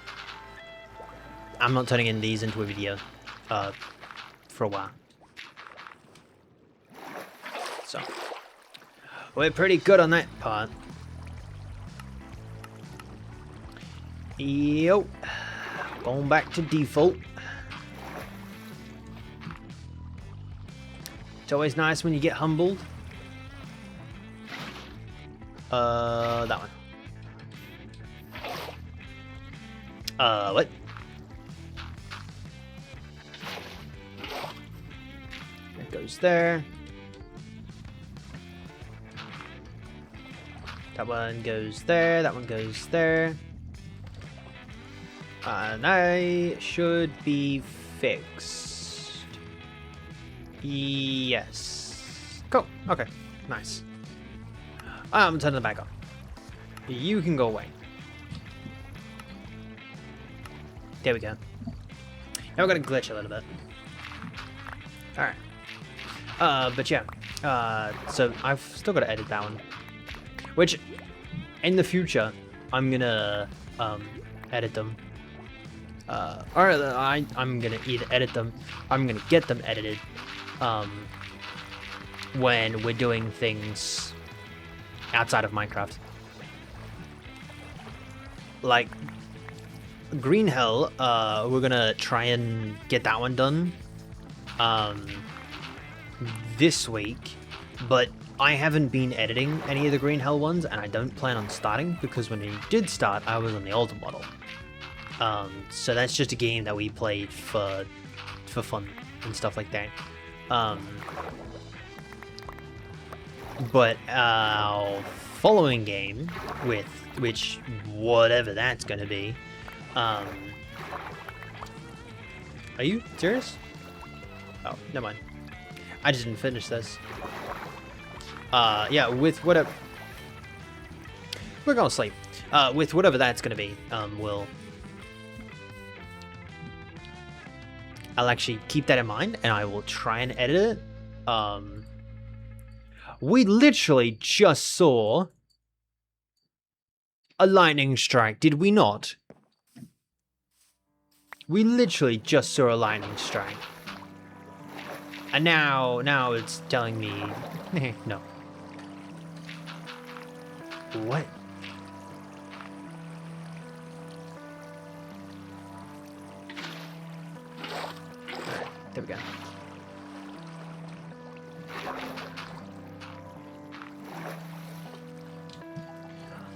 S2: I'm not turning these into a video for a while. So we're pretty good on that part. Yo, going back to default. It's always nice when you get humbled. That one. What? It goes there. That one goes there. That one goes there. And I should be fixed. Yes. Cool. Okay. Nice. I'm turning it back on. You can go away. There we go. Now we're gonna glitch a little bit. Alright. But yeah. So I've still gotta edit that one. Which, in the future, I'm gonna, edit them. Or I'm gonna either edit them, I'm gonna get them edited, when we're doing things outside of Minecraft. Like Green Hell, we're gonna try and get that one done this week, but I haven't been editing any of the Green Hell ones, and I don't plan on starting because when we did start, I was on the older model. So that's just a game that we played for fun and stuff like that. But our following game, which whatever that's gonna be, are you serious? Oh, never mind. I just didn't finish this. Yeah, with whatever, we're gonna sleep. With whatever that's gonna be, I'll actually keep that in mind, and I will try and edit it. We literally just saw a lightning strike, did we not? We literally just saw a lightning strike. And now it's telling me, no. What?
S1: There we go.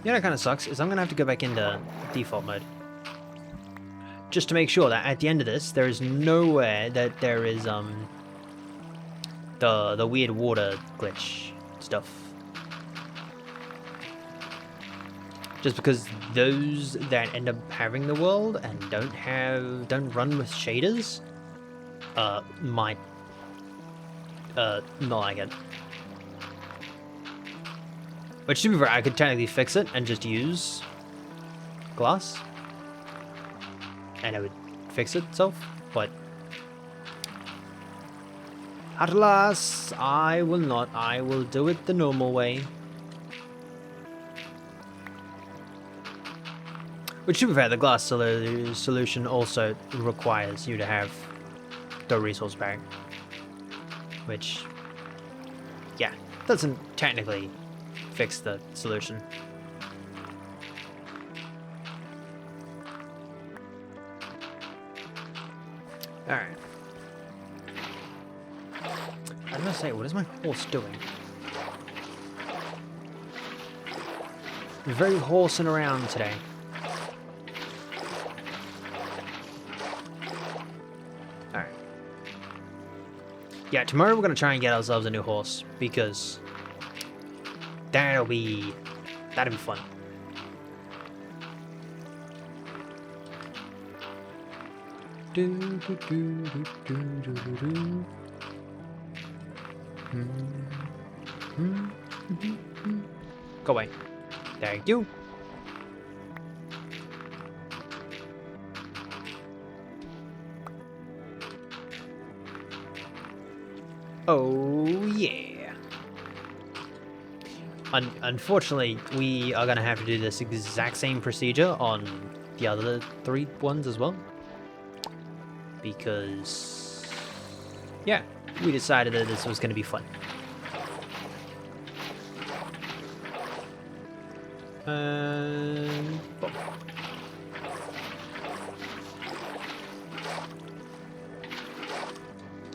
S1: You know what kind of sucks is I'm gonna have to go back into default mode. Just to make sure that at the end of this, there is nowhere that there is the weird water glitch stuff. Just because those that end up having the world and don't run with shaders, might not like it. Which, to be fair, I could technically fix it and just use glass, and it would fix itself, but alas, I will not. I will do it the normal way. Which, to be fair, the glass solution also requires you to have the resource bag, which, yeah, doesn't technically fix the solution. Alright. I was gonna say, what is my horse doing? Very horsing around today. Alright. Yeah, tomorrow we're gonna try and get ourselves a new horse, because that'll be fun. Go away. Thank you. Oh yeah. Unfortunately, we are going to have to do this exact same procedure on the other 3 ones as well. Because, yeah, we decided that this was going to be fun. Boom.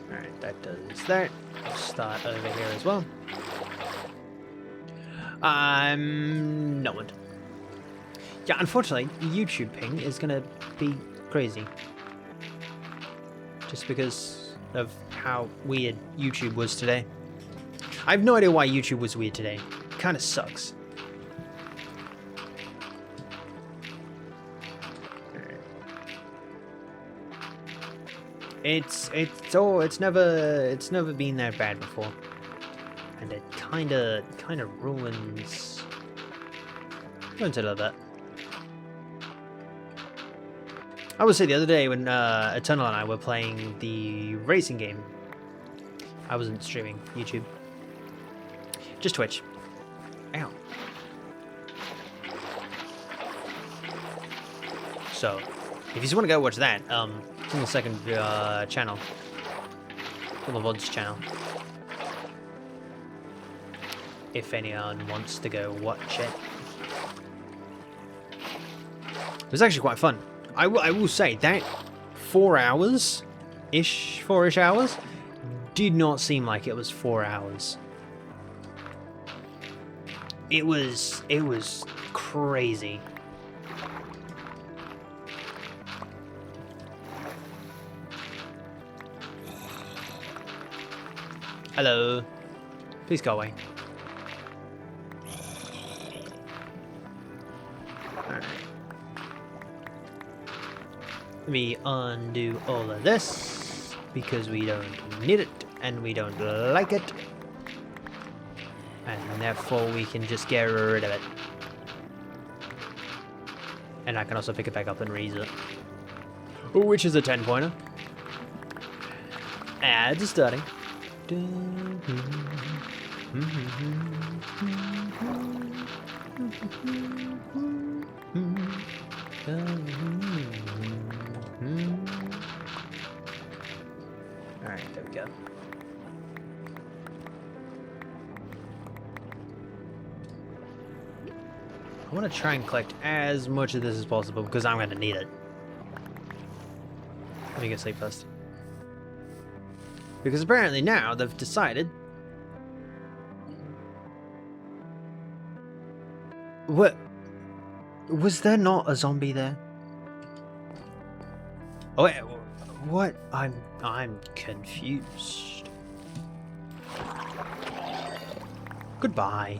S1: Alright, that does that. Start over here as well. No one. Yeah, unfortunately, YouTube ping is gonna be crazy. Just because of how weird YouTube was today. I have no idea why YouTube was weird today. Kinda sucks. It's never been that bad before. And it kinda ruins it a little bit. I would say the other day when Eternal and I were playing the racing game, I wasn't streaming YouTube, just Twitch. Ow. So, if you just want to go watch that, it's on the second channel, on the VOD's channel. If anyone wants to go watch it. It was actually quite fun. I will say that 4 hours-ish, 4-ish hours, did not seem like it was 4 hours. It was crazy. Hello. Please go away. Alright. Let me undo all of this, because we don't need it, and we don't like it. And therefore we can just get rid of it. And I can also pick it back up and reuse it. Which is a 10-pointer. Ads starting. Alright, there we go. I want to try and collect as much of this as possible because I'm going to need it. Let me go sleep first.
S2: Because apparently now they've decided...
S1: What? Was there not a zombie there? Oh wait, what? I'm confused. Goodbye.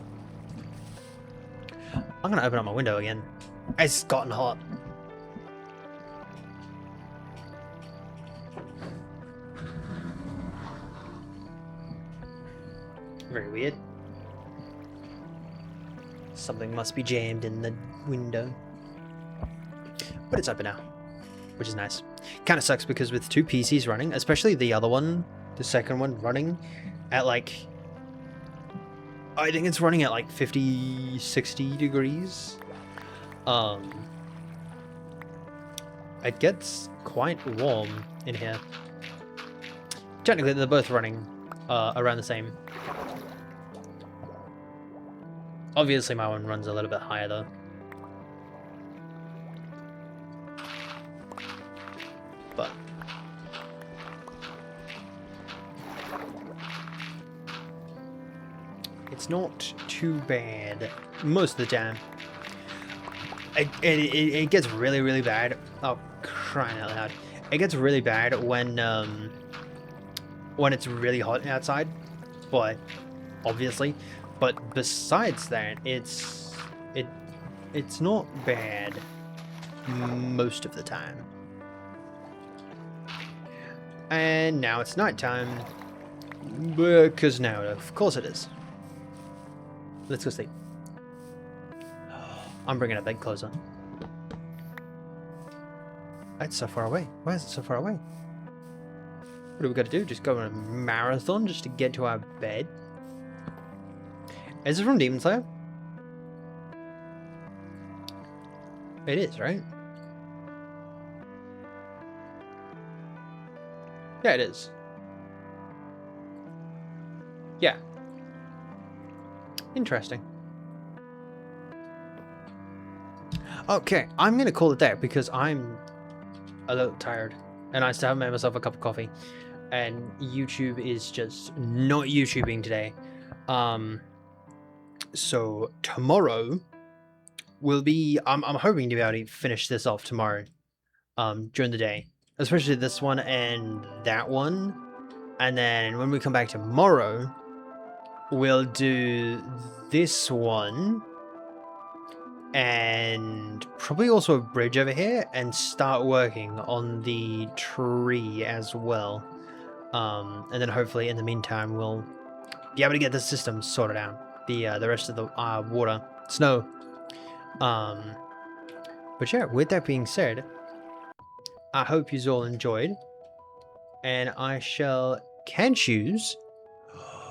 S1: I'm gonna open up my window again. It's gotten hot. Very weird. Something must be jammed in the window. But it's open now, which is nice. Kind of sucks because with 2 PCs running, especially the other one, the second one running at like... I think it's running at like 50, 60 degrees. It gets quite warm in here. Technically, they're both running around the same. Obviously, my one runs a little bit higher though. But it's not too bad most of the time. It gets really, really bad. Oh, crying out loud! It gets really bad when it's really hot outside. But obviously, but besides that, it's not bad most of the time. And now it's nighttime, because now, of course it is. Let's go sleep. I'm bringing a bed closer. It's so far away. Why is it so far away? What do we got to do? Just go on a marathon just to get to our bed? Is it from Demon Slayer? It is, right? Yeah, it is. Yeah. Interesting. Okay, I'm gonna call it there because I'm a little tired and I still haven't made myself a cup of coffee and YouTube is just not YouTubing today. So tomorrow will be, I'm hoping to be able to finish this off tomorrow during the day, especially this one and that one, and then when we come back tomorrow we'll do this one and probably also a bridge over here and start working on the tree as well, and then hopefully in the meantime we'll be able to get the system sorted out, the rest of the water, snow. But yeah, with that being said, I hope you all enjoyed, and I shall catch yous